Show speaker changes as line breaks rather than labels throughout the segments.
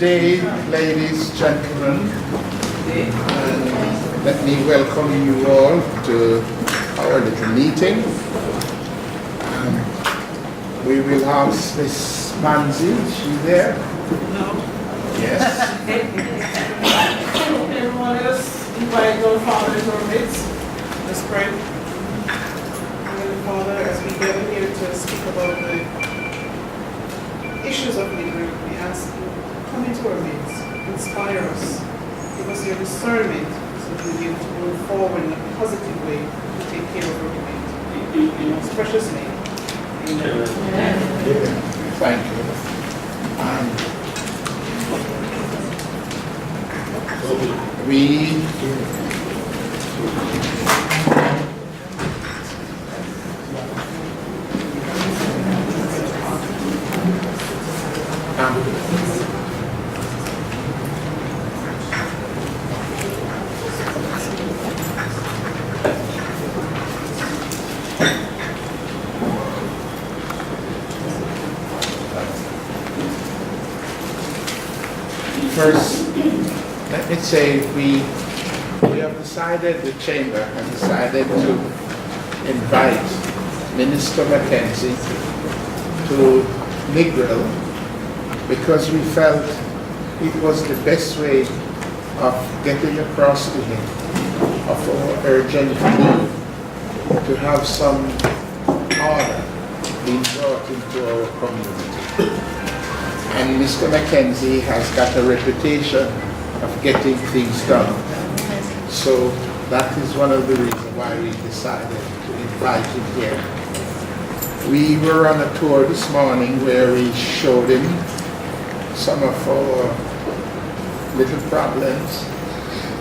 day, ladies, gentlemen, and let me welcome you all to our little meeting. We will ask Miss McKenzie, is she there?
No.
Yes.
Everyone else, invite our Father to our midst. Let's pray. Heavenly Father, as we gather here to speak about the issues of Negril, we ask you, come into our midst, inspire us, give us your discernment so that we'll be able to move forward in a positive way to take care of our community. In your most precious name. Amen.
Thank you. First, let me say we have decided, the Chamber has decided to invite Minister McKenzie to Negril because we felt it was the best way of getting across to him of our urgent need to have some order being brought into our community. And Mr. McKenzie has got a reputation of getting things done. So that is one of the reasons why we decided to invite him here. We were on a tour this morning where we showed him some of our little problems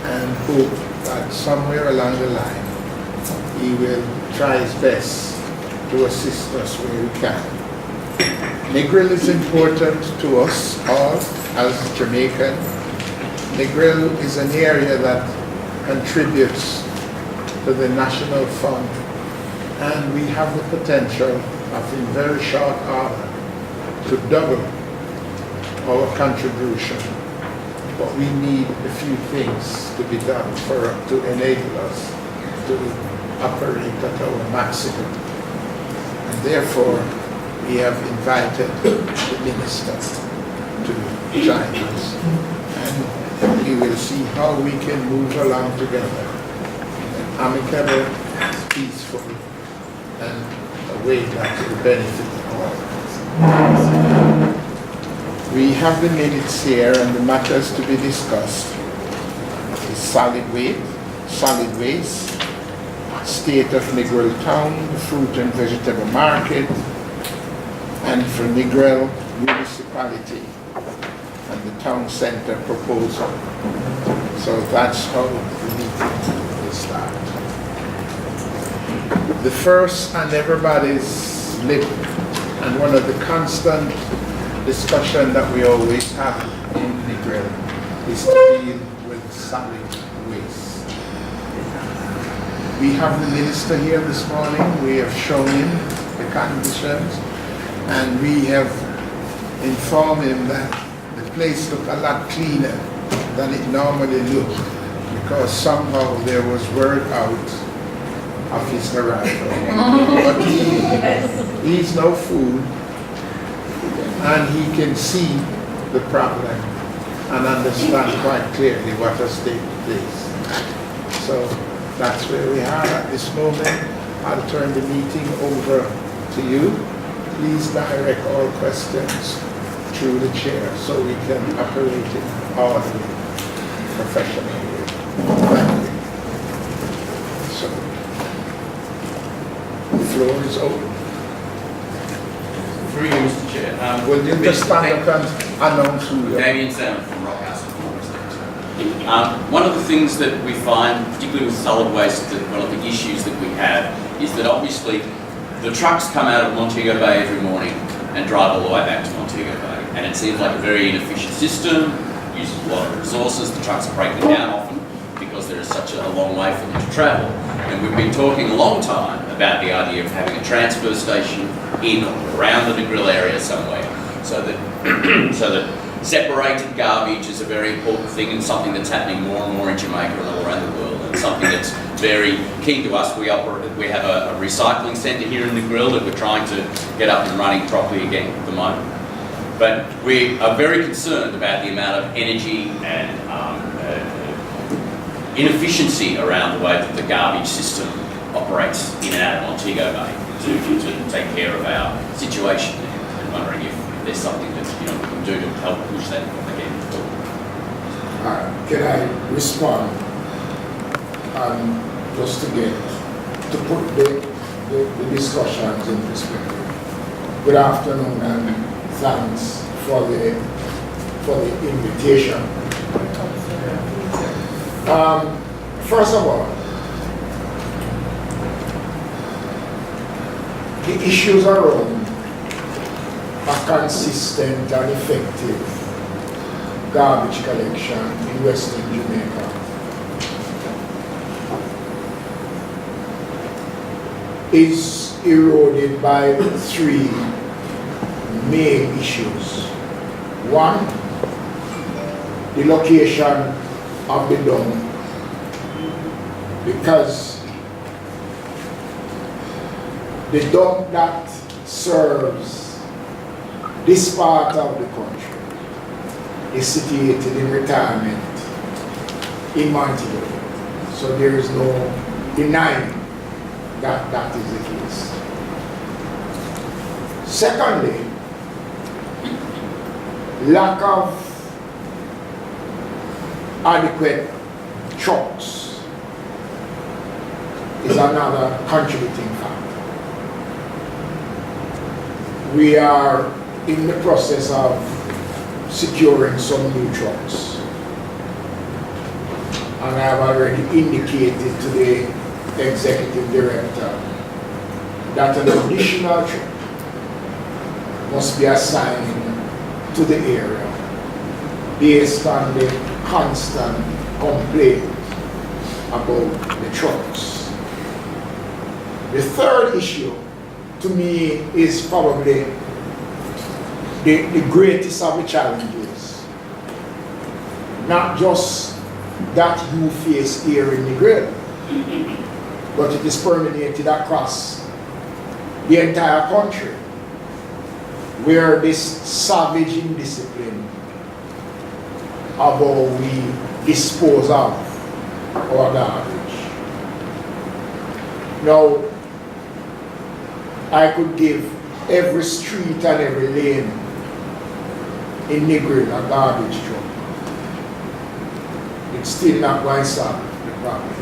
and hope that somewhere along the line he will try his best to assist us where he can. Negril is important to us all as Jamaican. Negril is an area that contributes to the national fund, and we have the potential of in very short order to double our contribution. But we need a few things to be done to enable us to operate at our maximum. And therefore, we have invited the minister to join us, and we will see how we can move along together in an amicable, peaceful, and a way that will benefit all. We have the minutes here, and the matters to be discussed is solid waste, state of Negril town, fruit and vegetable market, and for Negril Municipality and the town center proposal. So that's how the meeting will start. The first on everybody's lip and one of the constant discussion that we always have in Negril is to deal with solid waste. We have the minister here this morning. We have shown him the conditions, and we have informed him that the place looked a lot cleaner than it normally looked because somehow there was word out of his arrival. But he's no fool, and he can see the problem and understand quite clearly what has taken place. So that's where we are at this moment. I'll turn the meeting over to you. Please direct all questions through the chair so we can operate in an orderly, professional way. Thank you. So, the floor is open.
Through you, Mr. Chair.
Will you just stand up and announce who you are?
Damien Salmon from Rockhouse. One of the things that we find, particularly with solid waste, that one of the issues that we have is that obviously the trucks come out of Montego Bay every morning and drive all the way back to Montego Bay. And it seems like a very inefficient system, uses a lot of resources. The trucks are breaking down often because there is such a long way for them to travel. And we've been talking a long time about the idea of having a transfer station in or around the Negril area somewhere, so that Separated garbage is a very important thing and something that's happening more and more in Jamaica and all around the world, and something that's very key to us. We have a recycling centre here in Negril that we're trying to get up and running properly again at the moment. But we are very concerned about the amount of energy and inefficiency around the way that the garbage system operates in and out of Montego Bay to take care of our situation, and wondering if there's something that we can do to help push that again forward.
Can I respond? Just to put the discussions in perspective. Good afternoon and thanks for the invitation. First of all, the issues around a consistent and effective garbage collection in Western Jamaica is eroded by three main issues. One, the location of the dump, because the dump that serves this part of the country is situated in retirement in Montego. So there is no denying that that is the case. Secondly, lack of adequate trucks is another contributing factor. We are in the process of securing some new trucks, and I have already indicated to the executive director that an additional truck must be assigned to the area based on the constant complaint about the trucks. The third issue to me is probably the greatest of the challenges, not just that you face here in Negril, but it is permeated across the entire country, where this savage indiscipline of how we dispose of our garbage. Now, I could give every street and every lane in Negril a garbage truck. It's still not going to solve the problems.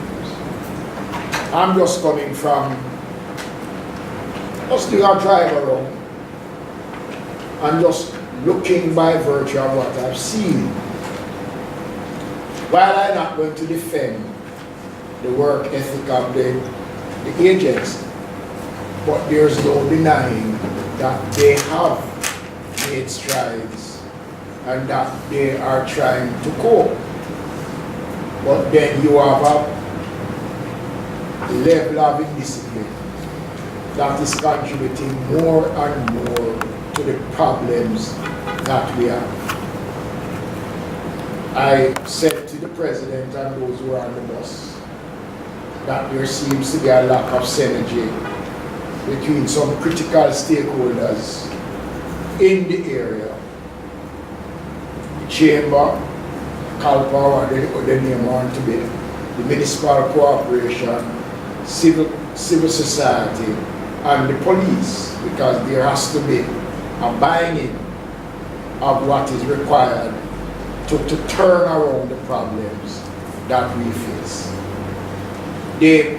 I'm just coming from, just doing a drive around and just looking by virtue of what I've seen. While I'm not going to defend the work ethic of the agency, but there's no denying that they have made strides and that they are trying to cope. But then you have a level of indiscipline that is contributing more and more to the problems that we have. I said to the President and those who are on the bus that there seems to be a lack of synergy between some critical stakeholders in the area. The Chamber, CALPA, or the name want to be, the Municipal Cooperation, civil society, and the police, because there has to be a buying of what is required to turn around the problems that we face. The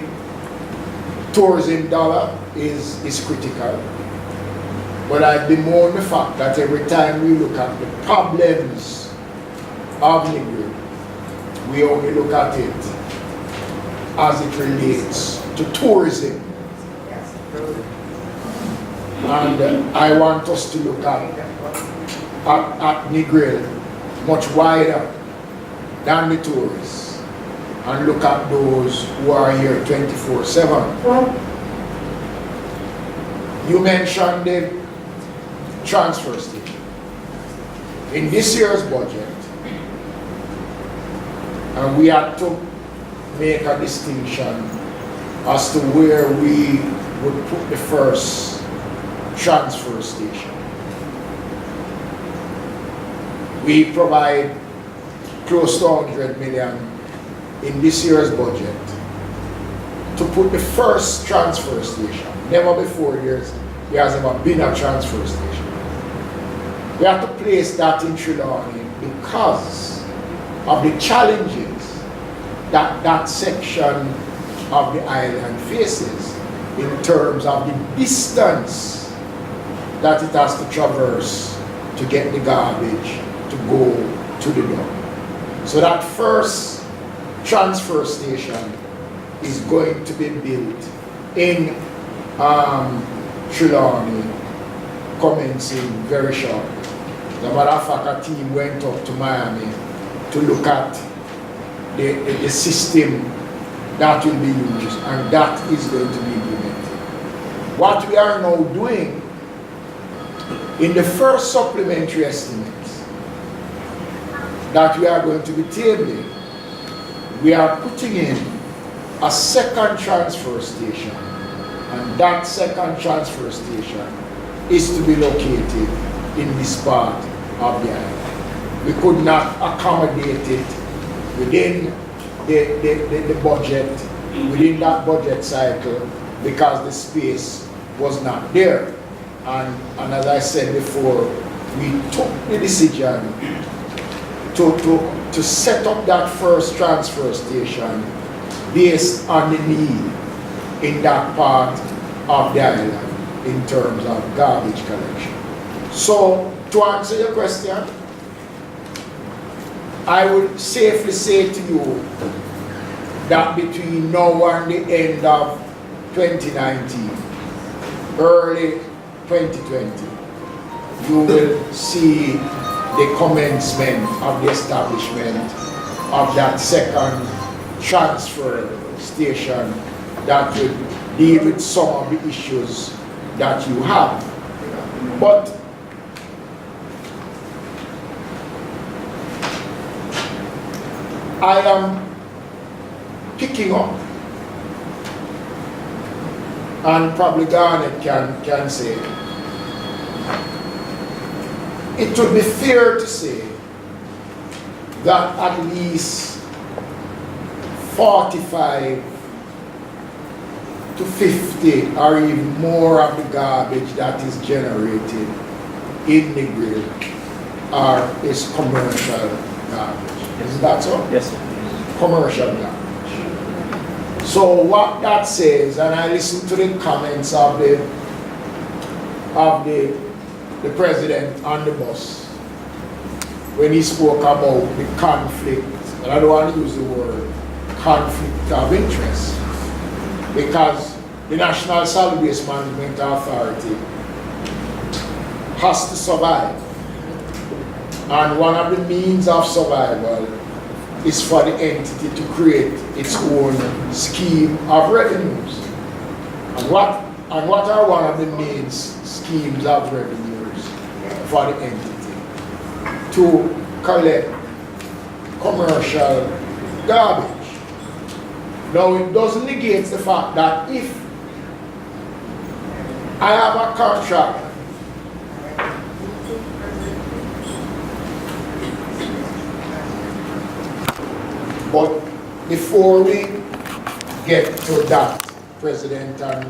tourism dollar is critical, but I bemoan the fact that every time we look at the problems of Negril, we only look at it as it relates to tourism. And I want us to look at Negril much wider than the tourists and look at those who are here 24/7. You mentioned the transfer station. in this year's budget, and we had to make a distinction as to where we would put the first transfer station. We provide close to 100 million in this year's budget to put the first transfer station. Never before there has ever been a transfer station. We have to place that in Trelawney because of the challenges that that section of the island faces in terms of the distance that it has to traverse to get the garbage to go to the dump. So that first transfer station is going to be built in Trelawney, commencing very shortly. As a matter of fact, a team went up to Miami to look at the system that will be used, and that is going to be implemented. What we are now doing in the first supplementary estimates that we are going to be tabling, we are putting in a second transfer station, and that second transfer station is to be located in this part of the island. We could not accommodate it within the budget, within that budget cycle, because the space was not there. And as I said before, we took the decision to set up that first transfer station based on the need in that part of the island in terms of garbage collection. So, to answer your question, I would safely say to you that between now and the end of 2019, early 2020, you will see the commencement of the establishment of that second transfer station that will deal with some of the issues that you have. But I am picking up, and probably Garnet can say, it would be fair to say that at least 45 to 50 or even more of the garbage that is generated in Negril is commercial garbage. Isn't that so?
Yes, sir.
Commercial garbage. So what that says, and I listened to the comments of the president on the bus when he spoke about the conflict, and I don't want to use the word conflict of interest, because the National Solid Waste Management Authority has to survive. And one of the means of survival is for the entity to create its own scheme of revenues. And what are one of the main schemes of revenues for the entity? To collect commercial garbage. Now, it doesn't negate the fact that if I have a contract but before we get to that, President and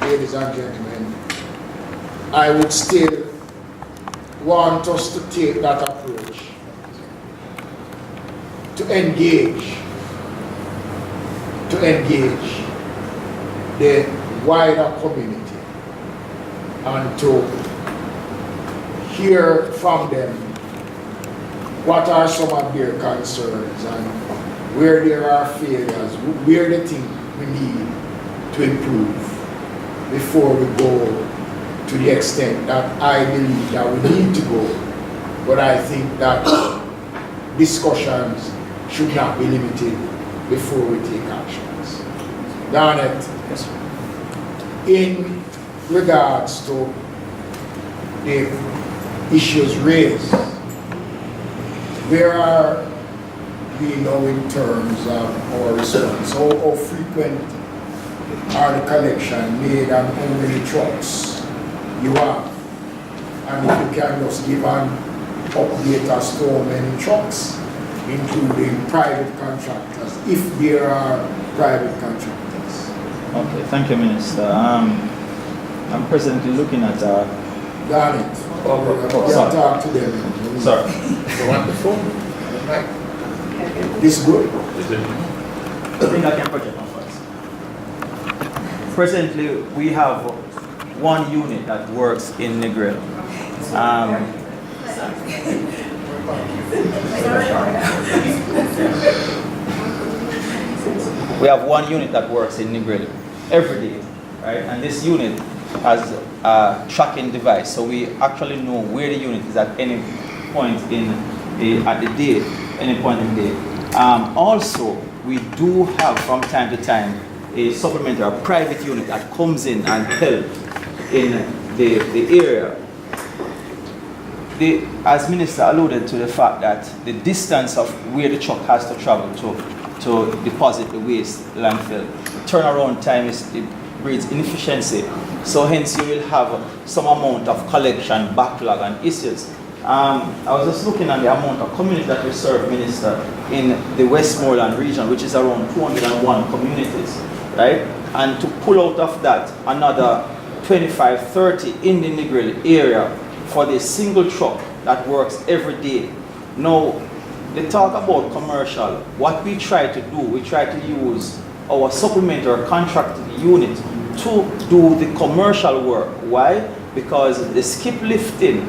ladies and gentlemen, I would still want us to take that approach to engage the wider community and to hear from them what are some of their concerns and where there are failures, where they think we need to improve before we go to the extent that I believe that we need to go. But I think that discussions should not be limited before we take actions. Garnet,
Yes, sir.
in regards to the issues raised where are we now in terms of our response? How frequent are the collection made and how many trucks you have? And if you can just give an update as to how many trucks, including private contractors, if there are private contractors.
Okay, thank you, Minister. I'm presently looking at
Got it.
sorry.
Talk to them.
Sorry.
You want the phone? Right.
This good?
I think I can project one first. Presently, we have one unit that works in Negril. We have one unit that works in Negril every day, right? And this unit has a tracking device, so we actually know where the unit is at any point in the day, any point in the day. Also, we do have from time to time a supplementary, a private unit that comes in and helps in the area. As Minister alluded to the fact that the distance of where the truck has to travel to deposit the waste landfill, turnaround time it breeds inefficiency. So hence you will have some amount of collection, backlog and issues. I was just looking at the amount of communities that we serve, Minister, in the Westmoreland region, which is around 201 communities, right? And to pull out of that another 25, 30 in the Negril area for the single truck that works every day. Now, they talk about commercial. What we try to do, we try to use our supplementary contracted unit to do the commercial work. Why? Because the skip lifting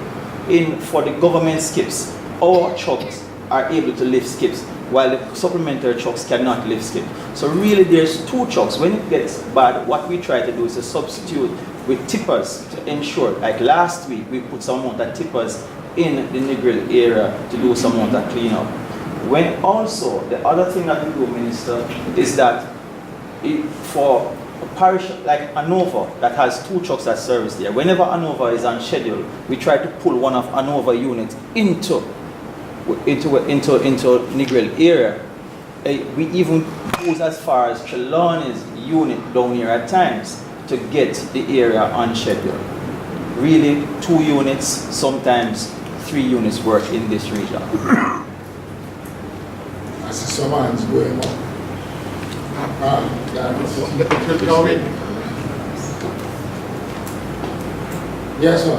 for the government skips, our trucks are able to lift skips, while the supplementary trucks cannot lift skips. So really there's two trucks. When it gets bad, what we try to do is to substitute with tippers to ensure, like last week, we put some amount of tippers in the Negril area to do some amount of cleanup. When also, the other thing that we do, Minister, is that for a parish like Anova that has two trucks that service there, whenever Anova is on schedule, we try to pull one of Anova units into Negril area. We even goes as far as Trelawney's unit down here at times to get the area on schedule. Really, 2 units, sometimes 3 units work in this region.
I see some hands going up. Yes, sir.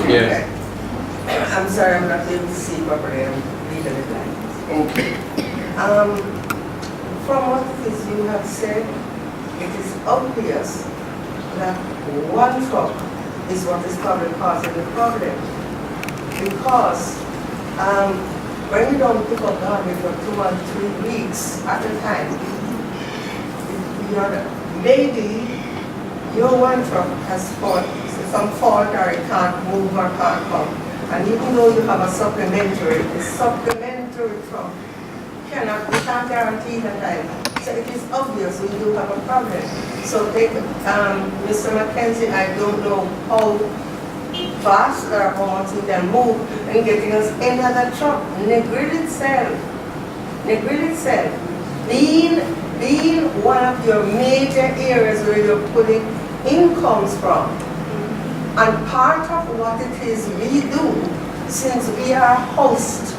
Yes.
I'm sorry, I'm not able to see properly. I'm legally blind.
Okay.
From what it is you have said, it is obvious that one truck is what is probably causing the problem. Because when you don't pick up garbage for 2 or 3 weeks at a time, maybe your one truck has some fault or it can't move or can't come. And even though you have a supplementary, the supplementary truck we can't guarantee the time. So it is obvious we do have a problem. So Mr. McKenzie, I don't know how fast or how much we can move in getting us another truck. Negril itself, being one of your major areas where you're putting incomes from. And part of what it is we do, since we are hosting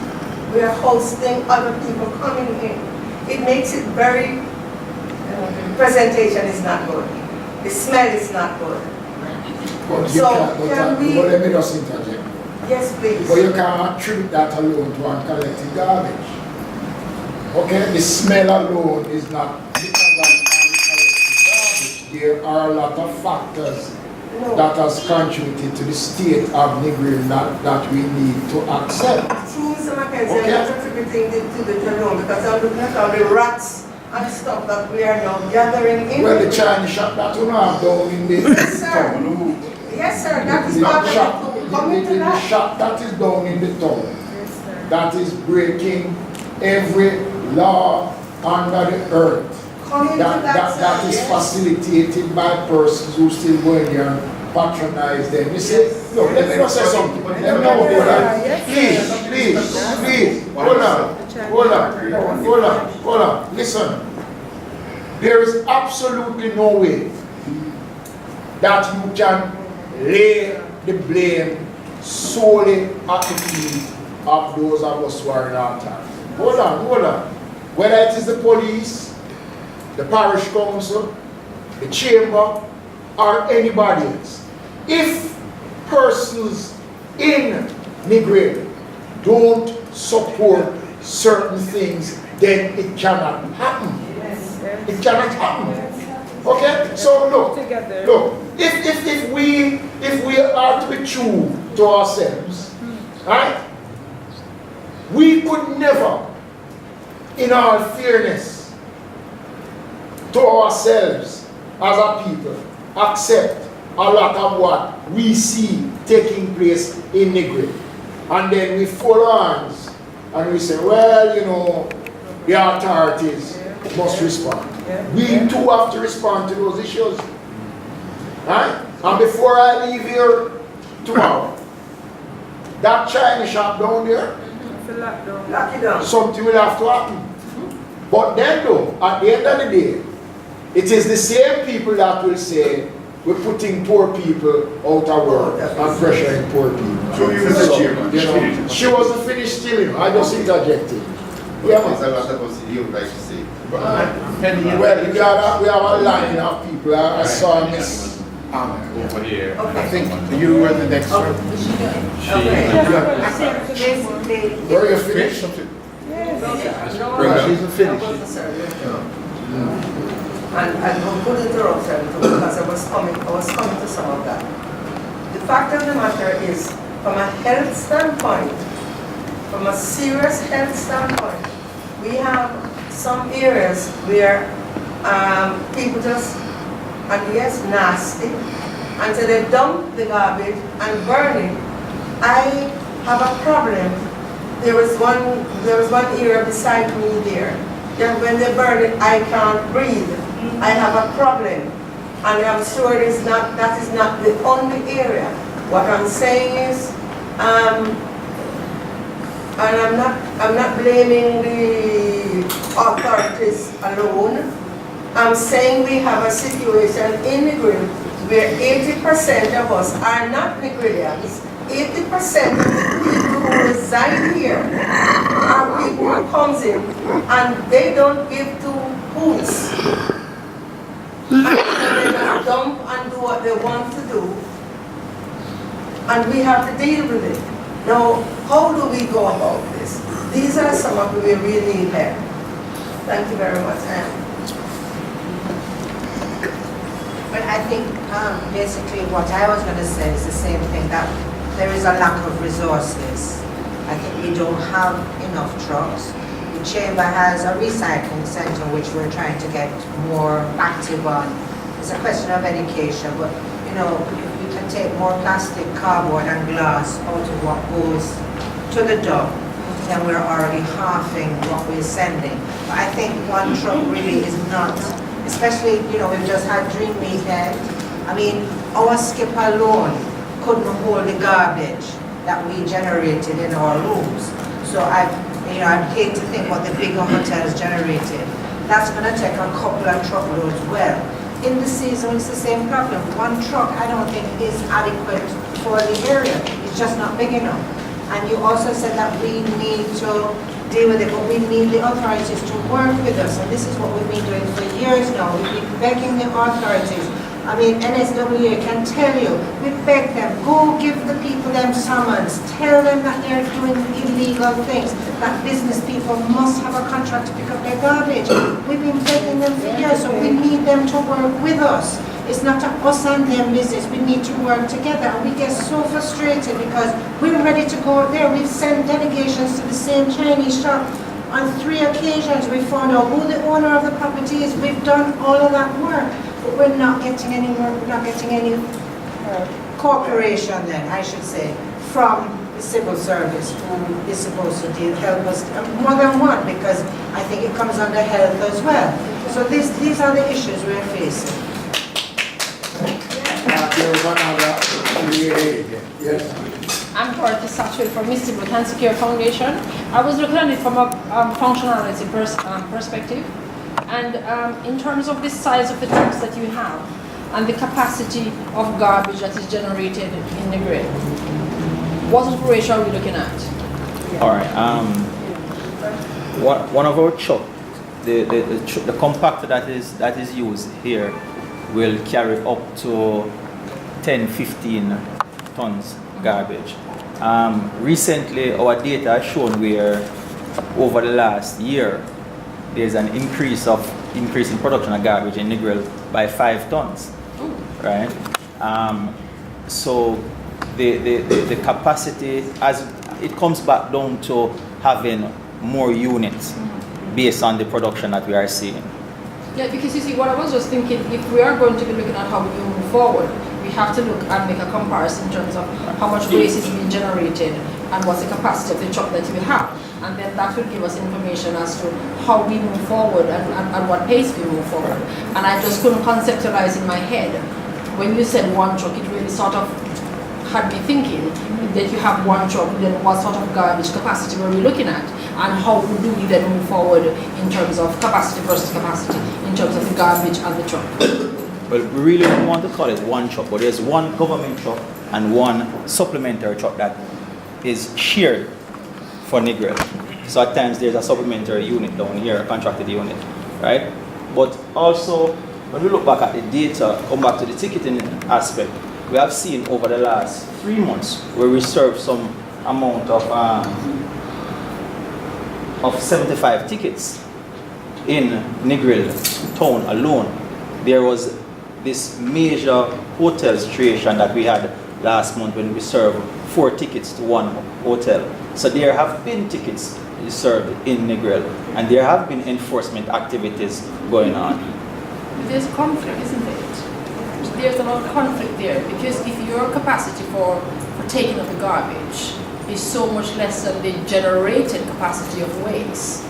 other people coming in, it makes it very, presentation is not good. The smell is not good.
But
Can we...
let me just interject.
Yes, please.
But you can't attribute that alone to uncollected garbage. Okay, the smell alone is not because of uncollected garbage. There are a lot of factors that has contributed to the state of Negril that we need to accept.
True, Mr. McKenzie, I'm not attributing it to the alone because I'm looking at all the rats and stuff that we are now gathering in.
Well, the Chinese shop that we have down in the town.
Yes, sir, that is part of it. Coming to
The
that.
shop that is down in the town,
Yes, sir.
that is breaking every law under the earth.
Coming to that,
That is
yes.
facilitated by persons who still go in there and patronize them. You see, No, let me just say something. Let me know that. Please. Hold on. Listen. There is absolutely no way that you can lay the blame solely at the feet of those of us who are in our time. Hold on. Whether it is the police, the parish council, the chamber, or anybody else. If persons in Negril don't support certain things, then it cannot happen. It cannot happen. Okay? So look, if we are to be true to ourselves, right? We could never, in our fairness to ourselves as a people, accept a lot of what we see taking place in Negril. And then we fold our hands and we say, well, you know, the authorities must respond. We too have to respond to those issues. Right? And before I leave here tomorrow, that China shop down there,
Lock it down.
something will have to happen. But then though, at the end of the day, it is the same people that will say, we're putting poor people out of work and pressuring poor people.
So you Mr. Chairman,
you know, she wasn't finished still, you know, I just interjected. Yeah,
there's a lot of us you would like to say.
well, we have a line of people. I saw Miss
Over here.
Okay.
I think you were the next one.
where you
Finish
finished?
something.
Yes.
She's finished.
And I'm going to interrupt them too, because I was coming to some of that. The fact of the matter is, from a health standpoint, from a serious health standpoint, we have some areas where people just, and yes, nasty, and so they dump the garbage and burn it. I have a problem. There was one area beside me there. That when they burn it, I can't breathe. I have a problem, and I'm sure that is not the only area. What I'm saying is, and I'm not blaming the authorities alone. I'm saying we have a situation in Negril where 80% of us are not Negrilians. 80% of the people who reside here are people who comes in and they don't give two hoots. And they just dump and do what they want to do. And we have to deal with it. Now, how do we go about this? These are some of the we really need help. Thank you very much.
But I think basically what I was going to say is the same thing, that there is a lack of resources. I think we don't have enough trucks. The chamber has a recycling center which we're trying to get more active on. It's a question of education, but you know, if we can take more plastic, cardboard and glass out of what goes to the dump, then we're already halving what we're sending. But I think one truck really is not, especially, you know, we've just had Dream Weekend. I mean, our skip alone couldn't hold the garbage that we generated in our rooms. So I'd hate to think what the bigger hotels generated. That's going to take a couple of truckloads. Well, in the season, it's the same problem. One truck, I don't think, is adequate for the area. It's just not big enough. And you also said that we need to deal with it, but we need the authorities to work with us. And this is what we've been doing for years now. We've been begging the authorities. I mean, NSWA can tell you, we beg them, go give the people them summons, tell them that they're doing illegal things, that business people must have a contract to pick up their garbage. We've been begging them for years, so we need them to work with us. It's not us and them business, we need to work together. And we get so frustrated because we're ready to go out there. We've sent delegations to the same Chinese shop. On 3 occasions we found out who the owner of the property is. We've done all of that work. But we're not getting any work, we're not getting any cooperation then, I should say, from the civil service who is supposed to help us, more than one, because I think it comes under health as well. So these are the issues we're facing.
There was another. Yes.
I'm Dorothy Satchwell from Mississippi Cancer Care Foundation. I was looking at it from a functionality perspective, and in terms of the size of the trucks that you have and the capacity of garbage that is generated in Negril, what sort of ratio are we looking at?
All right. One of our truck, the compactor that is used here will carry up to 10-15 tons garbage. Recently, our data has shown where over the last year there's an increase in production of garbage in Negril by 5 tons, right? So the capacity, as it comes back down to having more units based on the production that we are seeing.
Yeah, because you see, what I was just thinking, if we are going to be looking at how we move forward, we have to look and make a comparison in terms of how much waste is being generated and what's the capacity of the truck that we have. And then that will give us information as to how we move forward and at what pace we move forward. And I just couldn't conceptualize in my head, when you said one truck, it really sort of had me thinking that you have one truck, then what sort of garbage capacity were we looking at? And how do we then move forward in terms of capacity versus capacity, in terms of the garbage and the truck?
Well, we really don't want to call it one truck, but there's one government truck and one supplementary truck that is shared for Negril. So at times there's a supplementary unit down here, a contracted unit, right? But also, when we look back at the data, come back to the ticketing aspect, we have seen over the last 3 months where we served some amount of 75 tickets in Negril town alone. There was this major hotel situation that we had last month when we served 4 tickets to one hotel. So there have been tickets served in Negril, and there have been enforcement activities going on.
There's conflict, isn't it? There's a lot of conflict there, because if your capacity for taking up the garbage is so much less than the generated capacity of waste,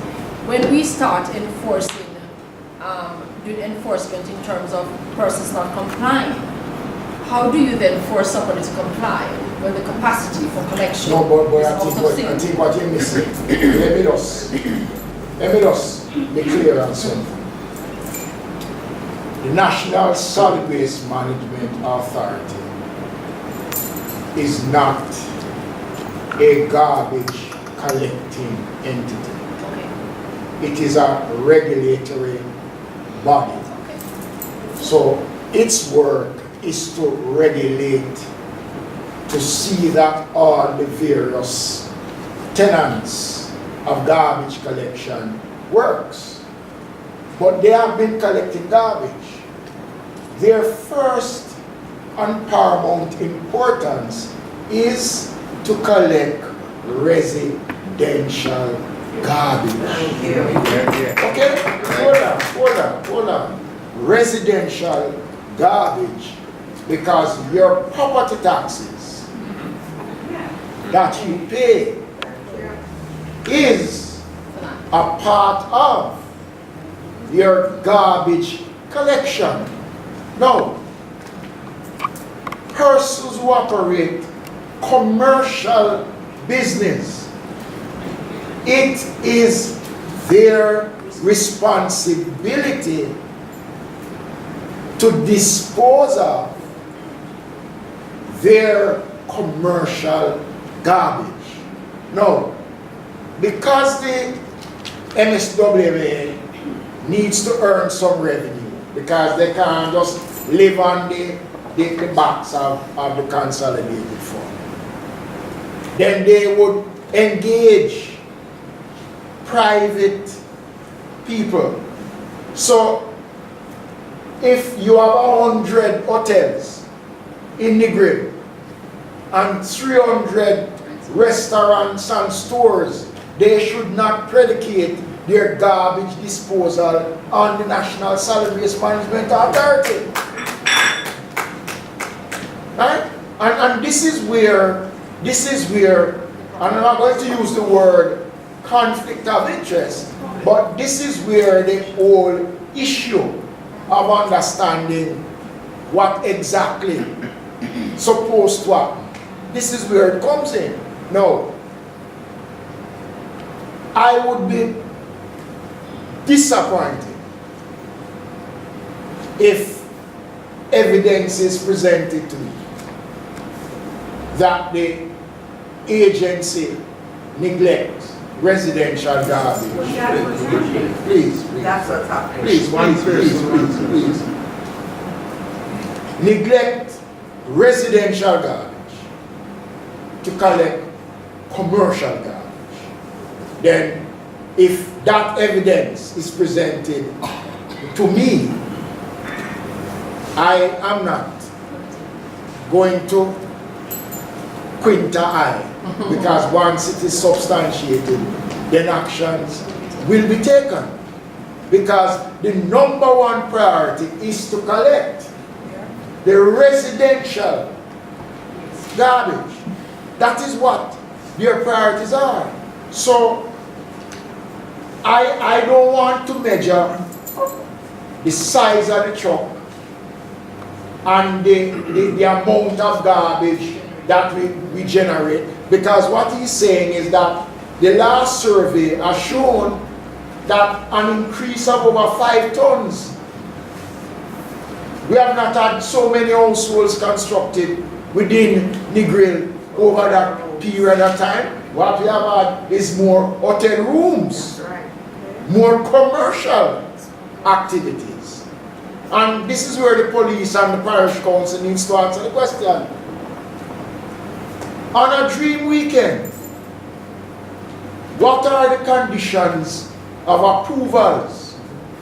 when we start enforcing, doing enforcement in terms of persons not complying, how do you then force somebody to comply when the capacity for collection
No, but
is
I
out of sync?
think what you're missing, let me just be clear on something. The National Solid Waste Management Authority is not a garbage collecting entity.
Okay.
It is a regulatory body.
Okay.
So its work is to regulate, to see that all the various tenants of garbage collection works. But they have been collecting garbage. Their first and paramount importance is to collect residential garbage. Okay? Hold on. Residential garbage, because your property taxes that you pay is a part of your garbage collection. Now, persons who operate commercial business, it is their responsibility to dispose of their commercial garbage. Now, because the MSWA needs to earn some revenue, because they can't just live on the backs of the consolidated fund, then they would engage private people. So if you have 100 hotels in Negril and 300 restaurants and stores, they should not predicate their garbage disposal on the National Solid Waste Management Authority. Right? And this is where, and I'm not going to use the word conflict of interest, but this is where the whole issue of understanding what exactly supposed to happen. This is where it comes in. No. I would be disappointed if evidence is presented to me that the agency neglects residential garbage. Please,
That's what's happening.
please, please. Neglect residential garbage to collect commercial garbage. Then, if that evidence is presented to me, I am not going to quinta eye, because once it is substantiated, then actions will be taken. Because the number one priority is to collect the residential garbage. That is what their priorities are. So, I don't want to measure the size of the truck and the amount of garbage that we generate, because what he's saying is that the last survey has shown that an increase of over 5 tons. We have not had so many households constructed within Negril over that period of time. What we have had is more hotel rooms, more commercial activities. And this is where the police and the parish council needs to answer the question. On a dream weekend, what are the conditions of approvals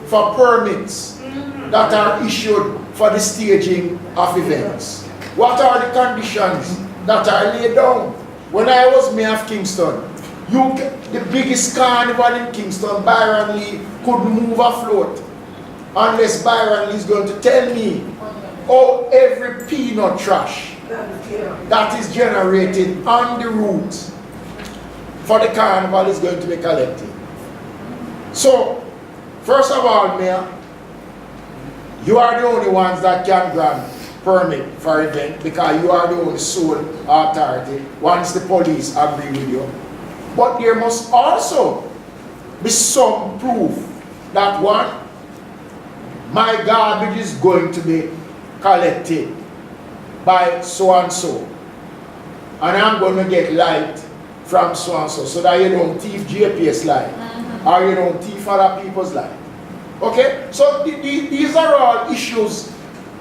for permits that are issued for the staging of events? What are the conditions that are laid down? When I was mayor of Kingston, the biggest carnival in Kingston, Byron Lee, couldn't move a float unless Byron Lee is going to tell me how every peanut trash that is generated on the route for the carnival is going to be collected. So, first of all, Mayor, you are the only ones that can grant permit for event, because you are the only sole authority once the police agree with you. But there must also be some proof that, one, my garbage is going to be collected by so and so, and I'm going to get light from so and so, so that you don't thief GPS light or you don't thief other people's light. Okay, so these are all issues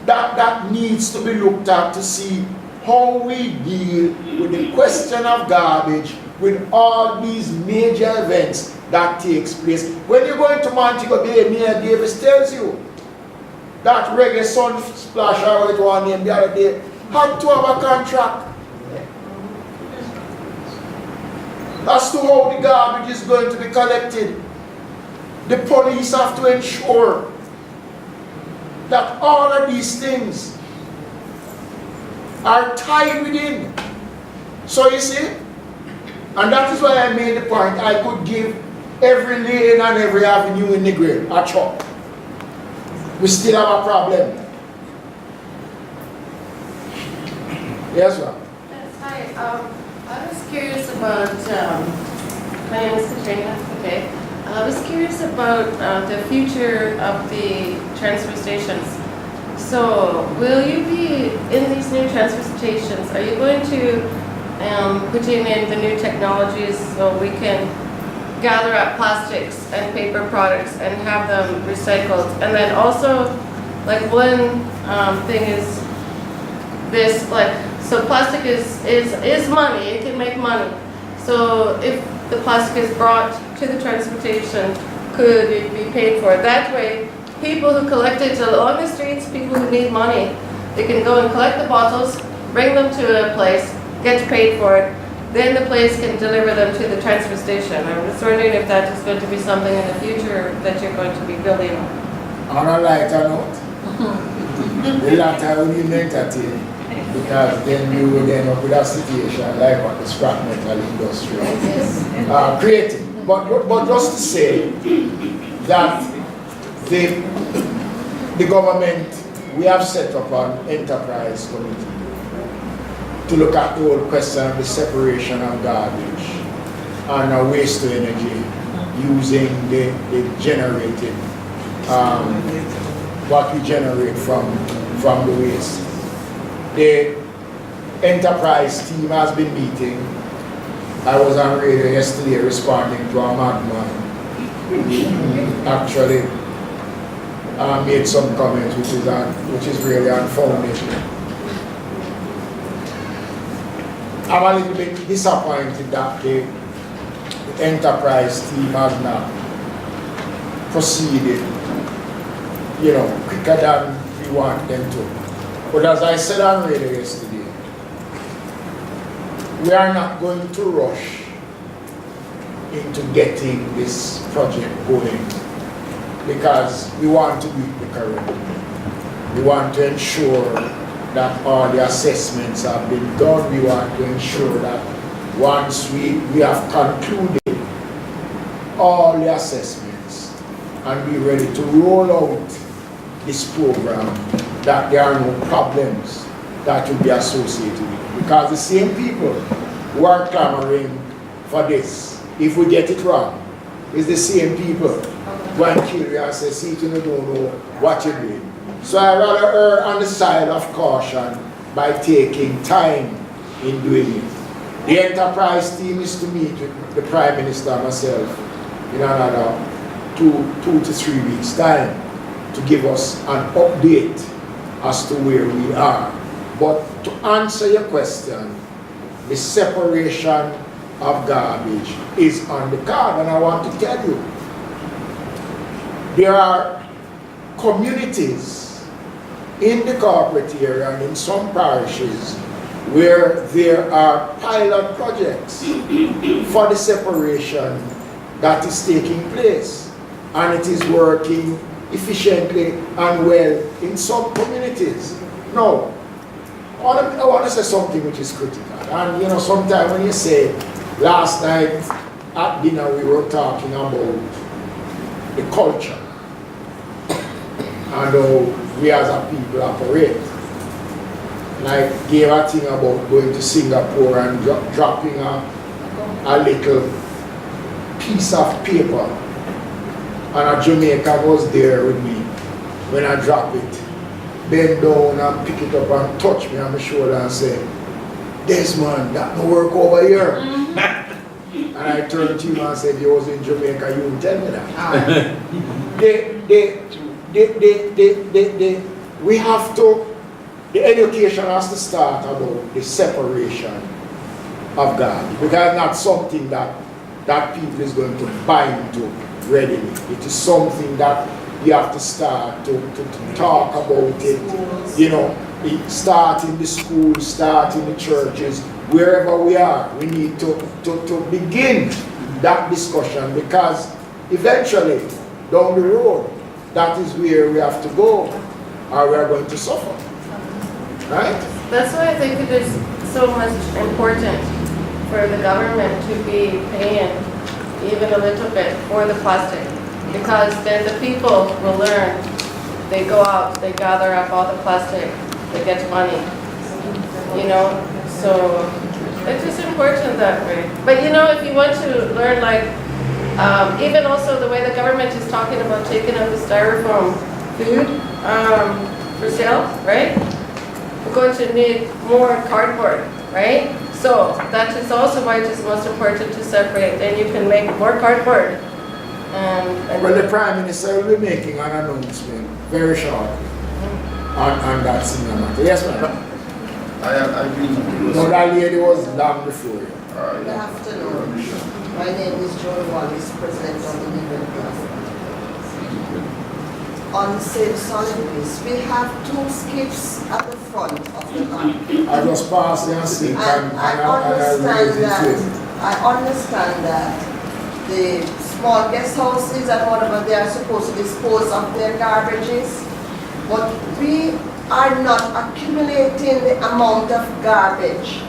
that needs to be looked at to see how we deal with the question of garbage with all these major events that takes place. When you go into Montego Bay, Mayor Davis tells you that Reggae Sun Splash, or it was named the other day, had to have a contract as to how the garbage is going to be collected. The police have to ensure that all of these things are tied within. So you see, and that is why I made the point, I could give every lane and every avenue in Negril a chop. We still have a problem. Yes, ma'am.
Yes, hi. I was curious about, my name is Katrina, okay. I was curious about the future of the transfer stations. So, will you be in these new transfer stations? Are you going to put in the new technologies so we can gather up plastics and paper products and have them recycled? And then also, like one thing is this, like, so plastic is money. It can make money. So if the plastic is brought to the transportation, could it be paid for? That way, people who collect it along the streets, people who need money, they can go and collect the bottles, bring them to a place, get paid for it, then the place can deliver them to the transfer station. I'm just wondering if that is going to be something in the future that you're going to be building on.
On a lighter note, the latter will be entertained, because then you will end up with a situation like what the scrap metal industry created. But just to say that the government we have set up an enterprise committee to look at the whole question of the separation of garbage and waste to energy using the generated, what we generate from the waste. The enterprise team has been meeting. I was on radio yesterday responding to a madman who actually made some comments which is really unfounded. I'm a little bit disappointed that the enterprise team has not proceeded, quicker than we want them to. But as I said on radio yesterday, we are not going to rush into getting this project going because we want to beat the current. We want to ensure that all the assessments have been done. We want to ensure that once we have concluded all the assessments and be ready to roll out this program, that there are no problems that will be associated with it. Because the same people who are clamoring for this, if we get it wrong, is the same people who are curious and say, see, you don't know what you're doing. So I rather err on the side of caution by taking time in doing it. The enterprise team is to meet with the Prime Minister and myself in another two to 3 weeks' time to give us an update as to where we are. But to answer your question, the separation of garbage is on the card, and I want to tell you, there are communities in the corporate area and in some parishes where there are pilot projects for the separation that is taking place, and it is working efficiently and well in some communities. Now, I want to say something which is critical. And sometimes when you say, last night at dinner we were talking about the culture and how we as a people operate. And I gave a thing about going to Singapore and dropping a little piece of paper. And a Jamaican was there with me when I dropped it. Bend down and pick it up and touch me on my shoulder and say, Desmond, that no work over here. And I turned to him and said, you was in Jamaica, you wouldn't tell me that. We have to, the education has to start about the separation of garbage, because it's not something that people is going to buy into readily. It is something that you have to start to talk about it, start in the schools, start in the churches, wherever we are. We need to begin that discussion, because eventually, down the road, that is where we have to go, or we are going to suffer. Right?
That's why I think it is so much important for the government to be paying even a little bit for the plastic, because then the people will learn. They go out, they gather up all the plastic, they get money, so it's just important that way. But if you want to learn, even also the way the government is talking about taking out the styrofoam food for sale, right? We're going to need more cardboard, right? So that is also why it is most important to separate. Then you can make more cardboard.
Well, the Prime Minister will be making an announcement very short on that similar matter. Yes, ma'am.
I agree with you.
No, that lady was long before you.
Good afternoon. My name is Joy Wallace, President of the Negril Platform. On the same solid waste, we have 2 skips at the front of the line.
I just passed and see.
I understand that the small guest houses and whatever, they are supposed to dispose of their garbages, but we are not accumulating the amount of garbage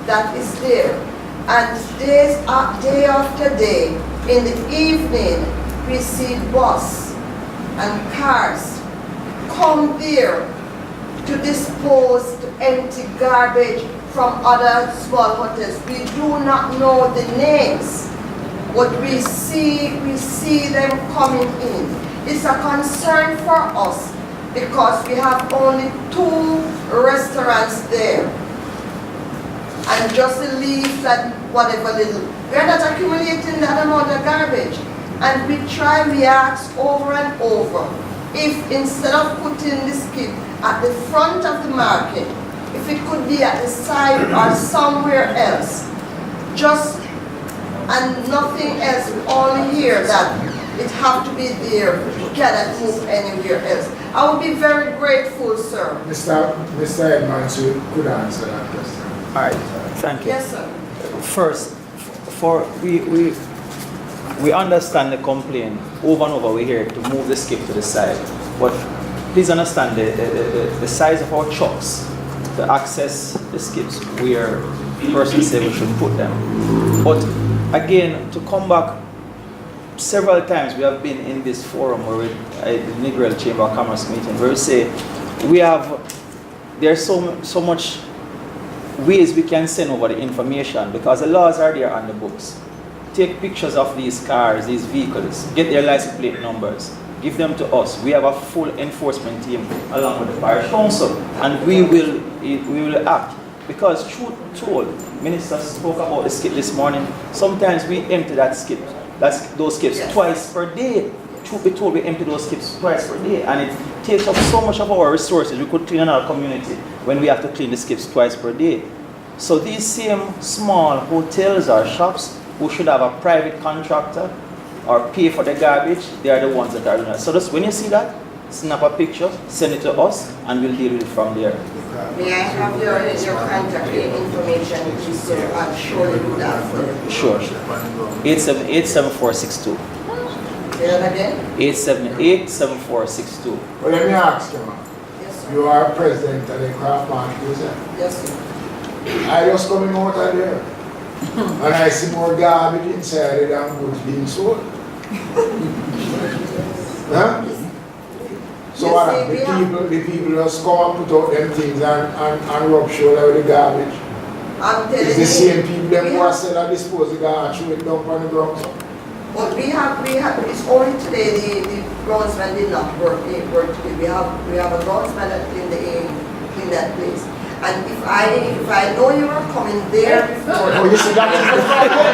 that is there. And day after day, in the evening, we see bus and cars come there to dispose to empty garbage from other small hotels. We do not know the names, but we see them coming in. It's a concern for us because we have only 2 restaurants there. And just the leaves and whatever little. We are not accumulating that amount of garbage. And we ask over and over, if instead of putting the skip at the front of the market, if it could be at the side or somewhere else, and nothing else, we only hear that it have to be there, you cannot move anywhere else. I would be very grateful, sir.
Mr. Edmonds, you could answer that question.
All right, thank you.
Yes, sir.
First, we understand the complaint over and over. We hear to move the skip to the side, but please understand the size of our trucks to access the skips where persons say we should put them. But again, to come back, several times we have been in this forum where the Negril Chamber of Commerce meeting where we say there's so much ways we can send over the information because the laws are there on the books. Take pictures of these cars, these vehicles, get their license plate numbers, give them to us. We have a full enforcement team along with the parish council, and we will act. Because truth told, Minister spoke about the skip this morning. Sometimes we empty those skips twice per day. Truth be told, we empty those skips twice per day, and it takes up so much of our resources. We could clean our community when we have to clean the skips twice per day. So these same small hotels or shops who should have a private contractor or pay for the garbage, they are the ones that are doing that. So just when you see that, snap a picture, send it to us, and we'll deal with it from there.
May I have your contact information, please, sir? I'll surely do that for you.
Sure. 878-7462.
Say that again?
878-7462.
Well, let me ask you, man.
Yes, sir.
You are president of the craft market, is it?
Yes, sir.
I just coming out of there. And I see more garbage inside it than goods being sold. Huh? So
You
what?
see,
The people just come and put out them things and rub shoulder with the garbage.
I'm telling
It's the
you,
same people them
we
who are
have-
selling and dispose the garbage, throw it down on the ground.
but we have, it's only today the groundsman did not work today. We have a groundsman that clean that place. And if I know you were coming there before.
Oh, you see, that is the problem.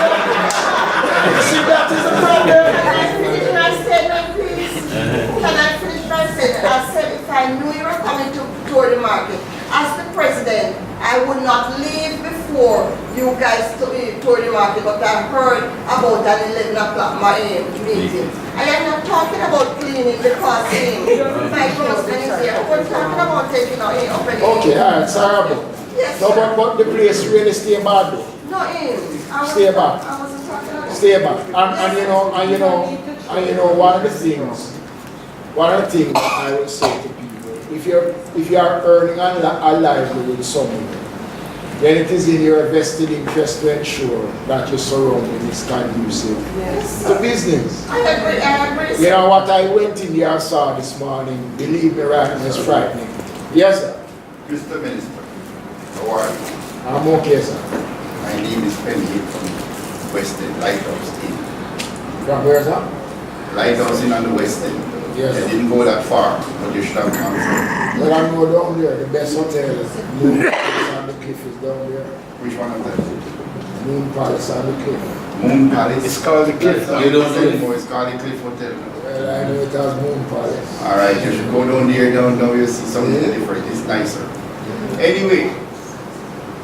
You see, that is the problem.
Can I finish my statement, please? Can I finish my statement? I said if I knew you were coming to tour the market, as the president, I would not leave before you guys tour the market, but I heard about an 11 o'clock meeting. I am not talking about cleaning because my groundsman is here. We're talking about taking out up and
Okay, alright, sorry about.
Yes,
No,
sir.
but the place really stay bad though.
No, in.
Stay back.
I wasn't talking about.
Stay back. And you know, one of the things I would say to people, if you are earning a livelihood somewhere, then it is in your vested interest to ensure that your surrounding is conducive
Yes.
to business.
I agree.
You know what I went in there and saw this morning, believe me, right, it's frightening. Yes, sir.
Mr. Minister, how are you?
I'm okay, sir.
My name is Penny from West End, Lighthouse Inn.
From where, sir?
Lighthouse Inn on the West End.
Yes,
I
sir.
didn't go that far, but you should have come.
Well, I know down there, the best hotel is Moon Palace on the cliff is down there.
Which one of them?
Moon Palace on the cliff.
Moon Palace.
It's called the Cliff.
You don't know anymore, it's called the Cliff Hotel.
Well, I know it has Moon Palace.
Alright, you should go down there, down now you see something different, it's nicer. Anyway,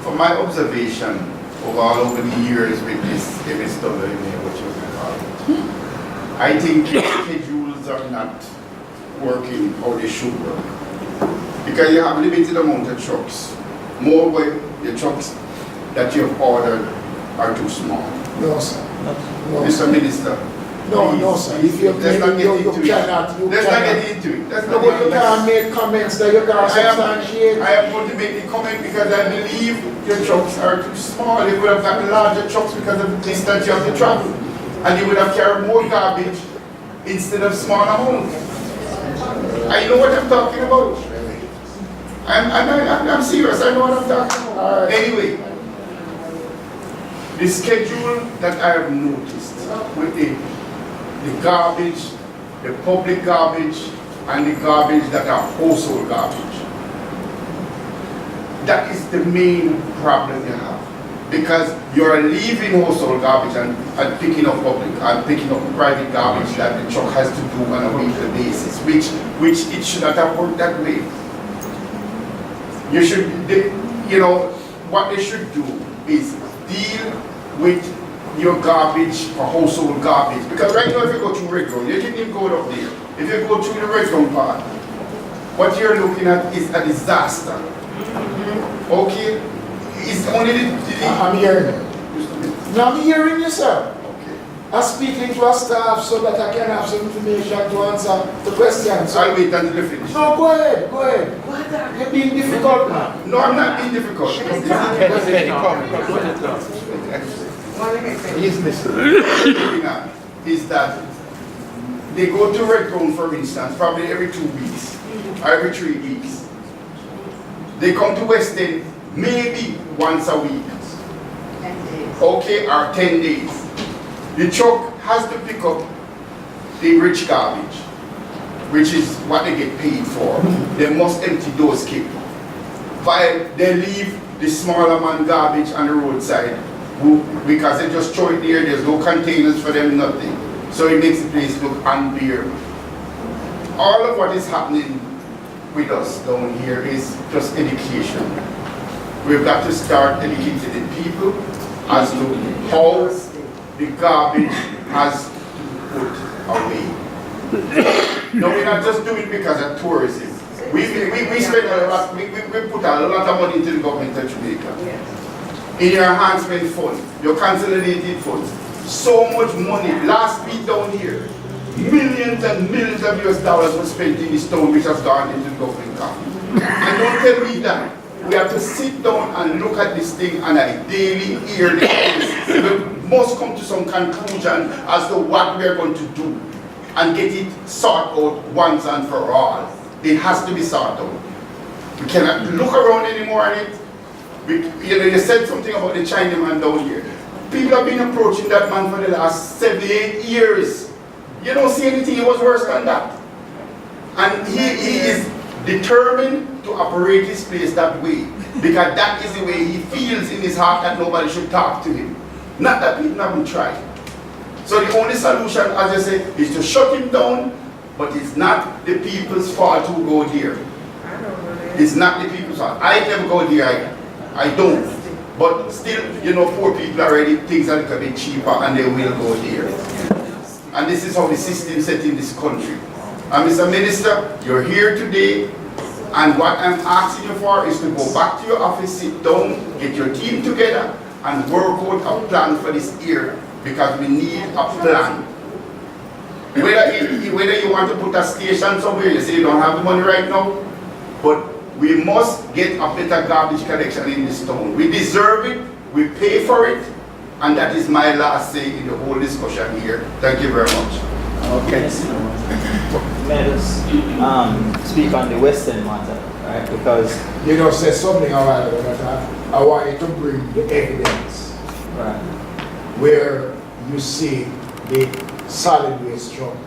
from my observation over the years with this MSW, what you call it, I think schedules are not working how they should work. Because you have limited amount of trucks. More when the trucks that you have ordered are too small.
No, sir. No,
Mr.
sir.
Minister.
No,
please,
no, sir. If you
let's not get into it.
cannot,
Let's not get into it. Let's
No,
not
but
get
you can't make comments that you can't substantiate.
I am going to make the comment because I believe your trucks are too small. You would have gotten larger trucks because of the distance you have to travel. And you would have carried more garbage instead of small amounts. I know what I'm talking about. I'm serious, I know what I'm talking about. Anyway, the schedule that I have noticed with the garbage, the public garbage, and the garbage that are household garbage. That is the main problem you have. Because you're leaving household garbage and picking up public and picking up private garbage that the truck has to do on a weekly basis, which it should not have worked that way. You should, you know, what they should do is deal with your garbage for household garbage. Because right now if you go through Red Ground, you didn't even go up there. If you go through the Red Ground part, what you're looking at is a disaster. Okay? It's only
I'm hearing you. No, I'm hearing you, sir.
Okay.
I'm speaking to our staff so that I can have some information to answer the questions.
I'll wait until you finish.
No, go ahead, go ahead. What? You're being difficult, man.
No, I'm not being difficult.
Penny, come. He's listening.
Is that they go to Red Ground, for instance, probably every 2 weeks or every 3 weeks. They come to West End maybe once a week.
10 days.
Okay, or 10 days. The truck has to pick up the rich garbage, which is what they get paid for. They must empty those kids. While they leave the smaller man garbage on the roadside, because they just throw it there, there's no containers for them, nothing. So it makes the place look unbearable. All of what is happening with us down here is just education. We've got to start educating the people as to how the garbage has to be put away. No, we're not just doing it because of tourism. We spend a lot, we put a lot of money into the government of Jamaica. In your enhancement fund, your consolidated funds, so much money. Last week down here, millions and millions of US dollars were spent in this town which has gone into the government coffers. And don't tell me that. We have to sit down and look at this thing on a daily, yearly basis. We must come to some conclusion as to what we are going to do and get it sorted out once and for all. It has to be sorted out. We cannot look around anymore on it. You said something about the Chinaman down here. People have been approaching that man for the last 7-8 years. You don't see anything, he was worse than that. And he is determined to operate his place that way, because that is the way he feels in his heart that nobody should talk to him. Not that people haven't tried. So the only solution, as I say, is to shut him down, but it's not the people's fault who go there. It's not the people's fault. I never go there, I don't. But still, you know, poor people already, things are a little bit cheaper and they will go there. And this is how the system is set in this country. And Mr. Minister, you're here today, and what I'm asking you for is to go back to your office, sit down, get your team together, and work out a plan for this year, because we need a plan. Whether you want to put a station somewhere, you say you don't have the money right now, but we must get a better garbage collection in this town. We deserve it, we pay for it, and that is my last say in the whole discussion here. Thank you very much.
Okay. May I just speak on the Western matter, right? Because
You know, say something a while ago that I want you to bring the evidence.
right,
Where you see the solid waste truck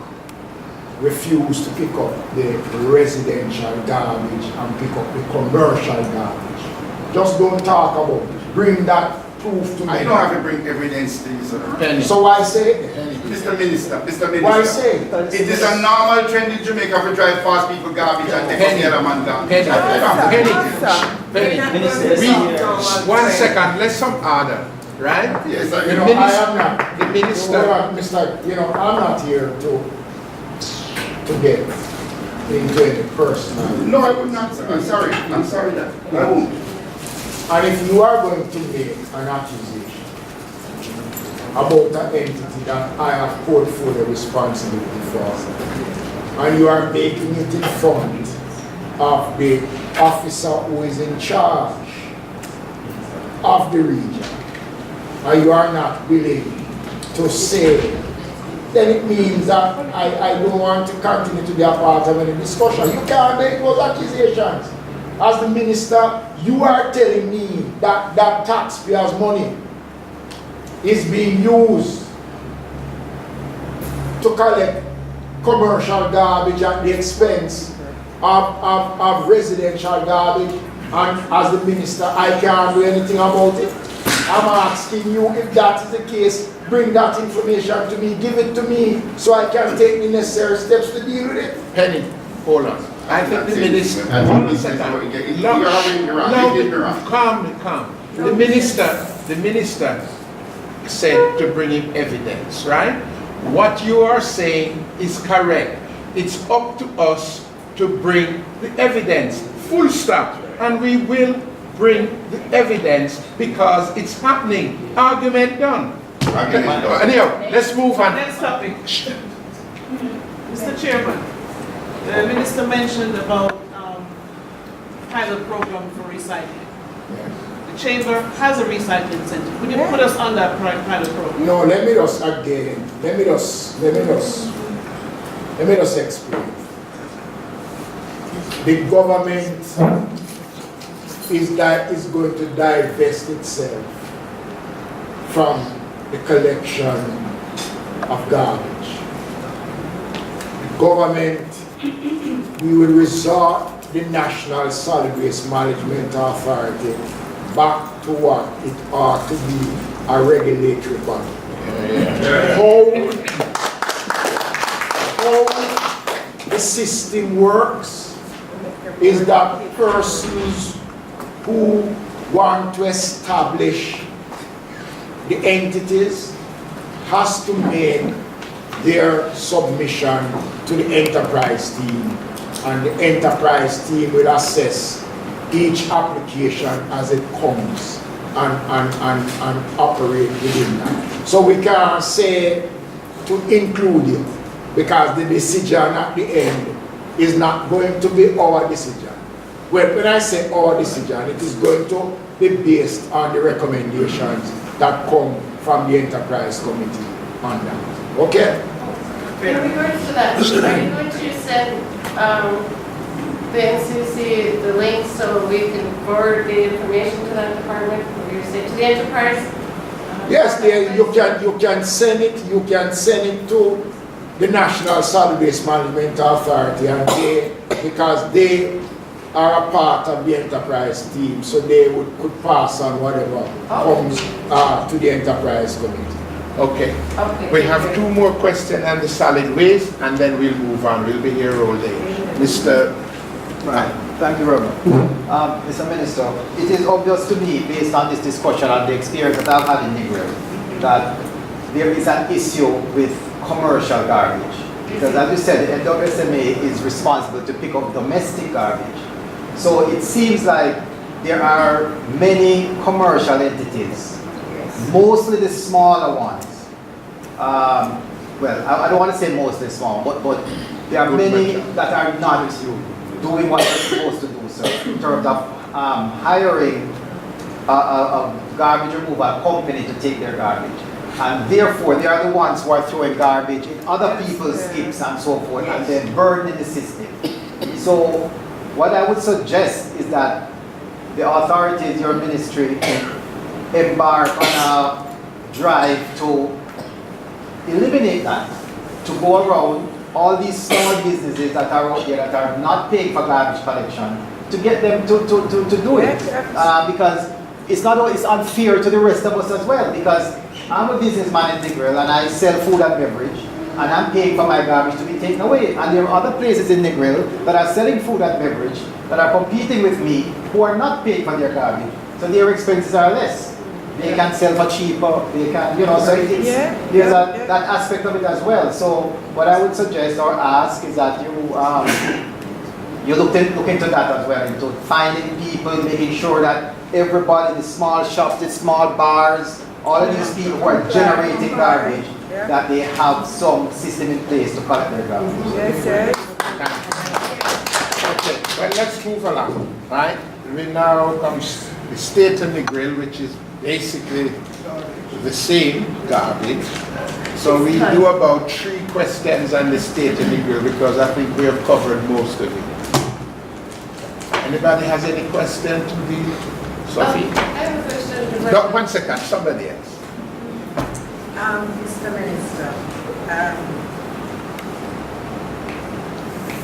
refuse to pick up the residential garbage and pick up the commercial garbage. Just don't talk about it. Bring that proof to me.
I don't have to bring evidence to you, sir.
Penny.
So why say it?
Mr. Minister,
Why say it?
it is a normal trend in Jamaica to drive past people garbage and take up the other man garbage.
Penny.
Minister,
We, 1 second, let's some order, right?
Yes, I
You know,
know.
I am not.
The minister.
Hold on, Mr. You know, I'm not here to get into any personal.
No, I would not, sir. I'm sorry. I'm sorry that I won't.
And if you are going to make an accusation about an entity that I have portfolio responsibility for, and you are making it in front of the officer who is in charge of the region, and you are not willing to say then it means that I don't want to continue to be a part of any discussion. You can't make those accusations. As the minister, you are telling me that taxpayers' money is being used to collect commercial garbage at the expense of residential garbage, and as the minister, I can't do anything about it. I'm asking you, if that is the case, bring that information to me, give it to me, so I can take the necessary steps to deal with it.
Penny, hold on. I think the minister, hold on a second. Calm. The minister said to bring him evidence, right? What you are saying is correct. It's up to us to bring the evidence, full stop. And we will bring the evidence because it's happening. Argument done. Anyhow, let's move on.
Next topic. Mr. Chairman, the minister mentioned about pilot program for recycling. The chamber has a recycling center. Could you put us on that pilot program?
No, let me just explain. The government is going to divest itself from the collection of garbage. The government, we will resort the National Solid Waste Management Authority back to what it ought to be, a regulatory body. How the system works is that persons who want to establish the entities has to make their submission to the enterprise team, and the enterprise team will assess each application as it comes and operate within that. So we can't say to include it, because the decision at the end is not going to be our decision. When I say our decision, it is going to be based on the recommendations that come from the enterprise committee on that. Okay?
In regards to that, are you going to send the NCC the link so we can forward the information to that department? Or you say to the enterprise?
Yes, you can send it. You can send it to the National Solid Waste Management Authority, and because they are a part of the enterprise team, so they could pass on whatever comes to the enterprise committee.
Okay. We have two more questions on the solid waste, and then we'll move on. We'll be here all day. Mr.
Right. Thank you very much. Mr. Minister, it is obvious to me, based on this discussion and the experience that I've had in Negril, that there is an issue with commercial garbage. Because as you said, the NWSMA is responsible to pick up domestic garbage. So it seems like there are many commercial entities, mostly the smaller ones. Well, I don't want to say mostly small, but there are many that are not doing what they're supposed to do, sir, in terms of hiring a garbage removal company to take their garbage. And therefore, they are the ones who are throwing garbage in other people's skips and so forth, and then burning the system. So what I would suggest is that the authorities, your ministry, embark on a drive to eliminate that, to go around all these small businesses that are out there that are not paying for garbage collection, to get them to do it. Because it's unfair to the rest of us as well, because I'm a businessman in Negril and I sell food and beverage, and I'm paying for my garbage to be taken away. And there are other places in Negril that are selling food and beverage that are competing with me who are not paying for their garbage. So their expenses are less. They can sell for cheaper, they can, so there's that aspect of it as well. So what I would suggest or ask is that you look into that as well, into finding people, making sure that everybody, the small shops, the small bars, all of these people who are generating garbage, that they have some system in place to collect their garbage.
Okay, well, let's move along, right? We now come to the state of Negril, which is basically the same garbage. So we do about 3 questions on the state of Negril because I think we have covered most of it. Anybody has any question to me? Sophie?
I have a question.
No, 1 second, somebody else.
Mr. Minister,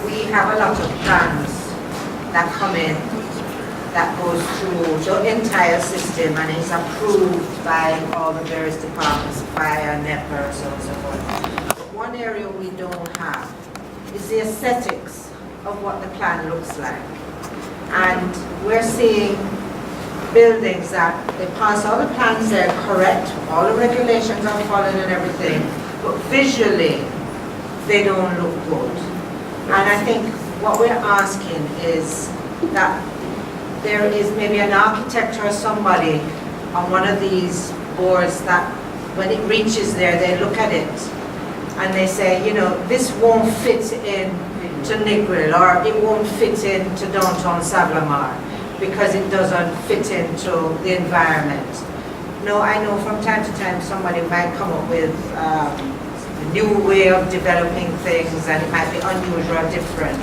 we have a lot of plans that come in that goes through the entire system and is approved by all the various departments, fire, NEPA, so on and so forth. But one area we don't have is the aesthetics of what the plan looks like. And we're seeing buildings that they pass all the plans, they're correct, all the regulations are followed and everything, but visually they don't look good. And I think what we're asking is that there is maybe an architect or somebody on one of these boards that when it reaches there, they look at it and they say, you know, this won't fit in to Negril or it won't fit into downtown Savlamar because it doesn't fit into the environment. No, I know from time to time somebody might come up with a new way of developing things and it might be unusual or different.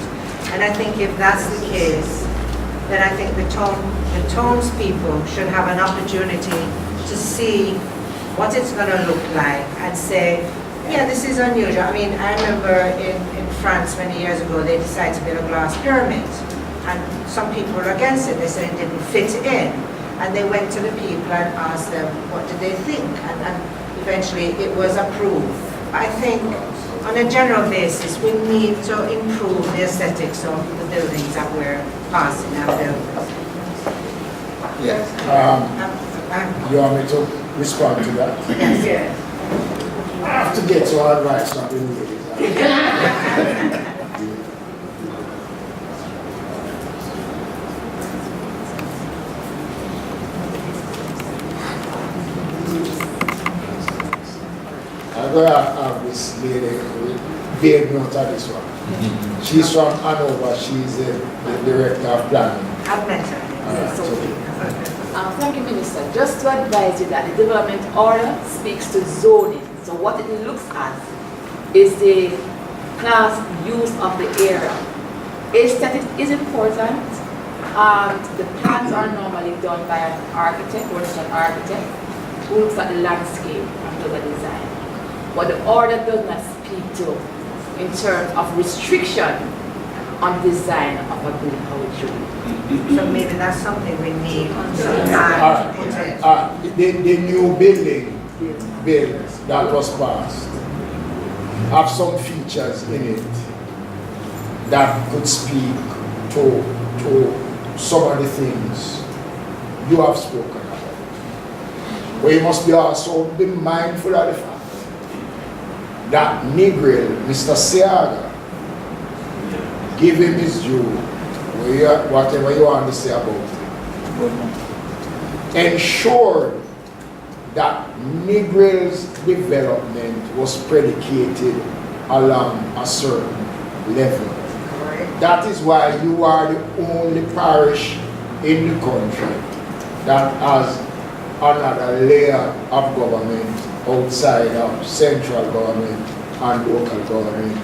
And I think if that's the case, then I think the townspeople should have an opportunity to see what it's going to look like and say, yeah, this is unusual. I mean, I remember in France many years ago, they decided to build a glass pyramid. And some people were against it. They said it didn't fit in. And they went to the people and asked them, what did they think? And eventually it was approved. I think on a general basis, we need to improve the aesthetics of the buildings that we're passing our buildings.
Yeah. You want me to respond to that?
Yes.
I have to get your advice on the ladies. I'm going to have this lady bail me out of this one. She's from Hanover. She's the director of planning.
I've met her.
Thank you, Minister. Just to advise you that the development order speaks to zoning. So what it looks at is the class use of the area. Aesthetic is important. The plans are normally done by an architect or an architect who looks at the landscape and does a design. What the order does not speak to in terms of restriction on design of a building, how it should be.
So maybe that's something we need some time to put in.
The new building bill that was passed have some features in it that could speak to some of the things you have spoken about. But you must be also be mindful of the fact that Negril, Mr. Seaga, give him his due, whatever you want to say about it. Ensure that Negril's development was predicated along a certain level. That is why you are the only parish in the country that has another layer of government outside of central government and local government,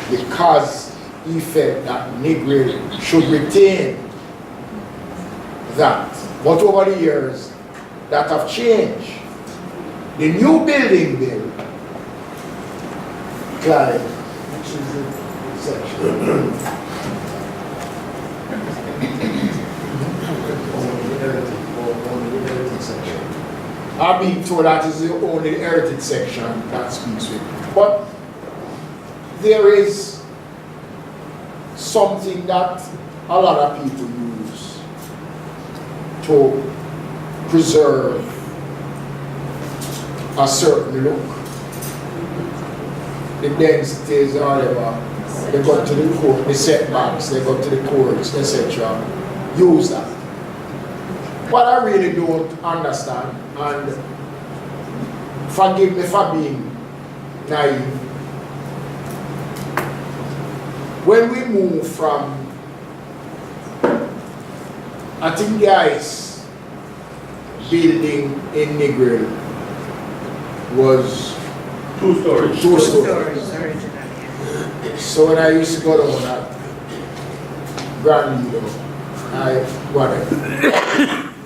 because he felt that Negril should retain that. But over the years, that have changed. The new building bill, Clyde, which is the section. I've been told that is the only heritage section that speaks with. But there is something that a lot of people use to preserve a certain look. The densities or whatever, they go to the court, the setbacks, they go to the courts, etc. Use that. What I really don't understand, and forgive me for being naive, when we move from, I think the ice building in Negril was
2 stories.
Two
Two
stories.
stories originally.
So when I used to go down at Grand Lido, whatever.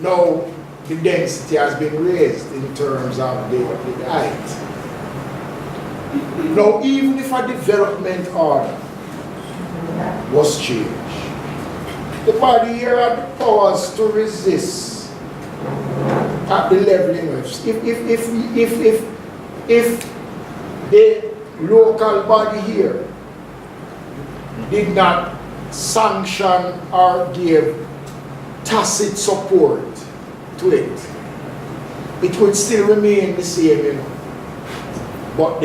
Now the density has been raised in terms of the height. Now even if a development order was changed, the body here had the powers to resist at the level in which if the local body here did not sanction or give tacit support to it, it would still remain the same, you know. But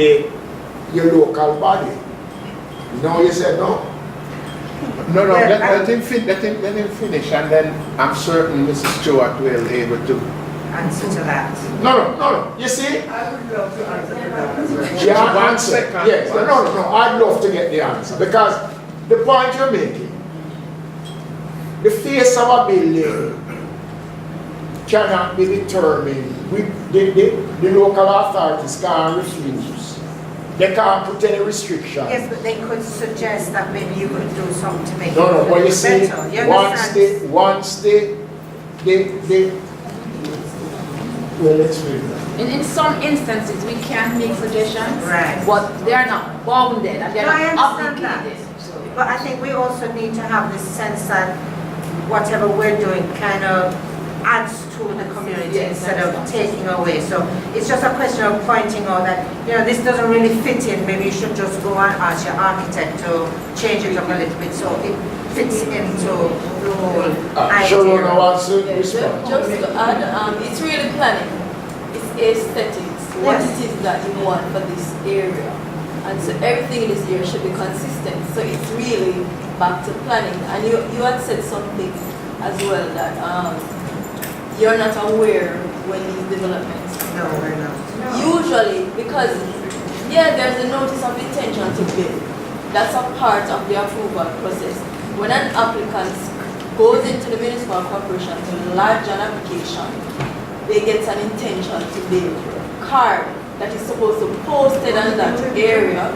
your local body, you said no?
No, let him finish, and then I'm certain Mrs. Stewart will be able to.
Answer to that.
No. You see?
I would love to answer that as well.
Yeah,
One
answer.
second.
Yes. No. I'd love to get the answer because the point you're making, the face of a building cannot be determined. The local authorities can't refuse. They can't put any restrictions.
Yes, but they could suggest that maybe you could do something to make it
No, but you see,
better. You understand?
once they well, let's read that.
In some instances, we can make suggestions,
Right.
but they are not bounded and they are
No, I
not
understand that.
obligated. So,
But I think we also need to have this sense that whatever we're doing kind of adds to the community
Yes,
instead of
that's
taking away. So it's just a question of pointing out that, this doesn't really fit in. Maybe you should just go and ask your architect to change it up a little bit so it fits into the whole
Sharona
idea.
wants to
Yeah,
respond.
just to add, it's really planning. It's aesthetics, what
Yes.
it is that you want for this area. And so everything in this area should be consistent. So it's really back to planning. And you had said something as well that you're not aware when these developments.
No, we're not.
Usually, because there's a notice of intention to build. That's a part of the approval process. When an applicant goes into the municipal corporation to lodge an application, they get an intention to build card that is supposed to be posted on that area.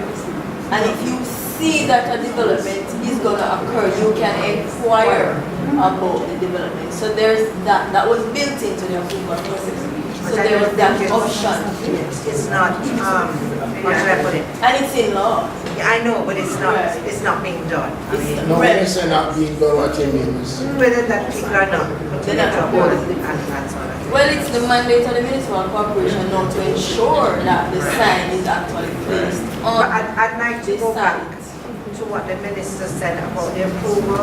And if you see that a development is going to occur, you can inquire about the development. So there's that was built into the approval process. So
But I
there
don't
is that
think
option.
It's not, what should I put it?
And it's in law.
Yeah, I know, but it's not,
Right.
it's not being done. I mean,
No, when you say not being done, what you mean is.
whether that people are not putting
They're
it
not
up or
supposed to.
and so on.
Well, it's the mandate of the municipal corporation now to ensure that the sign is actually placed
But
on
I'd like to
the
go back
site.
to what the minister said about the approval,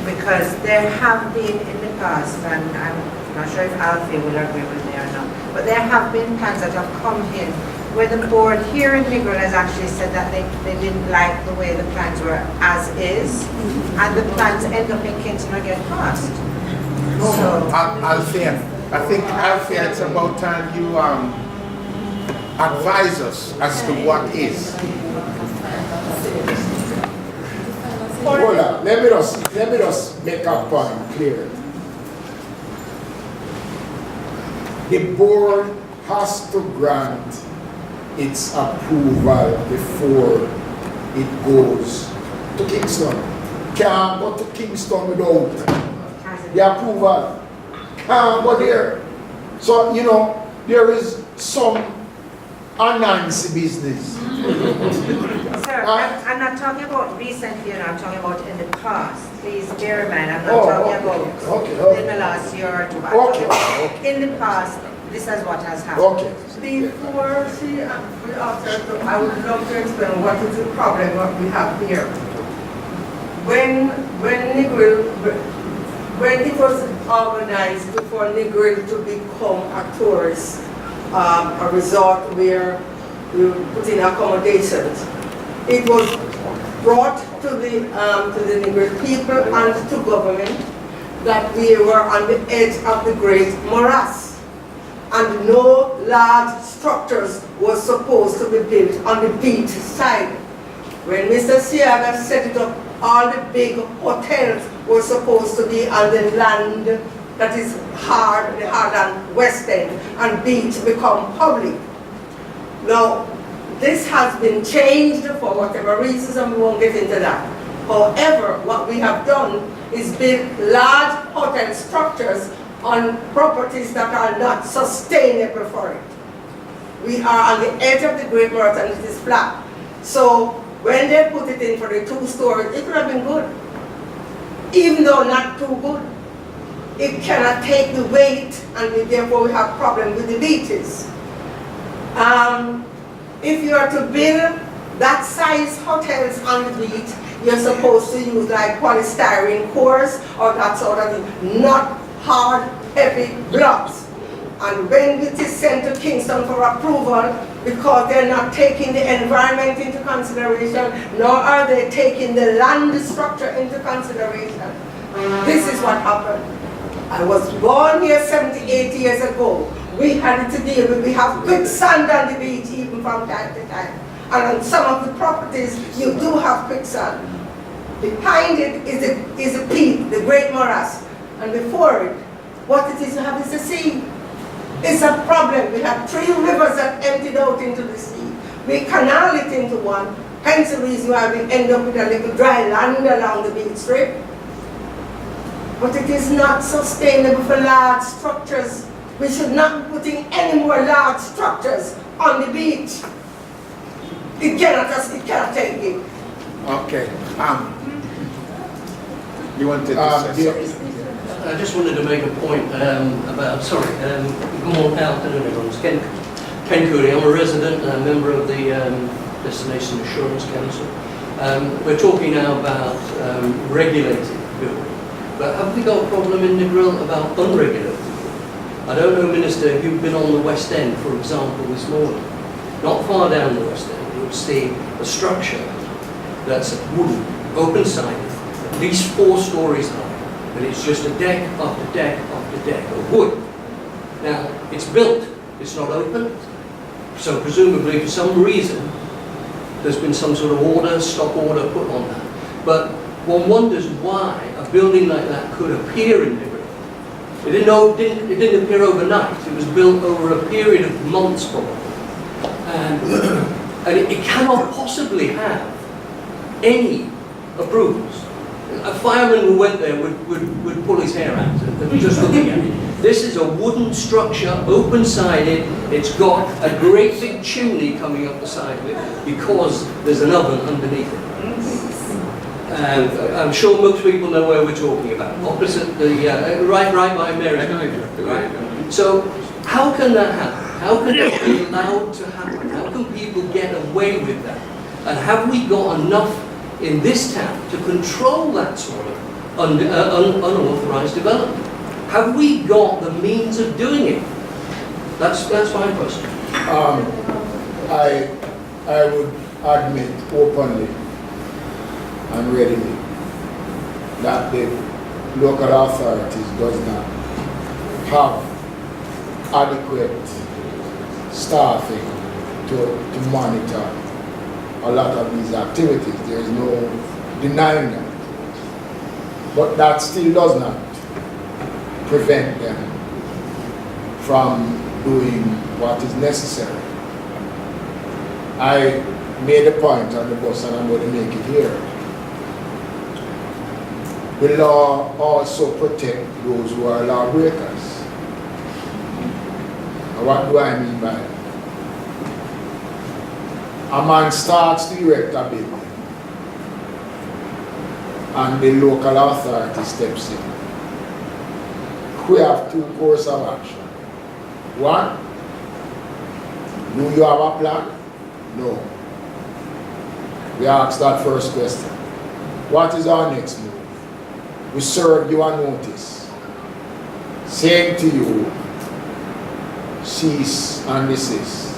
because there have been in the past, and I'm not sure if Alfie will agree with me or not, but there have been plans that have come in where the board here in Negril has actually said that they didn't like the way the plans were as is, and the plans end up in Kingston and get passed. So,
Althea, I think Althea, it's about time you advise us as to what is.
Hold on, let me just make a point clear. The board has to grant its approval before it goes to Kingston. Can't go to Kingston without the approval. Can't go there. So, there is some Anansi business.
sir, I'm not talking about recently, I'm talking about in the past. Please bear in mind, I'm not talking about in the last year or two. I'm talking about in the past, this is what has happened.
Okay.
Before she answers, I would love to explain what is the problem what we have here. When it was organized for Negril to become a tourist, a resort where we put in accommodations, it was brought to the Negril people and to government that we were on the edge of the great morass, and no large structures were supposed to be built on the beach side. When Mr. Siaga set it up, all the big hotels were supposed to be on the land that is hard and West End, and beach become public. Now,
This has been changed for whatever reasons, and we won't get into that. However, what we have done is build large hotel structures on properties that are not sustainable for it. We are on the edge of the Great Marathon, it is flat. So when they put it in for the 2 stories, it would have been good. Even though not too good. It cannot take the weight, and therefore we have problems with the beaches. If you are to build that size hotels on the beach, you're supposed to use like polystyrene cores or that sort of thing, not hard, heavy blocks. And when it is sent to Kingston for approval, because they're not taking the environment into consideration, nor are they taking the land structure into consideration, this is what happened. I was born here 78 years ago. We had to deal with, we have quicksand on the beach even from time to time. And on some of the properties, you do have quicksand. Behind it is a peak, the Great Morass. And before it, what it is you have is the sea. It's a problem. We have 3 rivers that emptied out into the sea. We canal it into one, hence the reason why we end up with a little dry land along the beach strip. But it is not sustainable for large structures. We should not be putting any more large structures on the beach. It cannot take it.
Okay. You wanted to say something?
I just wanted to make a point about, good morning, afternoon everyone. Ken Cooley, I'm a resident and a member of the Destination Assurance Council. We're talking now about regulated building, but have we got a problem in Negril about unregulated building? I don't know, Minister, if you've been on the West End, for example, this morning. Not far down the West End, you'll see a structure that's wooden, open-sided, at least 4 stories high. But it's just a deck after deck after deck of wood. Now, it's built, it's not open, so presumably for some reason there's been some sort of order, stop order put on that. But one wonders why a building like that could appear in Negril. It didn't appear overnight, it was built over a period of months probably. And it cannot possibly have any approvals. A fireman who went there would pull his hair out just looking at it. This is a wooden structure, open-sided. It's got a great big chimney coming up the side of it because there's an oven underneath it. And I'm sure most people know where we're talking about. Opposite the right by Mary's. Right? So how can that happen? How can that be allowed to happen? How can people get away with that? And have we got enough in this town to control that sort of unauthorized development? Have we got the means of doing it? That's my question.
I would admit openly and readily that the local authorities does not have adequate staffing to monitor a lot of these activities. There is no denying that. But that still does not prevent them from doing what is necessary. I made a point on the bus and I'm going to make it here. The law also protects those who are lawbreakers. Now what do I mean by that? A man starts to erect a building and the local authority steps in. We have 2 courses of action. 1, do you have a plan? No. We ask that first question. What is our next move? We serve you a notice saying to you, cease and desist.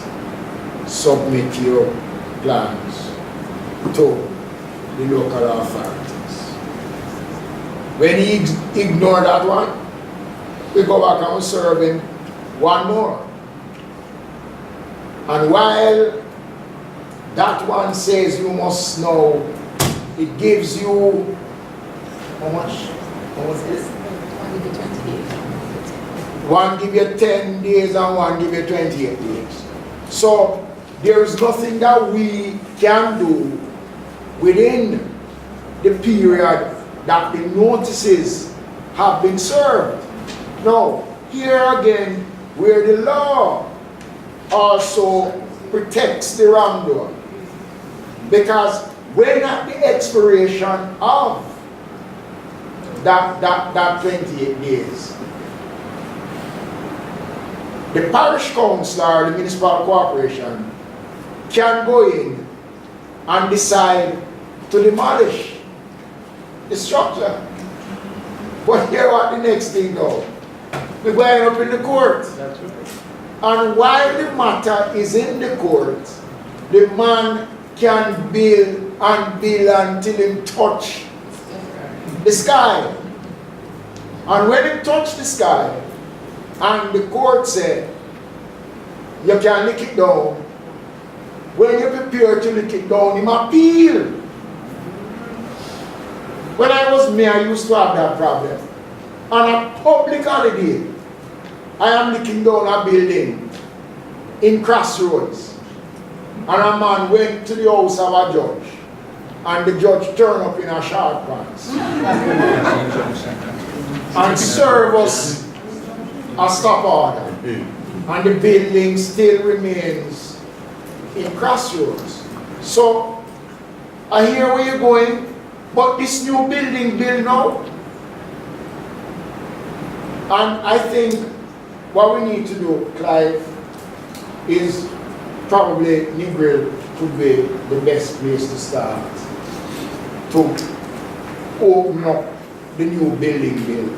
Submit your plans to the local authorities. When he ignores that one, we go back and we serve him 1 more. And while that one says you must know, it gives you how much? How much is it? 1 give you 10 days and 1 give you 28 days. So there is nothing that we can do within the period that the notices have been served. Now, here again, where the law also protects the wrongdoer. Because when at the expiration of that 28 days, the parish council or the municipal corporation can go in and decide to demolish the structure. But here what the next thing though? We're going up in the court.
That's right.
And while the matter is in the court, the man can build until he touch the sky. And when he touch the sky, and the court said, you can lick it down, when you prepare to lick it down, you appeal. When I was mayor, I used to have that problem. On a public holiday, I am licking down a building in Crossroads. And a man went to the house of a judge. And the judge turned up in a short pants. And served us a stop order. And the building still remains in Crossroads. So, I hear where you're going, but this new building built now. And I think what we need to do, Clive, is probably Negril could be the best place to start to open up the new building bill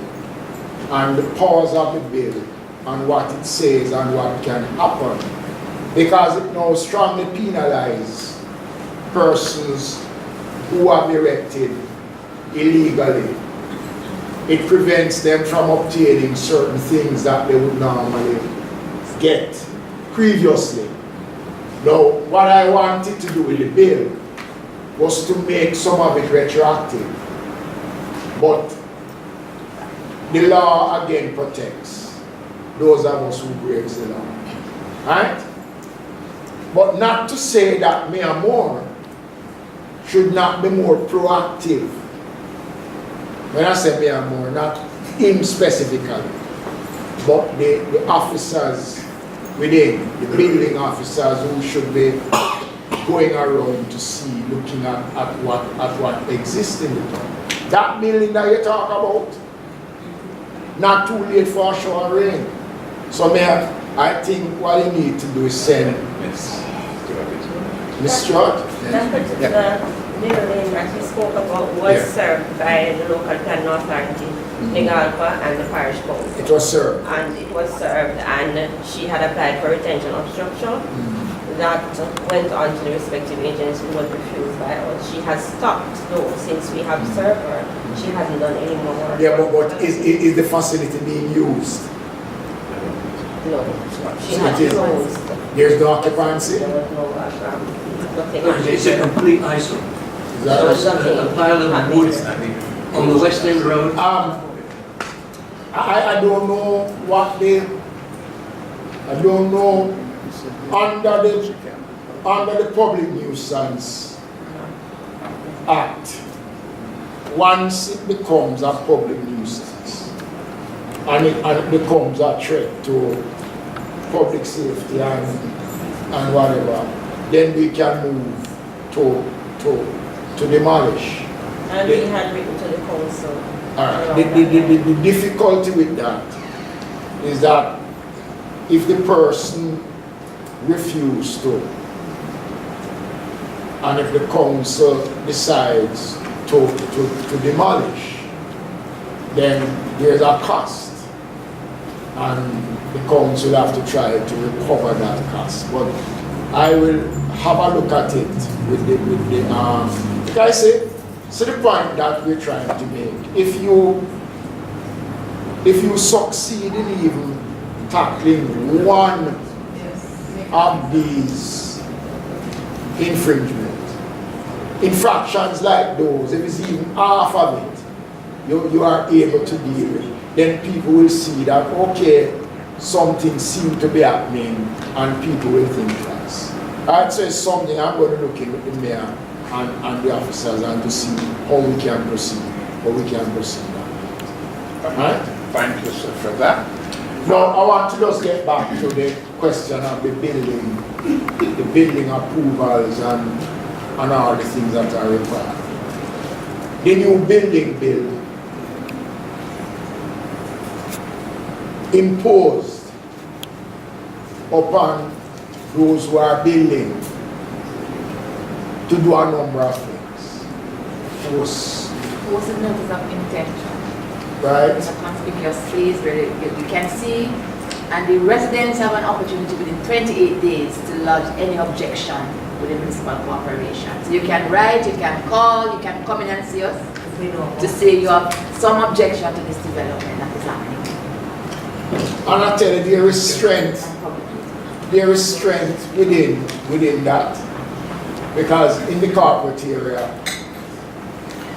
and the powers of the bill and what it says and what can happen, because it now strongly penalizes persons who have erected illegally. It prevents them from obtaining certain things that they would normally get previously. Now, what I wanted to do with the bill was to make some of it retroactive. But the law again protects those of us who break the law. Right? But not to say that Mayor Moore should not be more proactive. When I say Mayor Moore, not him specifically, but the officers within, the building officers who should be going around to see, looking at what exists in the town. That building that you talk about, not too late for a shower rain. So Mayor, I think what you need to do is send Ms. Stewart.
That particular building that he spoke about was served by the local planning authority, Negril and the parish council.
It was served.
And it was served, and she had applied for retention of structure. That went on to the respective agency, was refused by us. She has stopped though, since we have served her. She hasn't done any more.
Yeah, but is the facility being used?
No, she has closed.
There's no occupancy?
There was no nothing.
It's a complete eyesore.
There was nothing.
A pile of wood on the West End Road.
I don't know what they, I don't know, under the Public Nuisance Act, once it becomes a public nuisance and it becomes a threat to public safety and whatever, then we can move to demolish.
And we had written to the council.
The difficulty with that is that if the person refuses to, and if the council decides to demolish, then there's a cost, and the council have to try to recover that cost. But I will have a look at it with the like I say, so the point that we're trying to make, if you succeed in even tackling one of these infractions like those, if it's even half of it, you are able to deal with it, then people will see that, okay, something seems to be happening, and people will think twice. I'd say something I'm going to look in with the mayor and the officers and to see how we can proceed. Alright?
Thank you, sir, for that.
Now, I want to just get back to the question of the building approvals and all the things that are required. The new building bill imposed upon those who are building to do a number of things.
Was a notice of intention.
Right?
It's a conspicuous place where you can see, and the residents have an opportunity within 28 days to lodge any objection with the municipal corporation. So you can write, you can call, you can come in and see us to say you have some objection to this development that is happening.
And I tell you, there is strength within that. Because in the corporate area,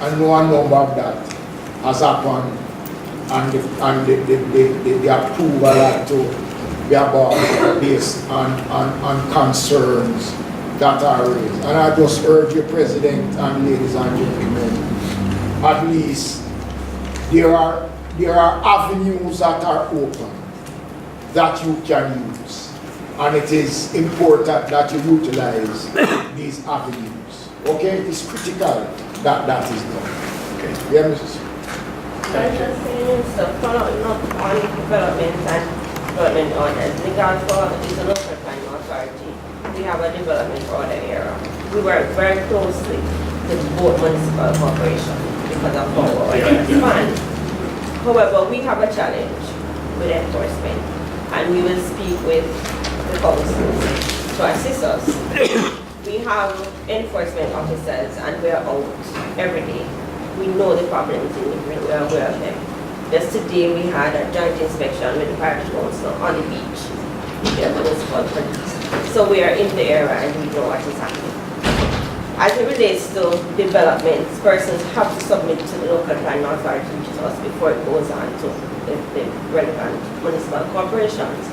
I know a number of that has happened, and the approval had to be about based on concerns that are raised. And I just urge you, President and ladies and gentlemen, at least there are avenues that are open that you can use. And it is important that you utilize these avenues. Okay? It's critical that that is done. Okay. Yeah, Mrs.
I was just saying, so following up on development and development orders. Negril is a local planning authority. We have a development order area. We work very closely with both municipal corporations because of how our orders fund. However, we have a challenge with enforcement, and we will speak with the councils to assist us. We have enforcement officers and we are out every day. We know the problems in Negril, we are aware of them. Just today we had a joint inspection with the parish council on the beach. The municipal police. So we are in the area and we know what is happening. As it relates to developments, persons have to submit to the local planning authority, which is us, before it goes on to the relevant municipal corporations.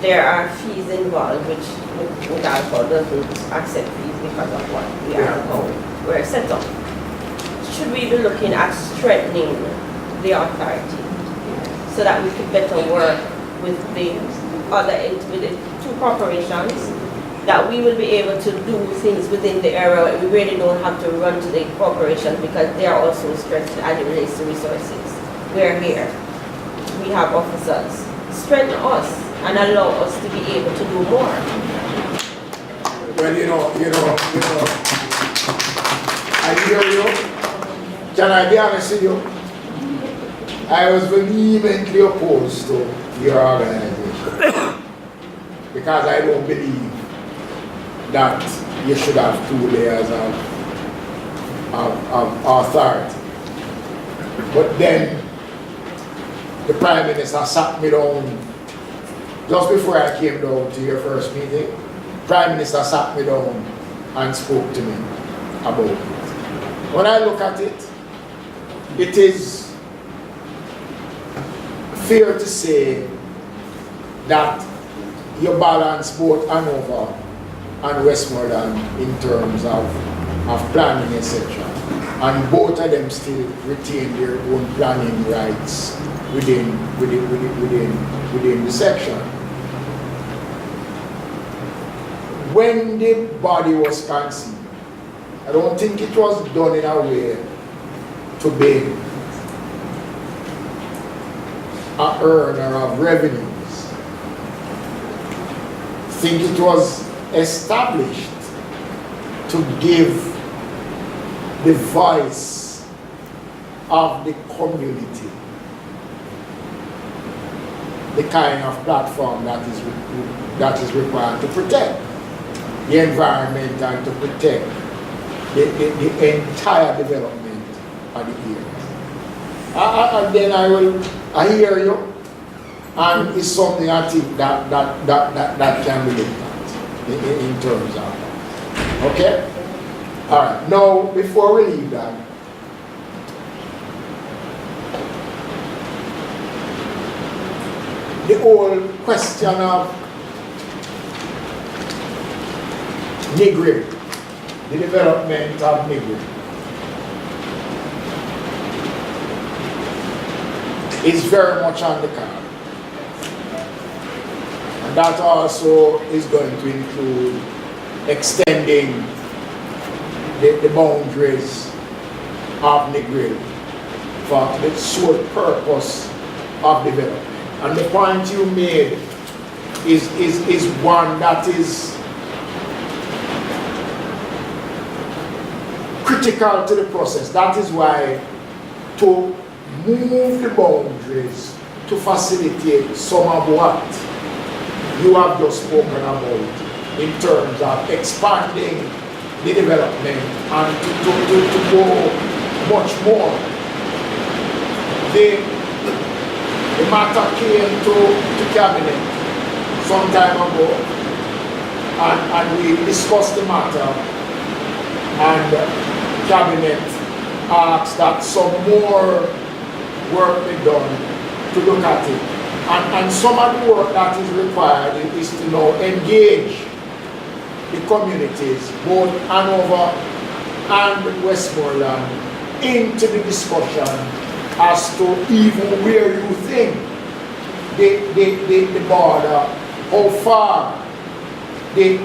There are fees involved, which Negril doesn't accept fees because of what we are how we're set up. Should we be looking at strengthening the authority so that we could better work with the two corporations, that we will be able to do things within the area? We really don't have to run to the corporations because they are also stressed as it relates to resources. We're here. We have officers. Strengthen us and allow us to be able to do more.
Well, you know, I hear you. Can I be honest with you? I was vehemently opposed to your organization because I don't believe that you should have two layers of authority. But then the Prime Minister sat me down just before I came down to your first meeting. Prime Minister sat me down and spoke to me about it. When I look at it, it is fair to say that you balance both Hanover and Westmoreland in terms of planning, etc. And both of them still retain their own planning rights within the section. When the body was conceived, I don't think it was done in a way to be an earner of revenues. I think it was established to give the voice of the community the kind of platform that is required to protect the environment and to protect the entire development of the area. And then I hear you, and it's something I think that can be looked at in terms of that. Okay? All right. Now, before we leave that, the whole question of Negril, the development of Negril, is very much on the card. And that also is going to include extending the boundaries of Negril for the sole purpose of development. And the point you made is one that is critical to the process. That is why to move the boundaries to facilitate some of what you have just spoken about in terms of expanding the development and to go much more. The matter came to cabinet some time ago, and we discussed the matter, and cabinet asked that some more work be done to look at it. And some of the work that is required is to now engage the communities, both Hanover and Westmoreland, into the discussion as to even where you think the border, how far the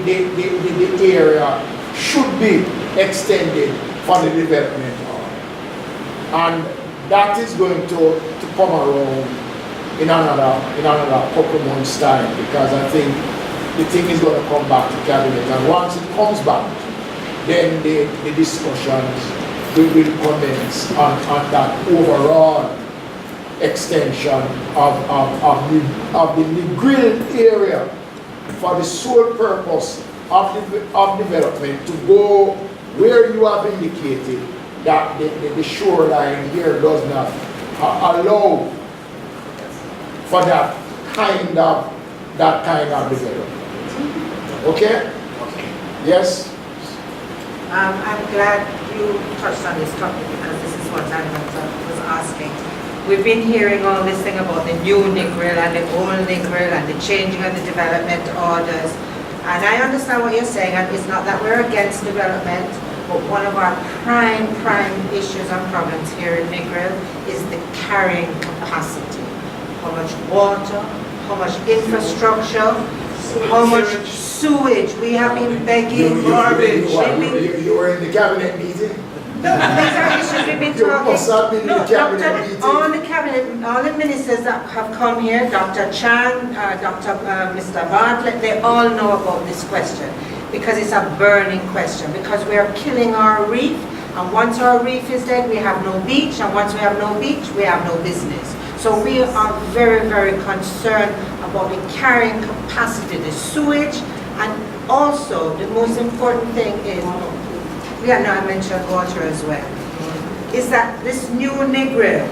area should be extended for the development of. And that is going to come around in another couple months' time, because I think the thing is going to come back to cabinet, and once it comes back, then the discussions will commence on that overall extension of the Negril area for the sole purpose of development, to go where you have indicated that the shoreline here does not allow for that kind of development. Okay? Yes?
I'm glad you touched on this topic, because this is what I was asking. We've been hearing all this thing about the new Negril and the old Negril and the changing of the development orders. And I understand what you're saying, and it's not that we're against development, but one of our prime issues and problems here in Negril is the carrying capacity. How much water, how much infrastructure, how much sewage. We have been begging garbage.
You were in the cabinet meeting?
No, these are issues we've been talking. No, all the cabinet, all the ministers that have come here, Dr. Chan, Mr. Bartlett, they all know about this question, because it's a burning question, because we are killing our reef, and once our reef is dead, we have no beach, and once we have no beach, we have no business. So we are very concerned about the carrying capacity, the sewage, and also the most important thing is, I mentioned water as well, is that this new Negril,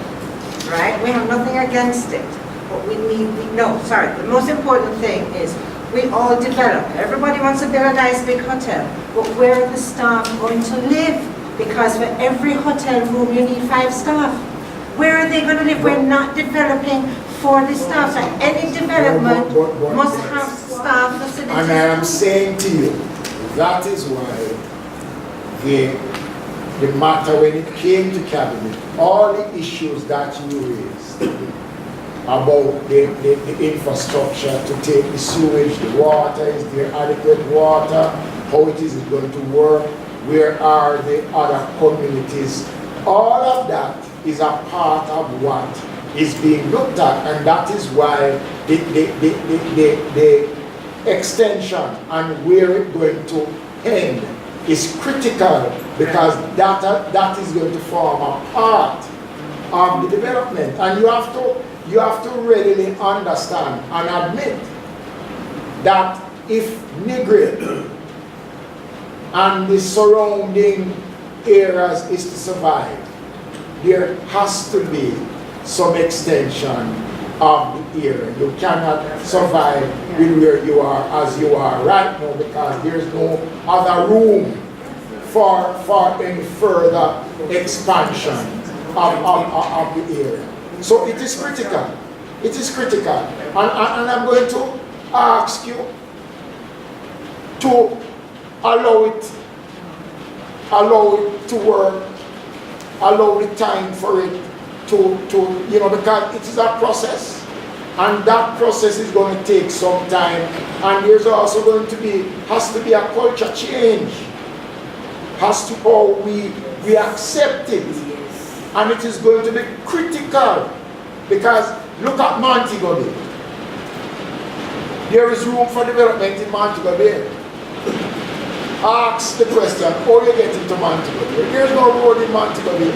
right, we have nothing against it, but the most important thing is we all develop. Everybody wants to build a nice big hotel, but where are the staff going to live? Because for every hotel room you need 5 staff. Where are they going to live? We're not developing for the staff. So any development must have staff facilities.
And I am saying to you, that is why the matter, when it came to cabinet, all the issues that you raised about the infrastructure to take the sewage, the water, is there adequate water, how it is going to work, where are the other communities, all of that is a part of what is being looked at, and that is why the extension and where it's going to end is critical, because that is going to form a part of the development, and you have to readily understand and admit that if Negril and the surrounding areas is to survive, there has to be some extension of the area. You cannot survive with where you are as you are right now, because there's no other room for any further expansion of the area. So it is critical. It is critical. And I'm going to ask you to allow it to work, allow the time for it to because it is a process. And that process is going to take some time. And there's also has to be a culture change. Has to how we accept it. And it is going to be critical. Because look at Montego Bay. There is room for development in Montego Bay. Ask the question, how you get into Montego Bay? There's no road in Montego Bay.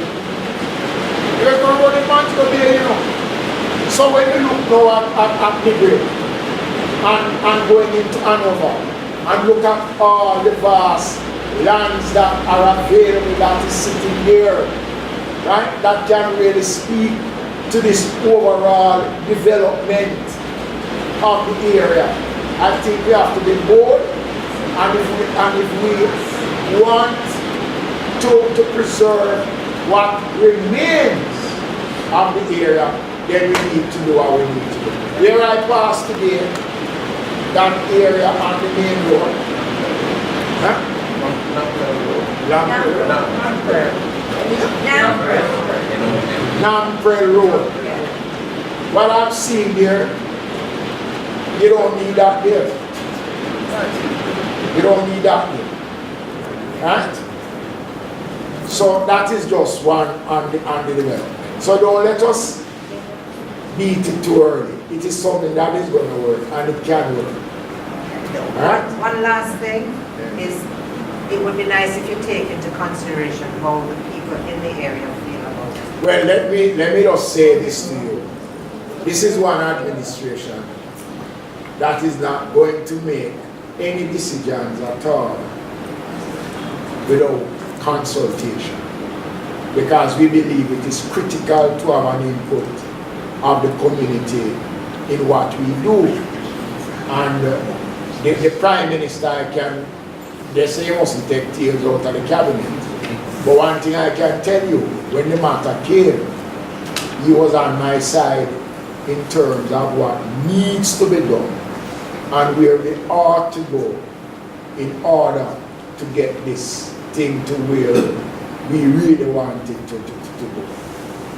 There's no road in Montego Bay, So when you look now at Negril and going into Hanover and look at all the vast lands that are available that is sitting there, right? That can really speak to this overall development of the area. I think we have to be bold, and if we want to preserve what remains of the area, then we need to do what we need to do. Where I passed today, that area on the main road. Huh? Namprel Road. What I'm seeing there, you don't need that there. You don't need that there. Right? So that is just one on the development. So don't let us beat it too early. It is something that is going to work, and it can work. Right?
One last thing is, it would be nice if you take into consideration how the people in the area feel about it.
Well, let me just say this to you. This is one administration that is not going to make any decisions at all without consultation, because we believe it is critical to have an input of the community in what we do. And the Prime Minister they say he mustn't take tails out of the cabinet. But one thing I can tell you, when the matter came, he was on my side in terms of what needs to be done and where we ought to go in order to get this thing to where we really want it to go.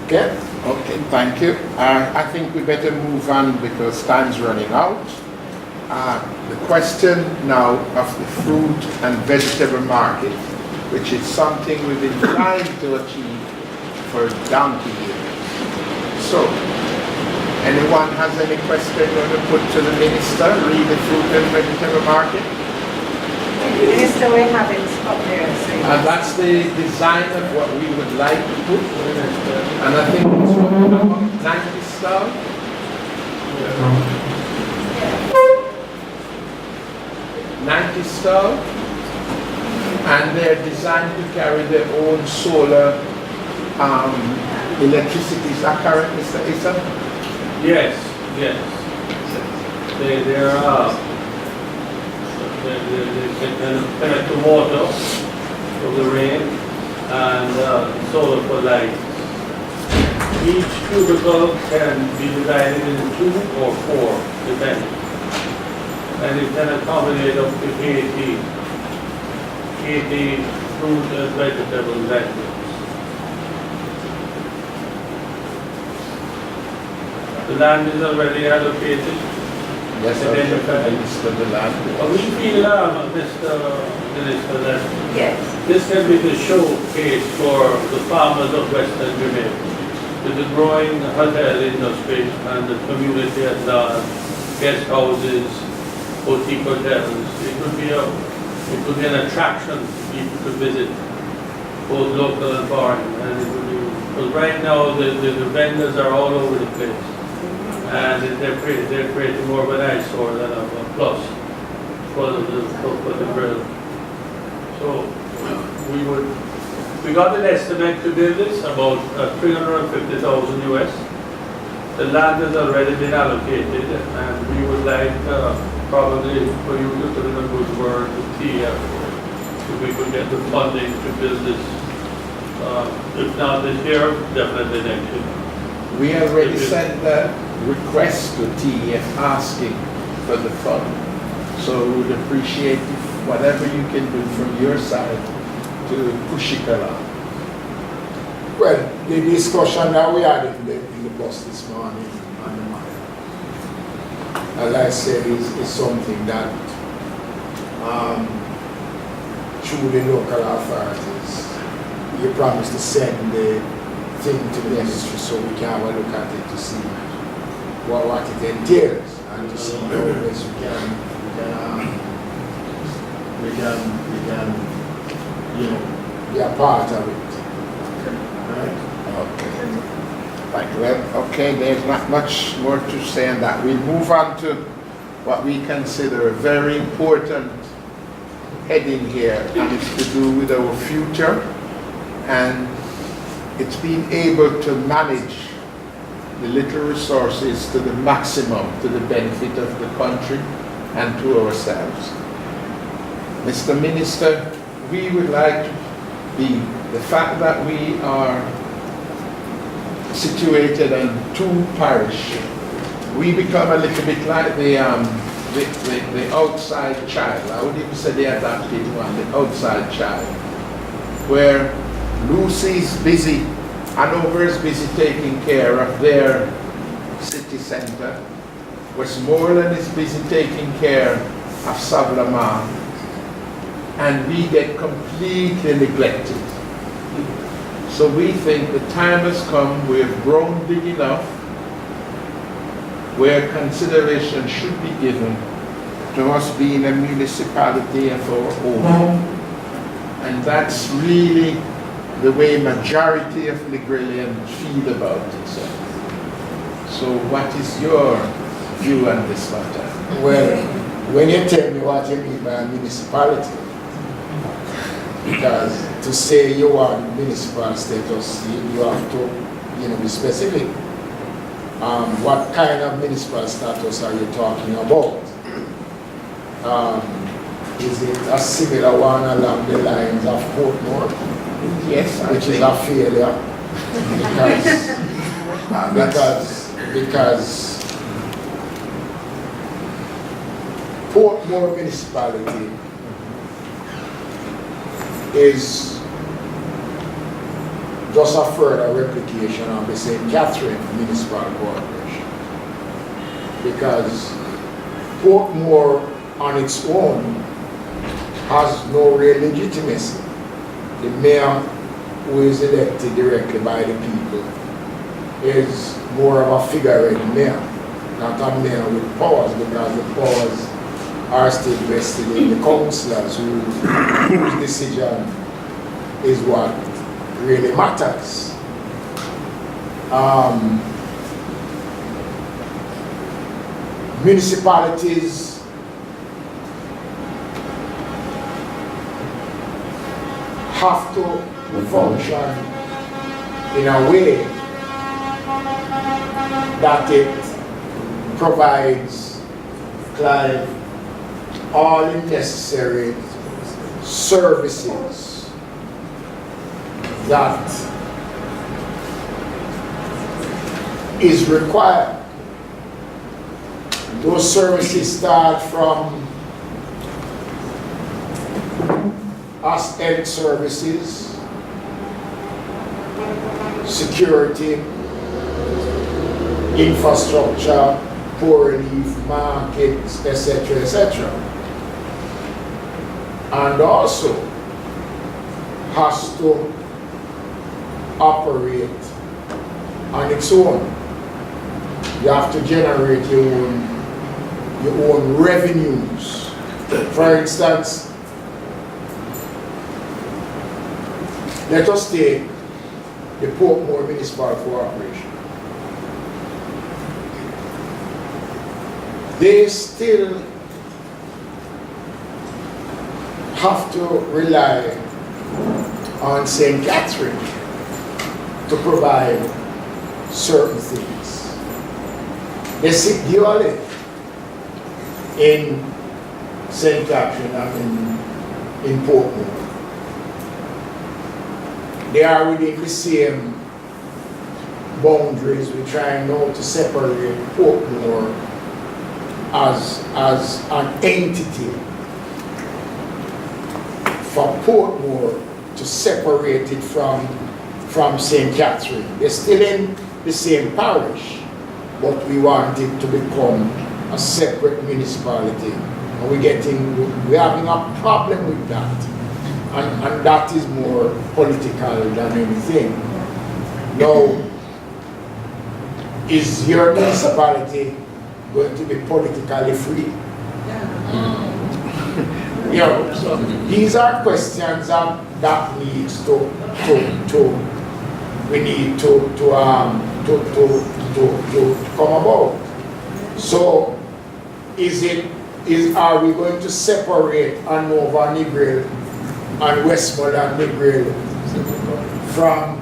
Okay?
Okay, thank you. I think we better move on because time's running out. The question now of the fruit and vegetable market, which is something we've been trying to achieve for donkey years. So, anyone has any question you want to put to the minister? Read the fruit and vegetable market.
Minister, we have it up there.
And that's the design of what we would like to put. And I think it's about 90 stalls. 90 stalls. And they're designed to carry their own solar electricity. Is that correct, Mr. Issa?
Yes. They connect the water for the rain and solar for light. Each cubicle can be divided into 2 or 4, depending. And it can accommodate up to 80 fruit and vegetable vendors. The land is already allocated.
Yes, sir. The land.
We feel, Mr. Minister, that
yes,
this can be the showcase for the farmers of Western Jamaica, with the growing hotel industry and the community at large, guest houses, boutique hotels. It could be an attraction people could visit, both local and foreign. And it would be, because right now the vendors are all over the place. And they're creating more of an eyesore than a plus for the grill. So we got an estimate to build this about 350,000 US. The land has already been allocated, and we would like probably for you to put in a good word with TF if we could get the funding to build this. If not this year, definitely next year.
We already sent a request to TEF asking for the fund. So we would appreciate if whatever you can do from your side to push it along.
Well, the discussion that we had in the bus this morning on the matter, as I said, is something that through the local authorities, you promised to send the thing to the ministry so we can have a look at it to see what it entails and to see how best we can be a part of it.
Right, well, okay, there's not much more to say on that. We'll move on to what we consider a very important heading here, and it's to do with our future, and it's being able to manage the little resources to the maximum, to the benefit of the country and to ourselves. Mr. Minister, we would like to be, the fact that we are situated in 2 parishes, we become a little bit like the outside child. I would even say the adopted one, the outside child, where Lucy's busy, Hanover is busy taking care of their city centre, Westmoreland is busy taking care of Savlamar, and we get completely neglected. So we think the time has come, we have grown big enough, where consideration should be given to us being a municipality of our own. And that's really the way majority of Negrilians feel about it. So what is your view on this matter?
Well, when you tell me what you mean by a municipality, because to say you want municipal status, you have to be specific. What kind of municipal status are you talking about? Is it a similar one along the lines of Portmore?
Yes,
which is a failure because Portmore municipality is just a further replication of the St. Catherine Municipal Corporation, because Portmore on its own has no real legitimacy. The mayor, who is elected directly by the people, is more of a figurehead mayor, not a mayor with powers, because the powers are still vested in the councillors whose decision is what really matters. Municipalities have to function in a way that it provides client all the necessary services that is required. Those services start from health services, security, infrastructure, poor relief, markets, etc., etc. And also has to operate on its own. You have to generate your own revenues. For instance, let us take the Portmore Municipal Corporation. They still have to rely on St. Catherine to provide certain things. They sit dually in St. Catherine and in Portmore. They are within the same boundaries. We're trying now to separate Portmore as an entity for Portmore to separate it from St. Catherine. They're still in the same parish, but we want it to become a separate municipality. And we're having a problem with that. And that is more political than anything. Now, is your municipality going to be politically free? You know, so these are questions that needs we need to come about. So, are we going to separate Anova Negril and Westmoreland Negril from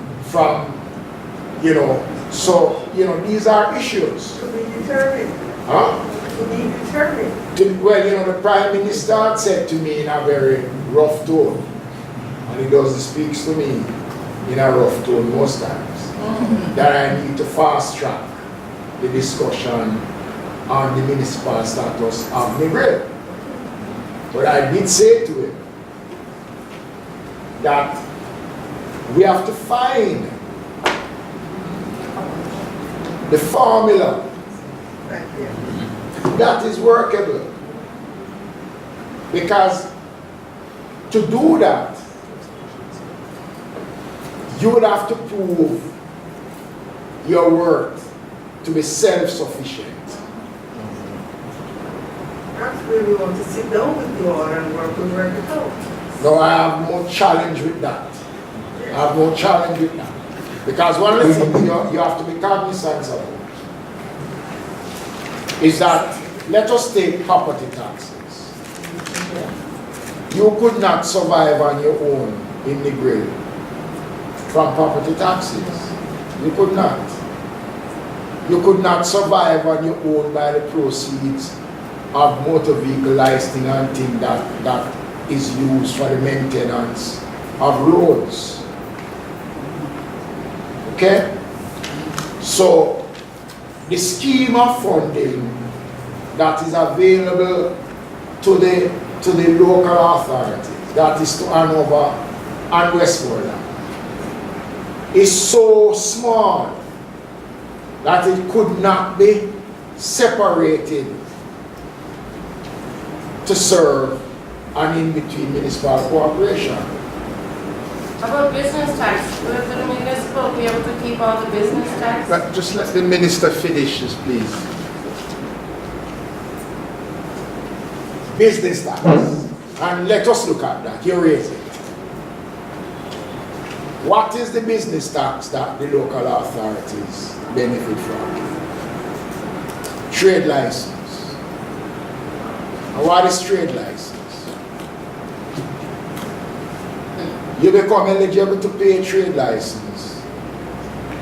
so these are issues.
To be determined.
Huh?
To be determined.
Well, the Prime Minister said to me in a very rough tone, and he doesn't speak to me in a rough tone most times, that I need to fast track the discussion on the municipal status of Negril. But I did say to him that we have to find the formula that is workable. Because to do that, you would have to prove your worth to be self-sufficient.
That's where we want to sit down with you all and work it out.
No, I have no challenge with that. I have no challenge with that. Because one of the things you have to be cognizant of is that, let us take property taxes. You could not survive on your own in Negril from property taxes. You could not. You could not survive on your own by the proceeds of motor vehicle licensing and things that is used for the maintenance of roads. Okay? So, the scheme of funding that is available to the local authorities, that is to Anova and Westmoreland, is so small that it could not be separated to serve an in-between municipal cooperation.
How about business tax? Will the municipal be able to keep all the business tax?
But just let the minister finish this, please.
Business tax. And let us look at that. You raise it. What is the business tax that the local authorities benefit from? Trade license. And what is trade license? You become eligible to pay a trade license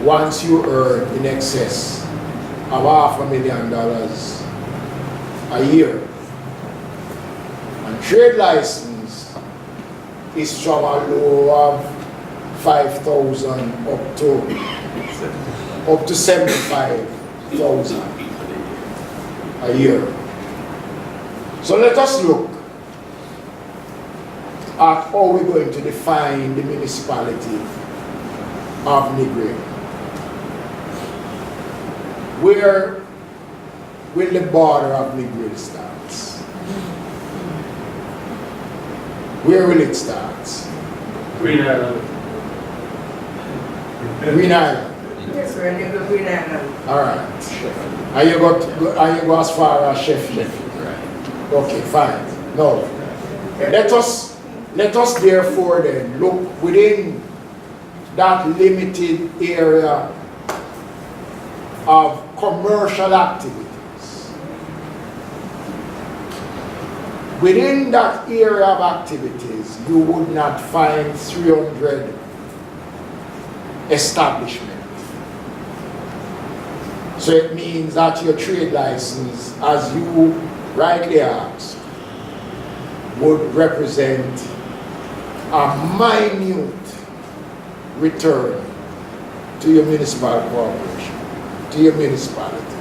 once you earn in excess of $500,000 a year. And trade license is from a low of 5,000 up to 75,000 a year. So let us look at how we're going to define the municipality of Negril. Where will the border of Negril start? Where will it start?
Green Island.
Green Island.
Yes, we're in the Green Island.
All right. Are you go as far as Sheffield? Okay, fine. No. Let us therefore then look within that limited area of commercial activities. Within that area of activities, you would not find 300 establishments. So it means that your trade license, as you rightly asked, would represent a minute return to your municipal corporation, to your municipality.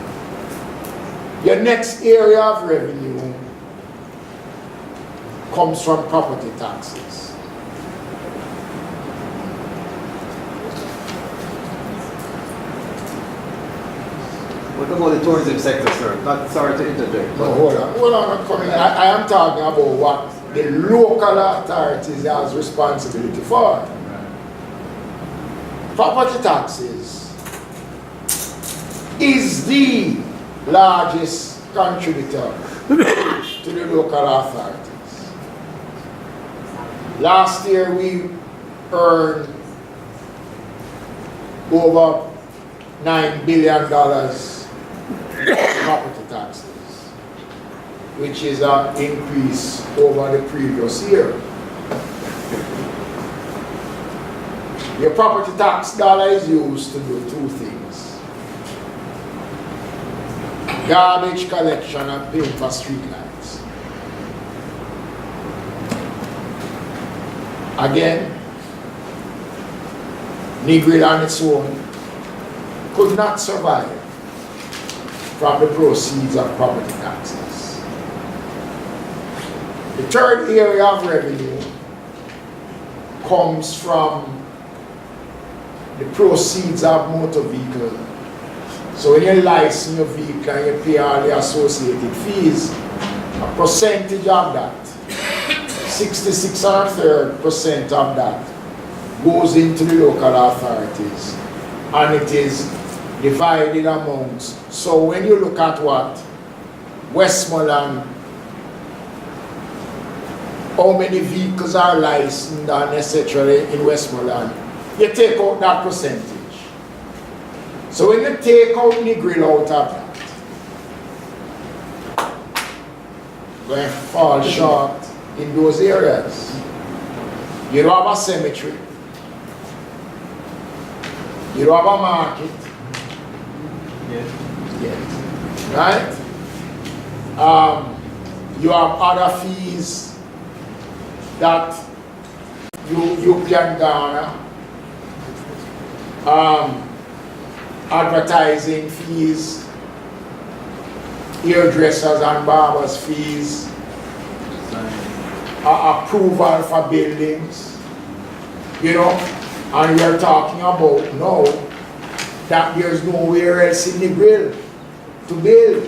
Your next area of revenue comes from property taxes.
What about the tourism sector, sir? Not sorry to interject.
No, hold on, I'm coming. I am talking about what the local authorities has responsibility for. Property taxes is the largest contributor to the local authorities. Last year we earned over $9 billion property taxes, which is an increase over the previous year. Your property tax dollar is used to do two things: garbage collection and paying for street lights. Again, Negril on its own could not survive from the proceeds of property taxes. The third area of revenue comes from the proceeds of motor vehicle. So when you license your vehicle and you pay all the associated fees, a percentage of that, 66 1/3% of that, goes into the local authorities, and it is divided amongst. So when you look at what Westmoreland, how many vehicles are licensed and etc. in Westmoreland, you take out that percentage. So when you take out Negril out of that, you're going to fall short in those areas. You don't have a cemetery. You don't have a market. Yes. Right? You have other fees that you can garner. Advertising fees, hairdressers and barbers fees, approval for buildings, you know, and we are talking about now that there's nowhere else in Negril to build.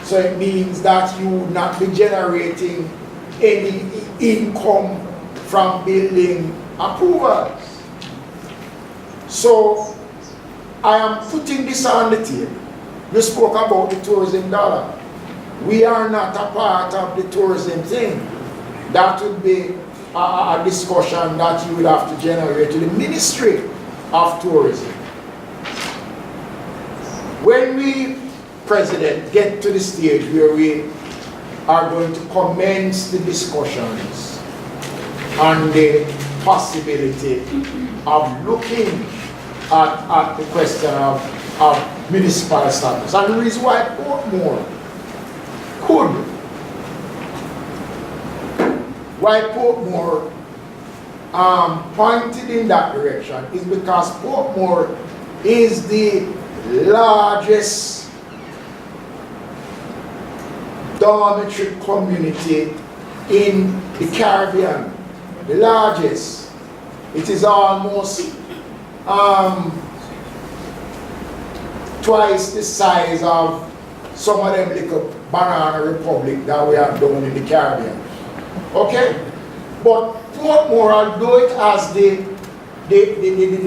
So it means that you would not be generating any income from building approvals. So I am putting this on the table. You spoke about the tourism dollar. We are not a part of the tourism thing. That would be a discussion that you would have to generate to the Ministry of Tourism. When we, President, get to the stage where we are going to commence the discussions on the possibility of looking at the question of municipal status, and the reason why Portmore pointed in that direction is because Portmore is the largest dormitory community in the Caribbean. The largest. It is almost twice the size of some of them little banana republic that we have down in the Caribbean. Okay? But Portmore, although it has the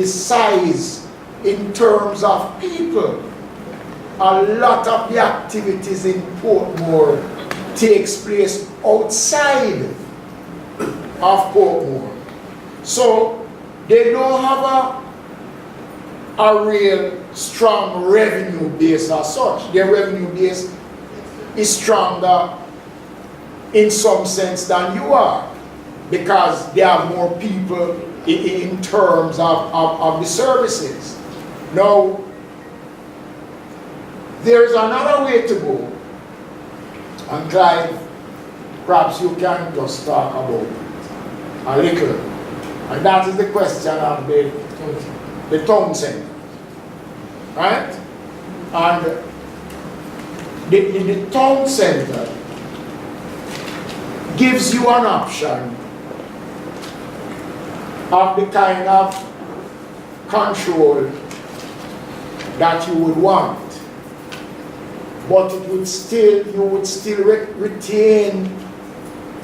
size in terms of people, a lot of the activities in Portmore takes place outside of Portmore. So they don't have a real strong revenue base as such. Their revenue base is stronger in some sense than you are, because they have more people in terms of the services. Now, there's another way to go, and Clive, perhaps you can just talk about it a little, and that is the question of the town centre, right? And the town centre gives you an option of the kind of control that you would want. but it would still, you would still retain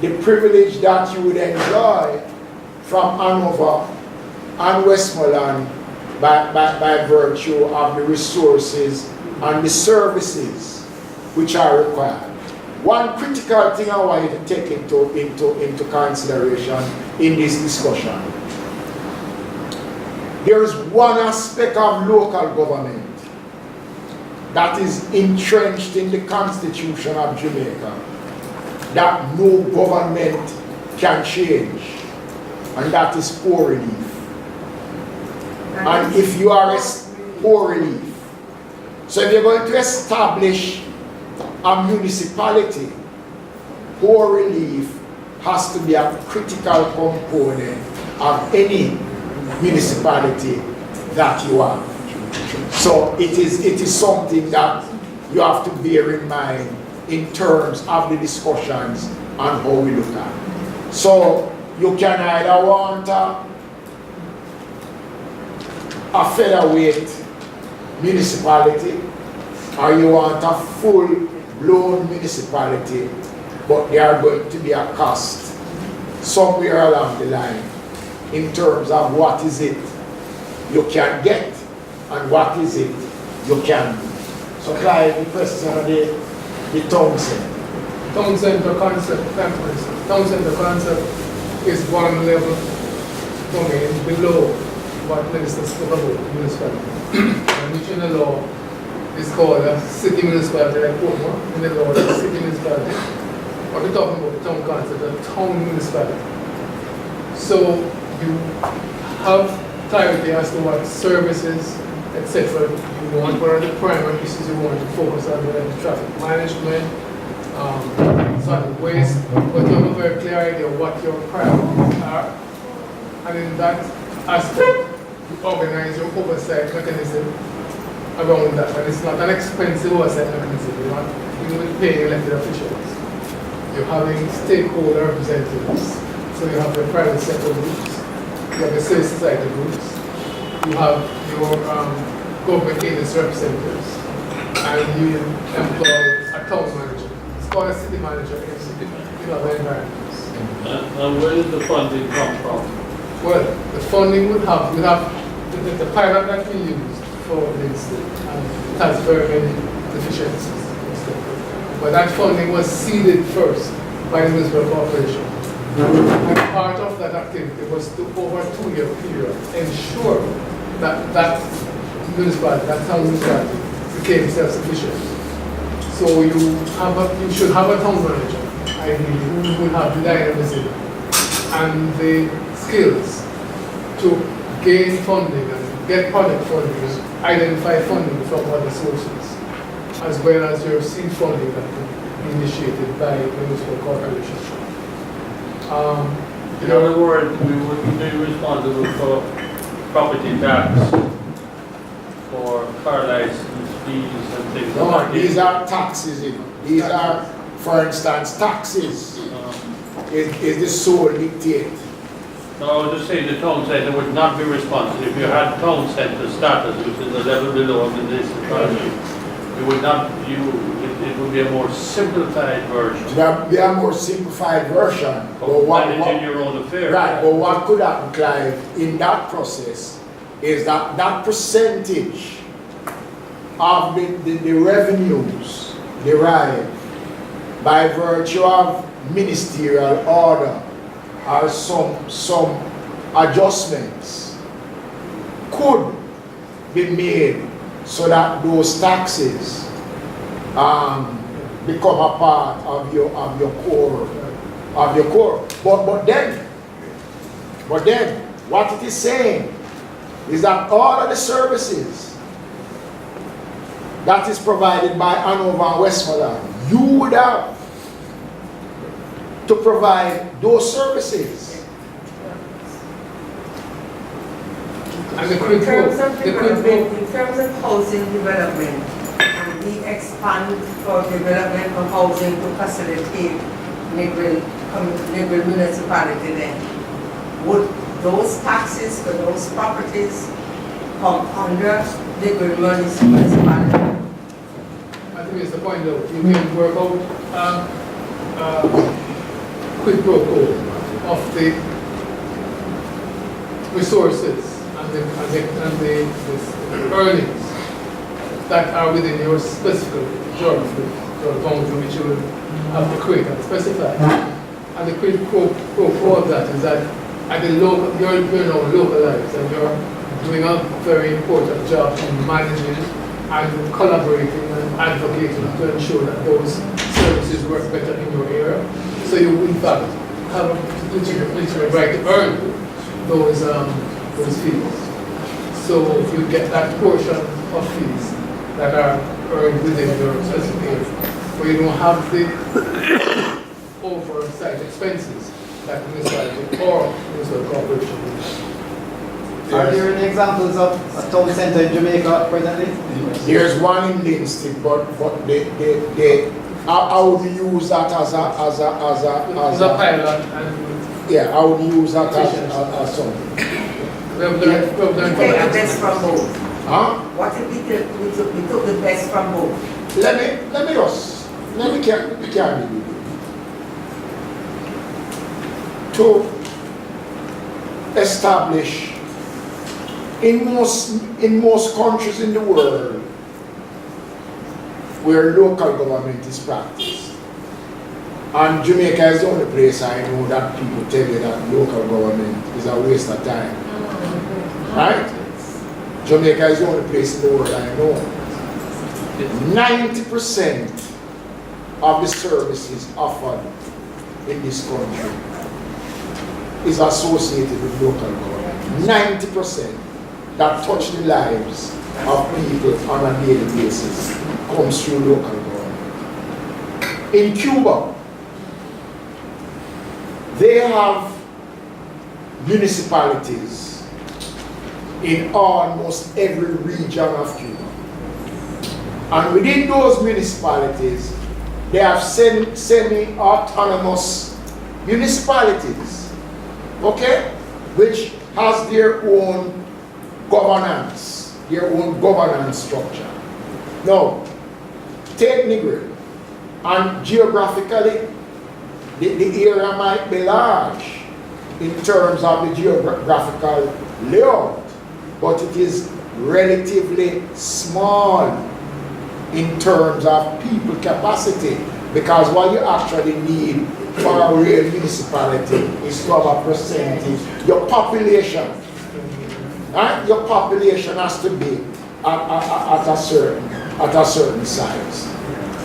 the privilege that you would enjoy from Hanover and Westmoreland by virtue of the resources and the services which are required. One critical thing I want you to take into consideration in this discussion. There is one aspect of local government that is entrenched in the Constitution of Jamaica that no government can change, and that is poor relief. And if you are poor relief, so if you're going to establish a municipality, poor relief has to be a critical component of any municipality that you are. So it is something that you have to bear in mind in terms of the discussions on how we look at it. So you can either want a featherweight municipality, or you want a full-blown municipality, but there are going to be a cost somewhere along the line in terms of what is it you can get and what is it you can do. So Clive, the question of the town centre.
Town centre concept, town centre concept is one level domain below what Minister spoke about municipality. And which in the law is called a city municipality, like Portmore, in the law is a city municipality. What we're talking about, the town concept, a town municipality. So you have clarity as to what services, etc. you want, what are the primary issues you want to focus on, whether it's traffic management, solid waste, but you have a very clear idea of what your priorities are. And in that aspect, you organize your oversight mechanism around that. And it's not an expensive oversight mechanism. You're not even paying elected officials. You're having stakeholder representatives. So you have your private sector groups, you have your civil society groups, you have your government agency representatives, and you employ a town manager. It's called a city manager in other environments.
And where does the funding come from?
Well, the funding would have the pilot that we used for this, it has very many deficiencies. But that funding was seeded first by the municipal corporation. And part of that activity was to, over a 2-year period, ensure that that municipality, that town municipality, became self-sufficient. So you should have a town manager, ideally, who will have the dynamism and the skills to gain funding and get project funding and identify funding from other sources, as well as your seed funding that can be initiated by the municipal corporation.
In other words, we wouldn't be responsible for property tax, for car license fees and things like that.
These are taxes, These are, for instance, taxes is the sole dictate.
No, I was just saying the town centre would not be responsible. If you had town centre status, which is a level below the municipality, you would not, it would be a more simplified version.
It would be a more simplified version.
Of managing your own affairs.
Right, but what could happen, Clive, in that process is that that percentage of the revenues derived by virtue of ministerial order or some adjustments could be made so that those taxes become a part of your core. But then what it is saying is that all of the services that is provided by Hanover and Westmoreland, you would have to provide those services.
And in terms of housing development, and we expand for development of housing to facilitate Negril municipality then, would those taxes for those properties come under Negril municipality?
as the Minister pointed out, you can work out quid pro quo of the resources and the earnings that are within your specific geography or boundary which you will have to create and specify. And the quid pro quo of that is that at the local, you're now localized and you're doing a very important job in managing and collaborating and advocating to ensure that those services work better in your area. So you in fact have a legitimate right to earn those fees. So you get that portion of fees that are earned within your specific area, where you don't have the oversight expenses that the municipality or municipal corporation use.
Are there any examples of a town centre in Jamaica presently?
There's one in Livingston, but they I would use that as a
pilot, and
yeah, I would use that as something.
We take the best from both.
Huh?
What if we took the best from both?
Let me carry with you. To establish in most countries in the world where local government is practiced, and Jamaica is the only place I know that people tell you that local government is a waste of time. Right? Jamaica is the only place in the world I know. 90% of the services offered in this country is associated with local government. 90% that touch the lives of people on a daily basis comes through local government. In Cuba, they have municipalities in almost every region of Cuba. And within those municipalities, they have semi-autonomous municipalities, okay, which has their own governance structure. Now, take Negril, and geographically, the area might be large in terms of the geographical layout, but it is relatively small in terms of people capacity, because what you actually need for a real municipality is to have a percentage. Your population, right? Your population has to be at a certain size.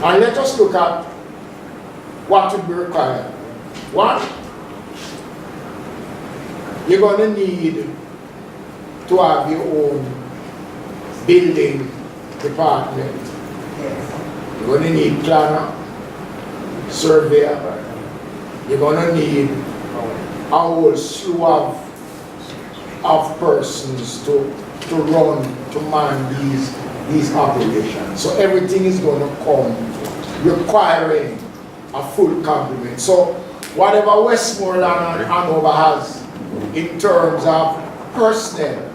And let us look at what would be required. One, you're going to need to have your own building department. You're going to need planner, surveyor. You're going to need a whole slew of persons to man these operations. So everything is going to come requiring a full complement. So whatever Westmoreland and Hanover has in terms of personnel,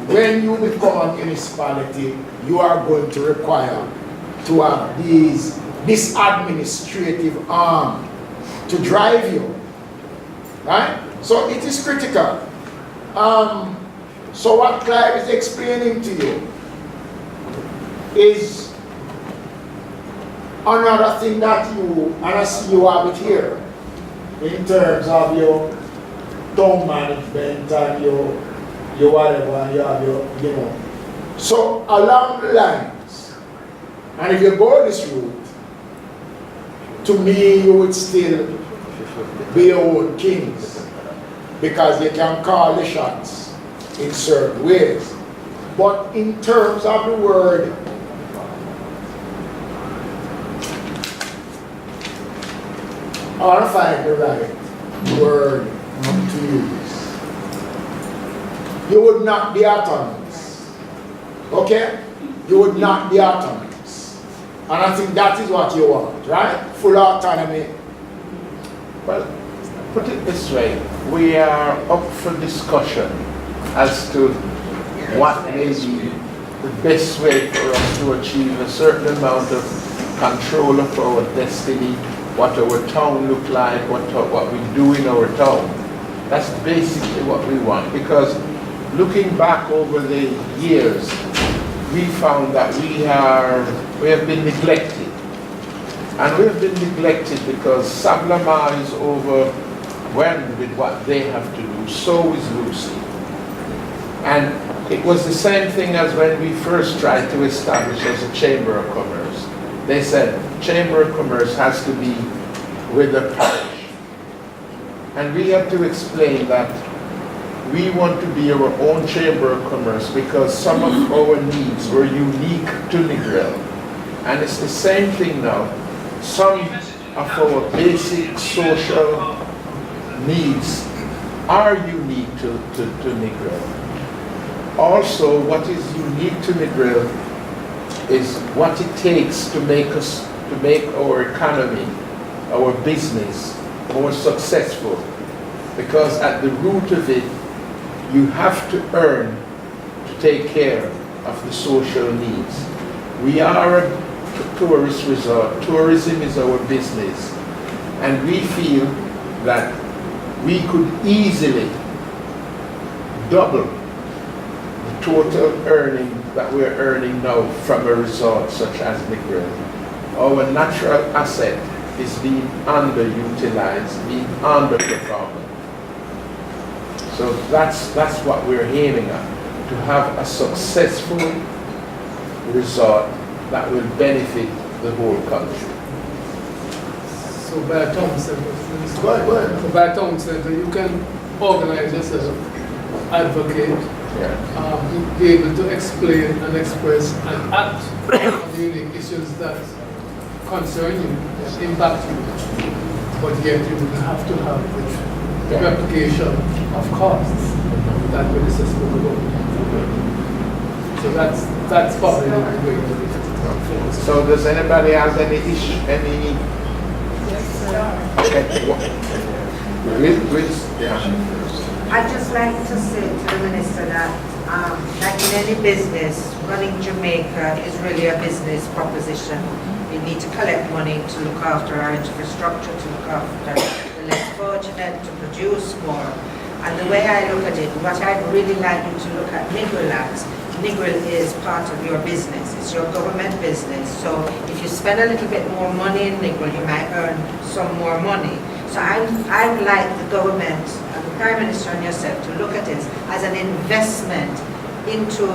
when you become a municipality, you are going to require to have this administrative arm to drive you, right? So it is critical. So what Clive is explaining to you is another thing that you, and I see you have it here, in terms of your town management and your whatever, and you have your, So along the lines, and if you go this route, to me you would still be your own kings, because you can call the shots in certain ways. But in terms of the word, I want to find the right word to use. You would not be autonomous. Okay? You would not be autonomous. And I think that is what you want, right? Full autonomy.
Well, put it this way, we are up for discussion as to what may be the best way for us to achieve a certain amount of control of our destiny, what our town look like, what we do in our town. That's basically what we want, because looking back over the years, we found that we have been neglected. And we have been neglected because Sablama is overwhelmed with what they have to do. So is Lucy. And it was the same thing as when we first tried to establish as a Chamber of Commerce. They said, Chamber of Commerce has to be with the parish. And we had to explain that we want to be our own Chamber of Commerce because some of our needs were unique to Negril. And it's the same thing now. Some of our basic social needs are unique to Negril. Also, what is unique to Negril is what it takes to make our economy, our business, more successful. Because at the root of it, you have to earn to take care of the social needs. We are a tourist resort. Tourism is our business. And we feel that we could easily double the total earning that we're earning now from a resort such as Negril. Our natural asset is being underutilized, being underperformed. So that's what we're aiming at, to have a successful resort that will benefit the whole country.
So by a town center, so by a town center, you can organize yourself, advocate, be able to explain and express and act on the unique issues that concern you, that impact you, but yet you will have to have the replication of costs that Minister spoke about. So that's probably the way to do it.
So does anybody have any issue,
I'd just like to say to the Minister that, like in any business, running Jamaica is really a business proposition. We need to collect money to look after our infrastructure, to look after the less fortunate, to produce more. And the way I look at it, what I'd really like you to look at Negril as, Negril is part of your business. It's your government business. So if you spend a little bit more money in Negril, you might earn some more money. So I would like the government and the Prime Minister and yourself to look at this as an investment into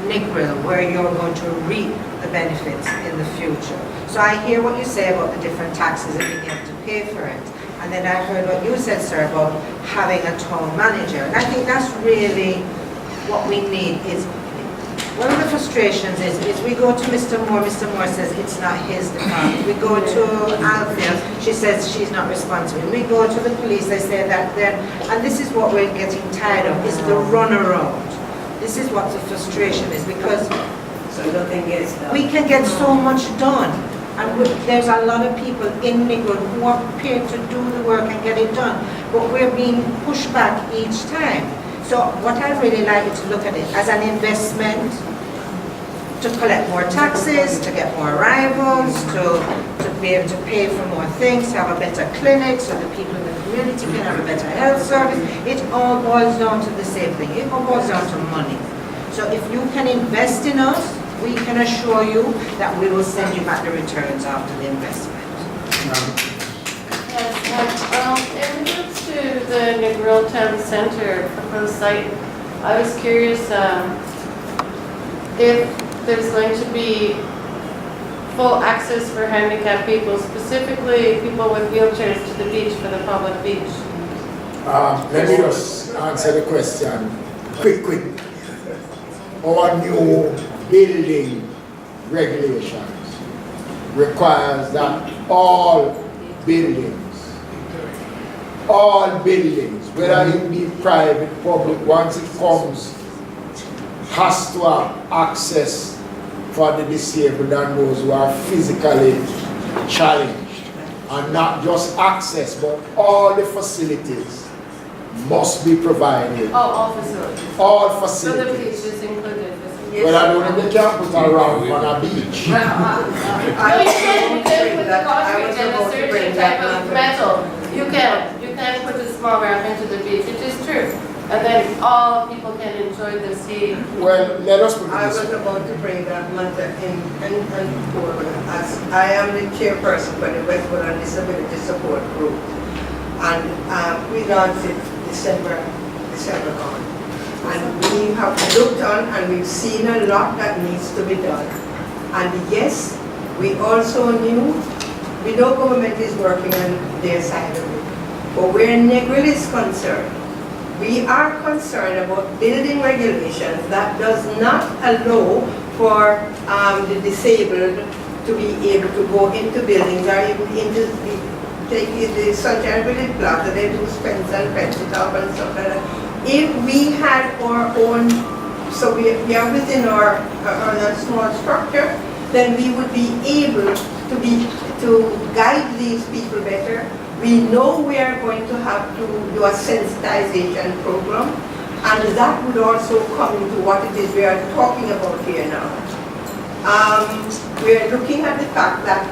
Negril, where you're going to reap the benefits in the future. So I hear what you say about the different taxes and being able to pay for it. And then I heard what you said, sir, about having a town manager. And I think that's really what we need. Is one of the frustrations is we go to Mr. Moore says it's not his department. We go to Althea, she says she's not responsible. We go to the police, they say that they're, and this is what we're getting tired of, is the runaround. This is what the frustration is, because we can get so much done. And there's a lot of people in Negril who are prepared to do the work and get it done, but we're being pushed back each time. So what I really like is to look at it as an investment to collect more taxes, to get more arrivals, to be able to pay for more things, to have a better clinic so the people in the community can have a better health service. It all boils down to the same thing. It all boils down to money. So if you can invest in us, we can assure you that we will send you back the returns after the investment.
Yes, in regards to the Negril Town Centre proposed site, I was curious if there's going to be full access for handicapped people, specifically people with wheelchairs, to the beach, for the public beach.
Let me just answer the question quick. Our new building regulations requires that all buildings, whether it be private, public, once it comes, has to have access for the disabled and those who are physically challenged. And not just access, but all the facilities must be provided.
All facilities.
All
So the
facilities.
beach is included.
Yes,
Well, I don't think they can put a ramp on a beach.
No, you can put the concrete and a certain type of metal. You can put a small ramp into the beach, it is true. And then all people can enjoy the sea.
Well, let us put it
I
this
was
way.
about to bring that matter in forward, as I am the chairperson for the Westmoreland Disability Support Group. And we launched it December on. And we have looked on and we've seen a lot that needs to be done. And yes, we also we know government is working on their side of it. But where Negril is concerned, we are concerned about building regulations that does not allow for the disabled to be able to go into buildings or even into the Sunshine Village Plaza. They do fence and fence it up and stuff like that. If we had our own, so we are within our small structure, then we would be able to guide these people better. We know we are going to have to do a sensitization program, and that would also come into what it is we are talking about here now. We are looking at the fact that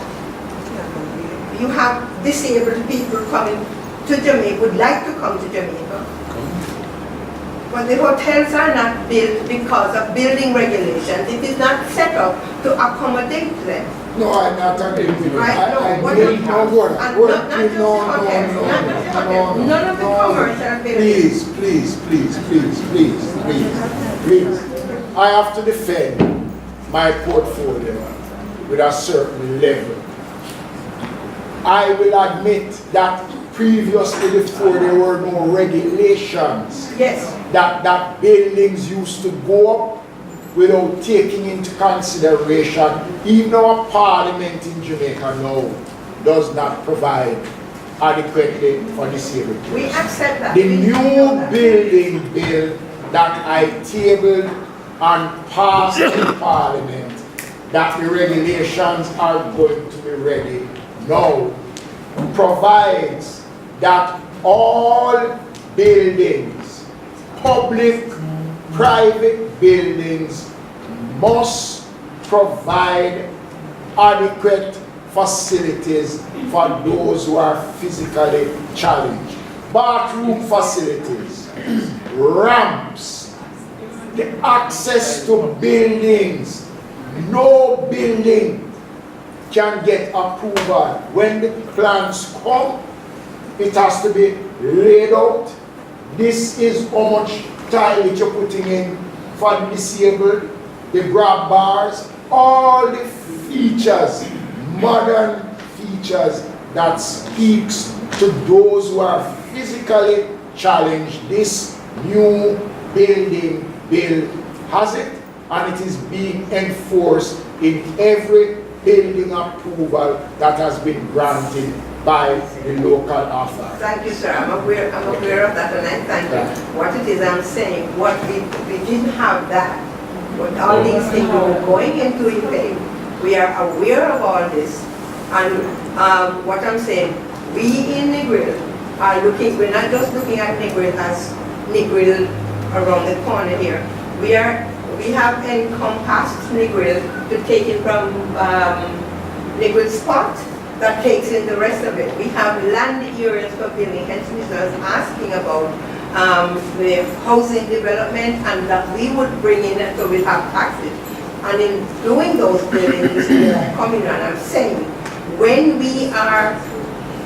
you have disabled people coming to Jamaica, would like to come to Jamaica. But the hotels are not built because of building regulations. It is not set up to accommodate them.
No, I'm not agreeing with you.
Right,
I
what
really
you
no
have.
word.
And
Word,
not just the hotels, not just the hotels, none of the commercial buildings.
Please. I have to defend my portfolio with a certain level. I will admit that previously, before there were no regulations,
yes,
that buildings used to go up without taking into consideration, even our parliament in Jamaica now does not provide adequately for disabled people.
We accept that.
The new building bill that I tabled and passed in parliament, that the regulations are going to be ready now, provides that all buildings, public, private buildings, must provide adequate facilities for those who are physically challenged. Bathroom facilities, ramps, the access to buildings. No building can get approval. When the plans come, it has to be laid out. This is how much tile that you're putting in for the disabled, the grab bars, all the features, modern features that speaks to those who are physically challenged. This new building bill has it, and it is being enforced in every building approval that has been granted by the local authority.
Thank you, sir. I'm aware of that, and I thank you. What it is I'm saying, what we didn't have that, but all these things were going into effect. We are aware of all this, and what I'm saying, we in Negril are looking. We're not just looking at Negril as Negril around the corner here. We have encompassed Negril to take it from Negril spot that takes in the rest of it. We have land areas for building. Hence, Mr. was asking about the housing development, and that we would bring in it so we'll have taxes. And in doing those buildings that are coming on, I'm saying, when we are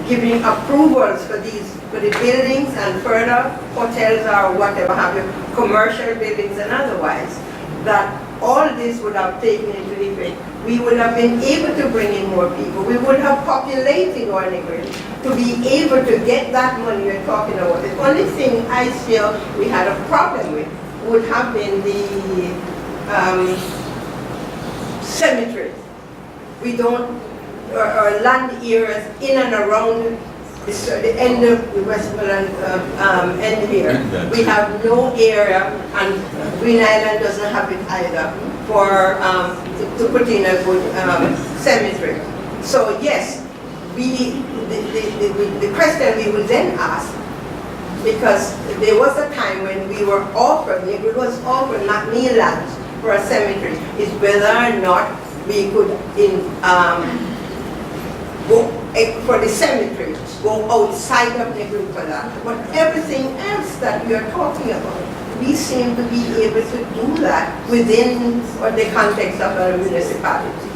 giving approvals for the buildings and further hotels or whatever have you, commercial buildings and otherwise, that all this would have taken into effect. We would have been able to bring in more people. We would have populated our neighborhood to be able to get that money you're talking about. The only thing I feel we had a problem with would have been the cemeteries. We don't, or land areas in and around the end of the Westmoreland end here. We have no area, and Green Island doesn't have it either, for to put in a good cemetery. So yes, the question we would then ask, because there was a time when we were offered, it was offered McNeil lands, for a cemetery is whether or not we could go for the cemetery, go outside of Negril for that. But everything else that we are talking about, we seem to be able to do that within the context of a municipality.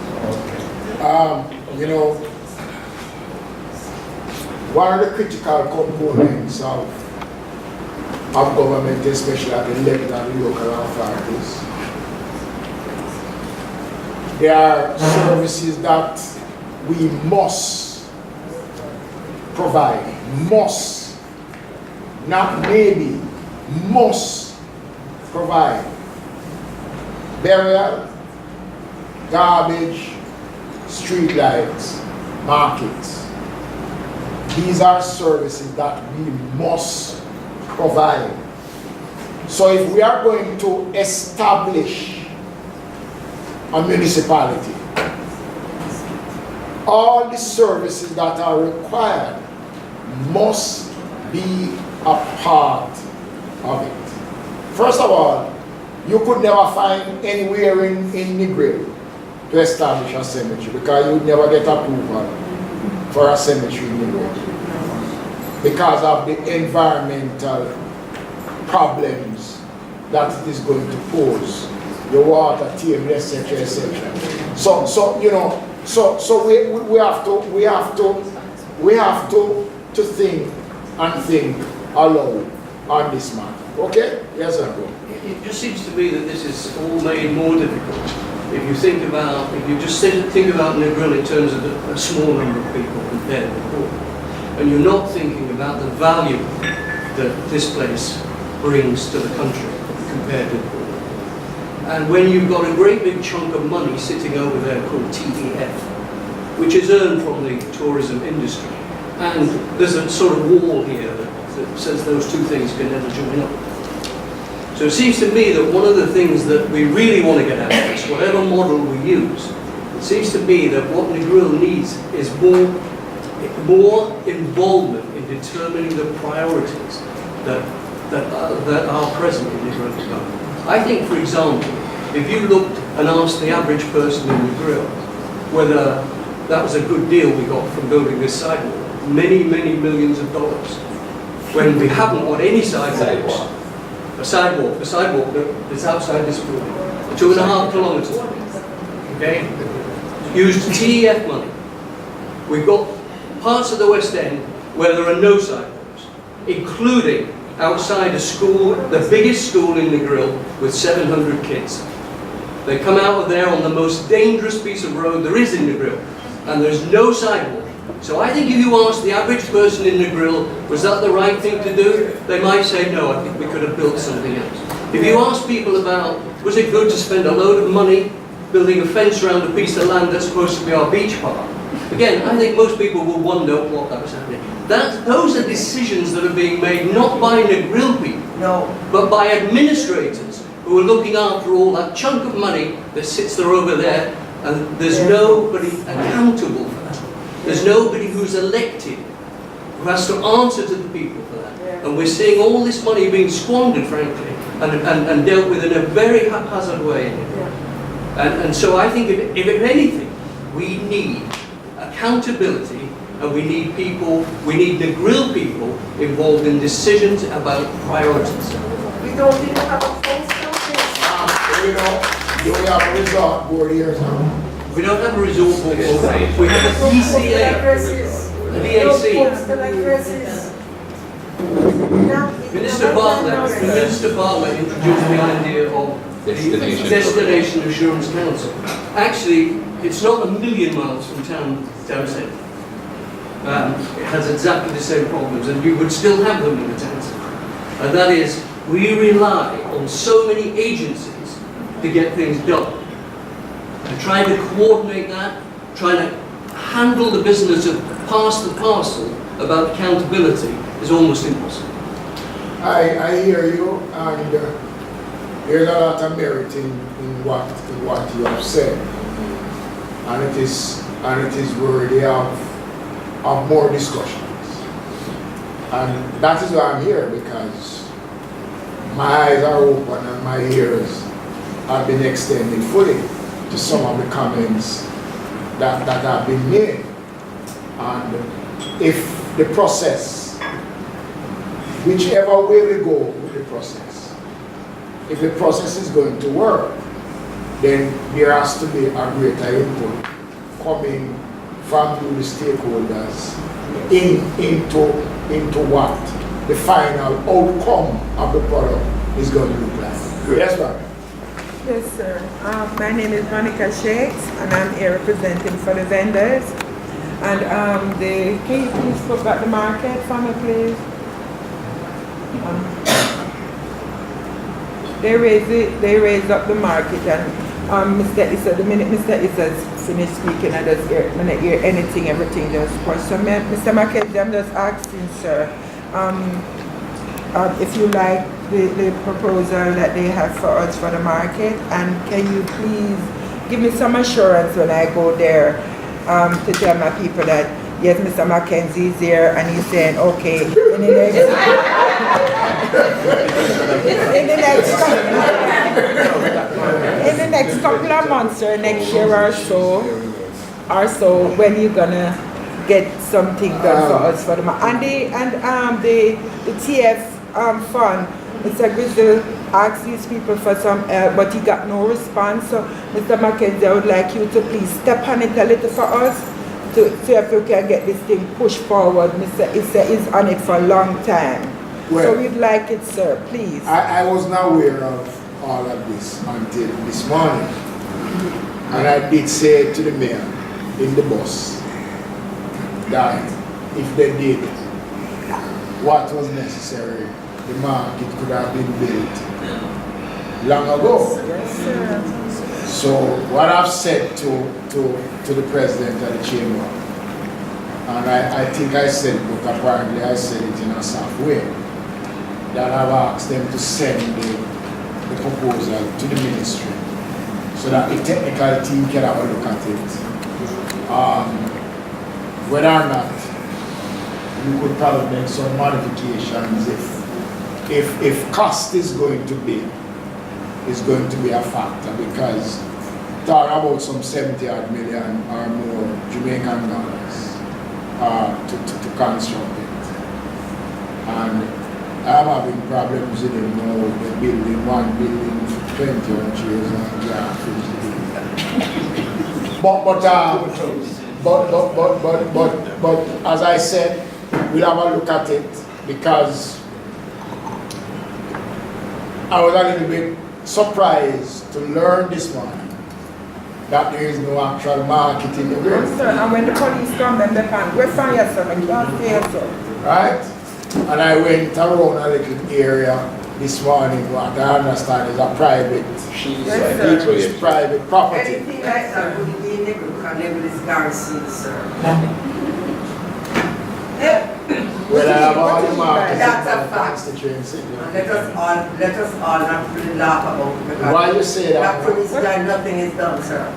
You know, one of the critical components of government, especially at the level of local authorities, there are services that we must provide, not maybe, must provide. Burial, garbage, street lights, markets. These are services that we must provide. So if we are going to establish a municipality, all the services that are required must be a part of it. First of all, you could never find anywhere in Negril to establish a cemetery because you would never get approval for a cemetery in Negril because of the environmental problems that it is going to pose, the water table, etc., etc. So you know, so we have to think and think aloud on this matter. Okay? Yes, sir.
It just seems to me that this is all made more difficult. If you think about Negril in terms of a small number of people compared to before, and you're not thinking about the value that this place brings to the country compared to before. And when you've got a great big chunk of money sitting over there called TEF, which is earned from the tourism industry, and there's a sort of wall here that says those two things can never join up. So it seems to me that one of the things that we really want to get out of this, whatever model we use, it seems to me that what Negril needs is more involvement in determining the priorities that are present in Negril development. I think, for example, if you looked and asked the average person in Negril whether that was a good deal we got from building this sidewalk, many, many millions of dollars, when we haven't got any sidewalks. A sidewalk that's outside this building, 2.5 kilometers, okay? Used TEF money. We've got parts of the West End where there are no sidewalks, including outside a school, the biggest school in Negril with 700 kids. They come out of there on the most dangerous piece of road there is in Negril, and there's no sidewalk. So I think if you ask the average person in Negril, was that the right thing to do? They might say, no, I think we could have built something else. If you ask people about, was it good to spend a load of money building a fence around a piece of land that's supposed to be our beach park? Again, I think most people will wonder what that was happening. Those are decisions that are being made not by Negril people, but by administrators who are looking after all that chunk of money that sits there over there, and there's nobody accountable for that. There's nobody who's elected who has to answer to the people for that. And we're seeing all this money being squandered, frankly, and dealt with in a very haphazard way. And so I think if anything, we need accountability, and we need Negril people involved in decisions about priorities.
We don't even have a fence
do we have a resort board here, sir?
We don't have a resort board. We have a DCA, a DAC. Minister Bartlett introduced the idea of the Destination Assurance Council. Actually, it's not a million miles from town centre. It has exactly the same problems, and you would still have them in the town centre. And that is, we rely on so many agencies to get things done. And trying to coordinate that, trying to handle the business of pass the parcel about accountability is almost impossible.
I hear you, and there's a lot of merit in what you have said, and it is worthy of more discussions. And that is why I'm here, because my eyes are open and my ears have been extended fully to some of the comments that have been made. And if the process, whichever way we go with the process, if the process is going to work, then there has to be a greater input coming from the stakeholders into what the final outcome of the product is going to look like. Yes, ma'am.
Yes, sir. My name is Monica Shakes, and I'm here representing for the vendors. And can you please put back the market for me, please? They raised up the market, and Mr. Issa, the minute Mr. Issa's finished speaking, I don't hear anything, everything just pushed. So Mr. McKenzie, I'm just asking, sir, if you like the proposal that they have for us for the market, and can you please give me some assurance when I go there to tell my people that yes, Mr. McKenzie is here and he's saying okay in the next couple of months or next year or so when you're gonna get something done for us for the market. And the TF fund, Mr. Grizzle asked these people for some help, but he got no response. So, Mr. McKenzie, I would like you to please step on it a little for us to see if we can get this thing pushed forward. Mr. Issa is on it for a long time.
Well,
so we'd like it, sir, please.
I was not aware of all of this until this morning. And I did say to the mayor in the bus that if they did what was necessary, the market could have been built long ago.
Yes, sir.
So what I've said to the president of the chamber, and I think I said it, but apparently I said it in a soft way, that I've asked them to send the proposal to the ministry so that the technical team can have a look at it. Whether or not we could probably make some modifications if cost is going to be a factor, because talking about some 70-odd million or more Jamaican dollars to construct it. And I'm having problems with them now, the building 1 building for 20 odd years and yeah, but as I said, we'll have a look at it, because I was a little bit surprised to learn this morning that there is no actual market in the world.
Yes, sir. And when the police come, then they can go find yourself and can't stay, sir.
Right? And I went around a little area this morning, what I understand is a private, private property.
Anything like that would be in Negril, because Negril is garrison, sir.
Well, I have all the markets.
That's a fact. Let us all not really laugh about it.
Why you say that?
That police guy, nothing is done, sir.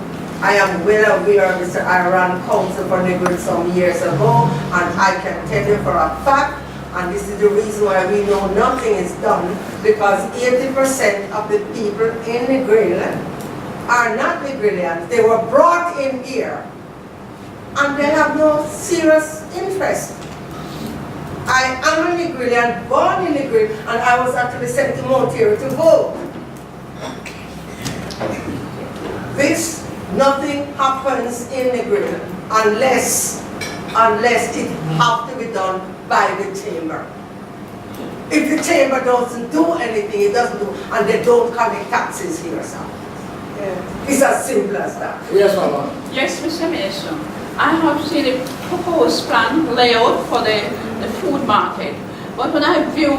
I am well aware, Mr. I ran council for Negril some years ago, and I can tell you for a fact, and this is the reason why we know nothing is done, because 80% of the people in Negril are not Negrilians. They were brought in here, and they have no serious interest. I am a Negrilian, born in Negril, and I was actually sent to Monterey to vote. Nothing happens in Negril unless it has to be done by the chamber. If the chamber doesn't do anything, it doesn't do, and they don't collect taxes here, sir. Yeah. It's as simple as that.
Yes, Mama.
Yes, Mr. Minister. I have seen a proposed plan layout for the food market, but when I view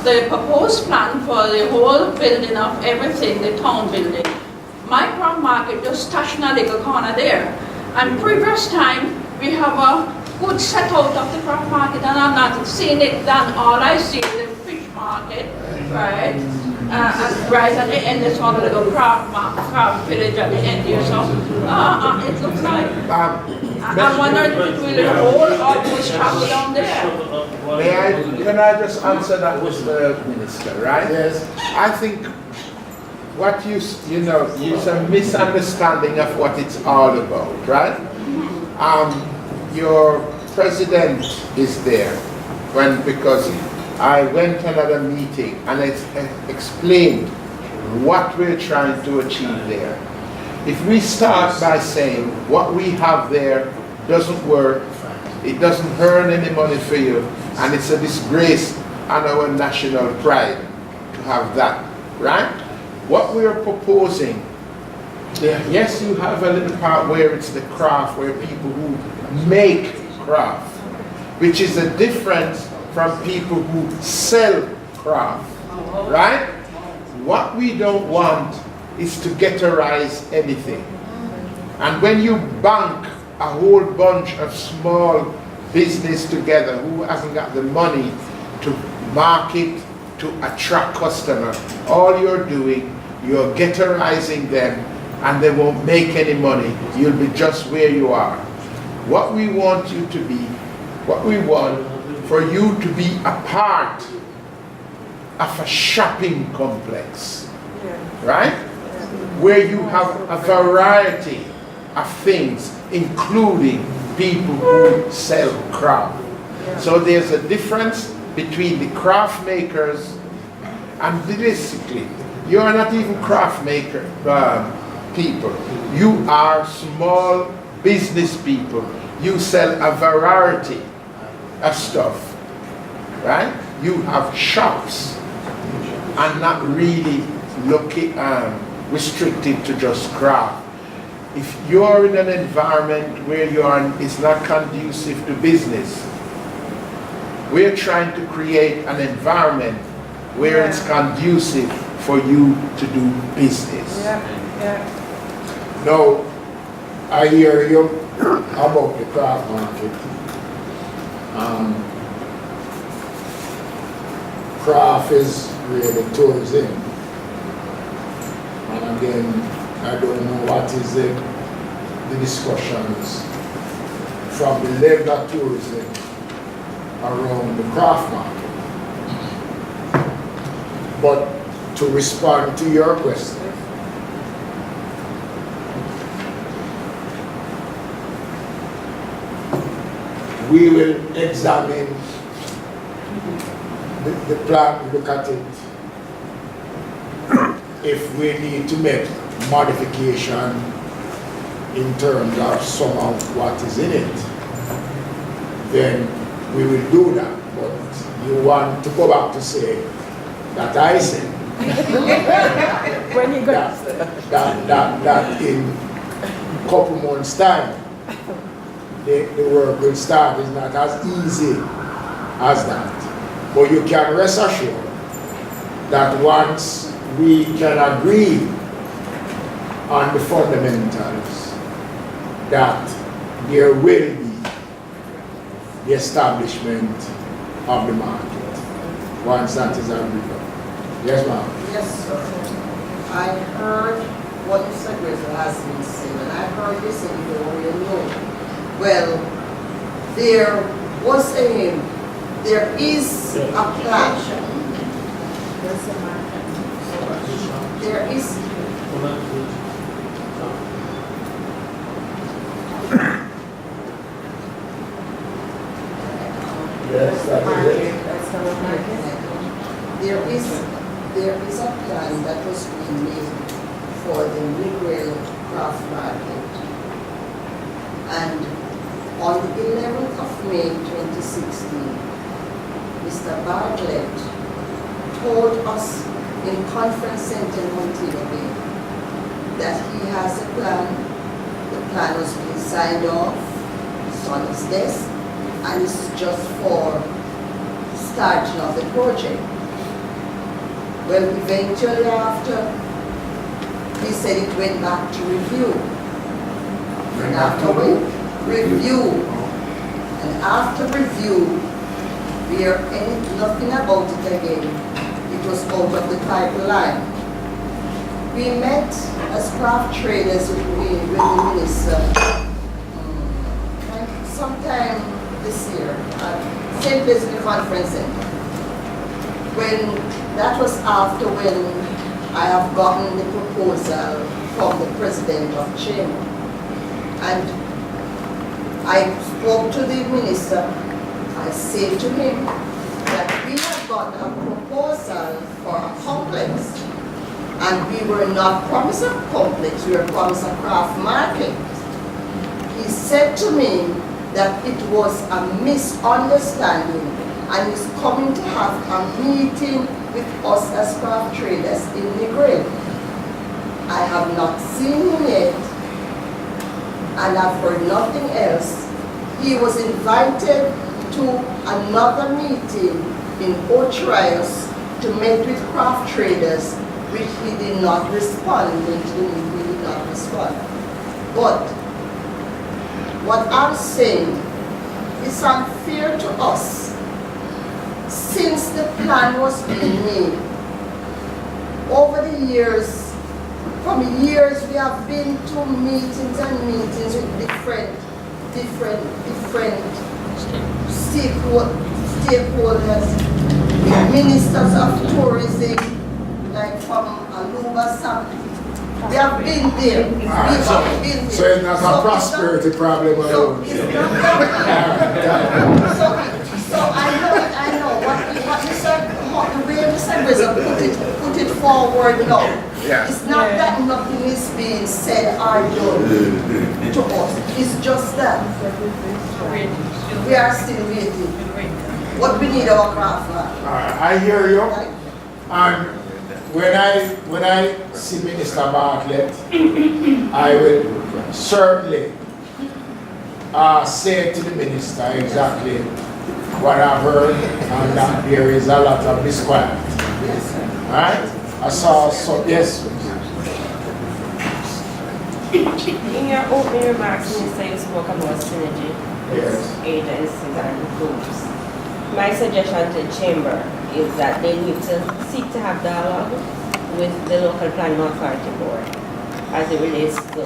the proposed plan for the whole building of everything, the town building, my crop market just touched a little corner there. And previous time, we have a good set out of the crop market, and I'm not seeing it done. All I see is the fish market, right? And right at the end, there's one little crab village at the end here. So it looks like I'm wondering if it will hold or push traffic down there.
Can I just answer that with the minister, right?
Yes.
I think what you know, it's a misunderstanding of what it's all about, right? Your president is there because I went to another meeting and I explained what we're trying to achieve there. If we start by saying what we have there doesn't work, it doesn't earn any money for you, and it's a disgrace on our national pride to have that, right? What we are proposing, yes, you have a little part where it's the craft, where people who make craft, which is a difference from people who sell craft, right? What we don't want is to ghettoize anything. And when you bank a whole bunch of small business together who hasn't got the money to market, to attract customer, all you're doing, you're ghettoizing them and they won't make any money. You'll be just where you are. What we want you to be, what we want for you to be a part of a shopping complex, right? Where you have a variety of things, including people who sell craft. So there's a difference between the craft makers and basically, you're not even craft maker people. You are small business people. You sell a variety of stuff, right? You have shops and not really restricted to just craft. If you're in an environment where it's not conducive to business, we're trying to create an environment where it's conducive for you to do business.
Now, I hear you about the craft market. Craft is really tourism. And again, I don't know what is the discussions from the level of tourism around the craft market. But to respond to your question, we will examine the plan, look at it. If we need to make modification in terms of some of what is in it, then we will do that. But you want to go back to say that I said
when you got
that in a couple months' time, the work will start. Is not as easy as that. But you can rest assured that once we can agree on the fundamentals, that there will be the establishment of the market once that is agreed on. Yes, ma'am.
Yes, sir. I heard what Mr. Grizzle has been saying, and I heard this in the Rayon Hotel. Well, there is a plan. There is.
Yes, that is it.
There is a plan that was being made for the Negril craft market. And on the 11th of May 2016, Mr. Bartlett told us in conference center in Montego Bay that he has a plan. The plan was being signed off, it's on his desk, and it's just for starting of the project. Well, eventually after, he said it went back to review. And after review, we hear nothing about it again. It was out of the pipeline. We met as craft traders with the minister sometime this year at St. Place Conference Center. When that was after when I have gotten the proposal from the president of Chamber. And I spoke to the minister. I said to him that we have got a proposal for a complex, and we were not promised a complex, we were promised a craft market. He said to me that it was a misunderstanding, and he's coming to have a meeting with us as craft traders in Negril. I have not seen him yet, and I've heard nothing else. He was invited to another meeting in Otrias to meet with craft traders, which he did not respond. He did not respond. But what I'm saying is unfair to us. Since the plan was being made, over the years, from years we have been to meetings and meetings with different stakeholders, with ministers of tourism, like from Aluba, something. We have been there. We have been there.
So it's not a prosperity problem alone.
So I know what the way Mr. Rizzo put it forward now.
Yeah.
It's not that nothing is being said or done to us. It's just that we are still waiting. What we need our craft for.
I hear you. And when I see Minister Bartlett, I will certainly say to the minister exactly what I've heard, and that there is a lot of disquiet. Alright? I saw so yes.
In your opening remarks, Minister, you spoke about synergy with agencies and groups. My suggestion to the Chamber is that they need to seek to have dialogue with the local planning authority board as it relates to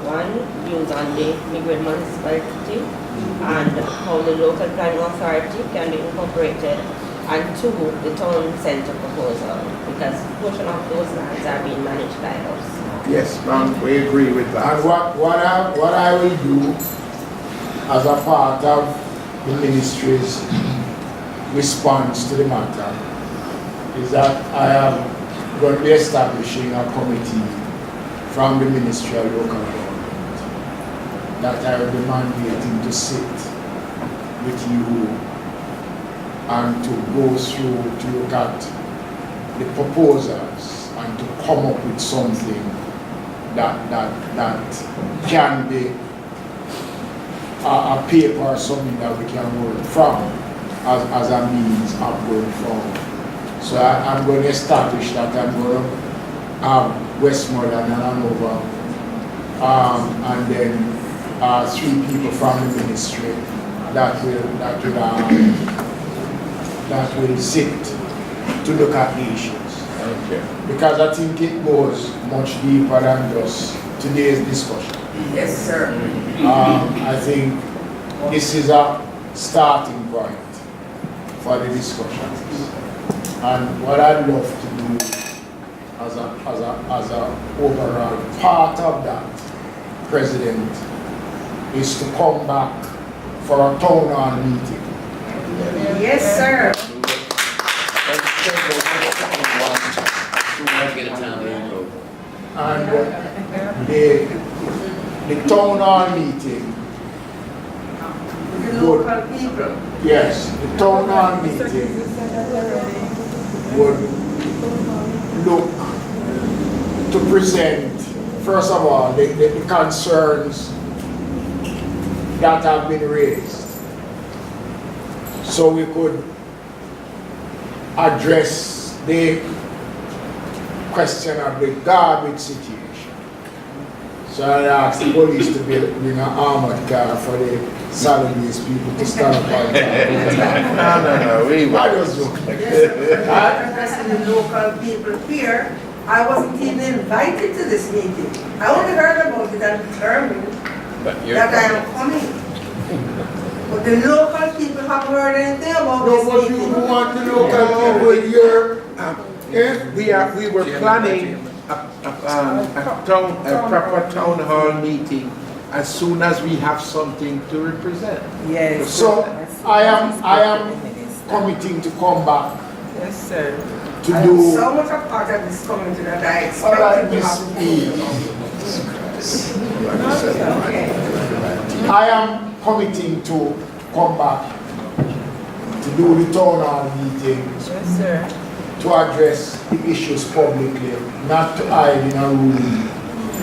one, views on the Negril municipality and how the local planning authority can be incorporated, and two, the town centre proposal, because a portion of those lands are being managed by us.
Yes, ma'am, we agree with that.
And what I will do as a part of the ministry's response to the matter is that I am going to be establishing a committee from the Ministry of Local Government that I will be mandating to sit with you and to go through to look at the proposals and to come up with something that can be a paper or something that we can work from as a means of going forward. So I'm going to establish that. I'm going to have Westmoreland and Hanover, and then 3 people from the ministry that will sit to look at the issues.
Okay.
Because I think it goes much deeper than just today's discussion.
Yes, sir.
I think this is a starting point for the discussions. And what I'd love to do as a overall part of that, President, is to come back for a town hall meeting.
Yes, sir.
And the town hall meeting,
The local people.
yes, the town hall meeting would look to present, first of all, the concerns that have been raised. So we could address the question of the garbage situation. So I asked the police to bring an armored car for the Saturdays people to stand up on
No, we
I just joke.
Addressing the local people here, I wasn't even invited to this meeting. I only heard about it and determined that I am coming. But the local people haven't heard anything about this
No, but
meeting.
you want the local people here.
We were planning a proper town hall meeting as soon as we have something to represent.
Yes.
So I am committing to come back.
Yes, sir.
To
I'm
do.
so much a part of this community that I expect
Alright,
to
Miss
have.
E. I am committing to come back to do the town hall meeting.
Yes, sir.
To address the issues publicly, not to hide in a room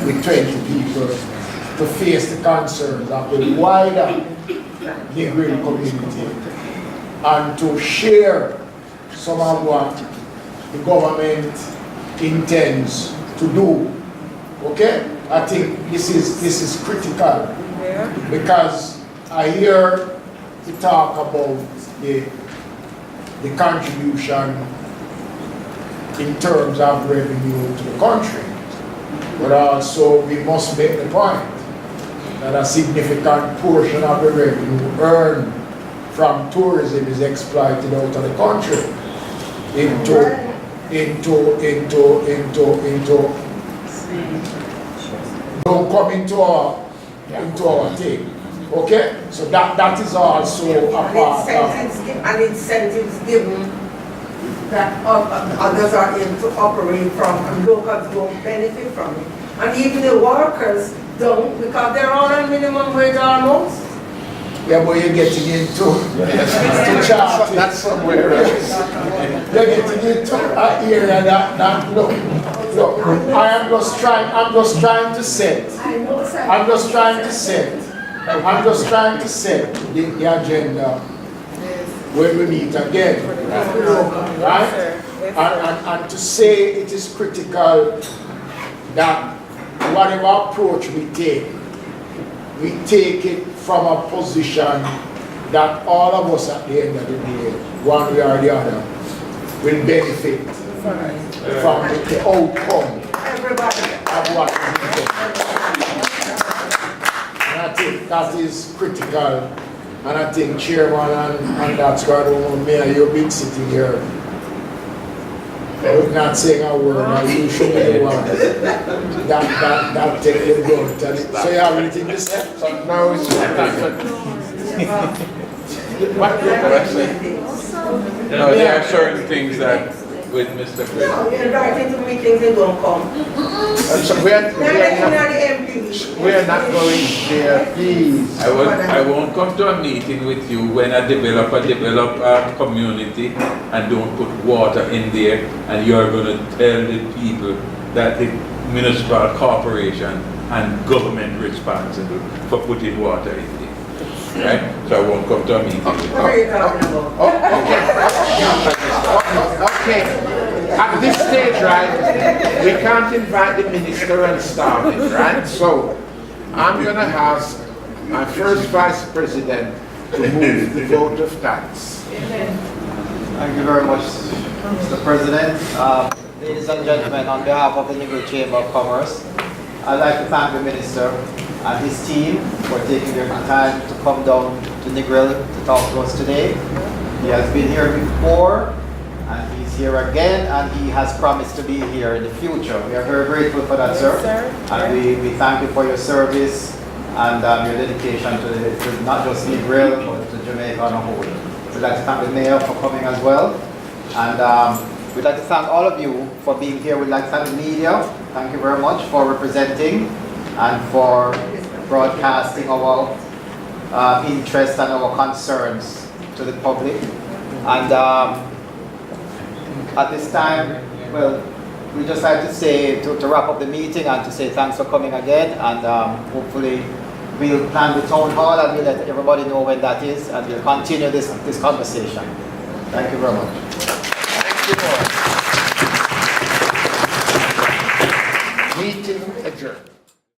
with 20 people, to face the concerns of the wider Negril community, and to share some of what the government intends to do. Okay? I think this is critical, because I hear the talk about the contribution in terms of revenue to the country, but also we must make the point that a significant portion of the revenue earned from tourism is exploited out of the country don't come into our thing. Okay? So that is also a part of
incentives given that others are able to operate from, and locals don't benefit from it. And even the workers don't, because they're all on minimum wage almost.
Yeah, but you're getting into charity.
That's somewhere else.
You're getting into an area that look, I'm just trying to set the agenda when we meet again, right? And to say it is critical that whatever approach we take it from a position that all of us at the end of the day, one way or the other, will benefit from the outcome of what we do. And I think that is critical. And I think, Chairman, and that's why Mayor, you've been sitting here. I'm not saying a word, and you should be the one that take the brunt. So you have anything to say?
No, it's what you're going to say?
No, there are certain things that with Mr.
No, you're invited to meetings, they don't come.
So we're not going there, please.
I won't come to a meeting with you when a developer develop a community and don't put water in there, and you're going to tell the people that the municipal corporation and government responsible for putting water in there. Right? So I won't come to a meeting with you.
Okay. At this stage, right, we can't invite the minister and start it, right? So I'm going to ask my first vice president to move the vote of thanks.
Thank you very much, Mr. President. Ladies and gentlemen, on behalf of the Negril Chamber of Commerce, I'd like to thank the minister and his team for taking their time to come down to Negril to talk to us today. He has been here before, and he's here again, and he has promised to be here in the future. We are very grateful for that, sir. And we thank you for your service and your dedication to not just Negril, but to Jamaica on a whole. We'd like to thank the mayor for coming as well. And we'd like to thank all of you for being here. We'd like to thank the media. Thank you very much for representing and for broadcasting our interest and our concerns to the public. And at this time, well, we just like to say, to wrap up the meeting and to say thanks for coming again, and hopefully we'll plan the town hall and we'll let everybody know when that is, and we'll continue this conversation. Thank you very much.
Thank you, Lord. Meeting adjourned.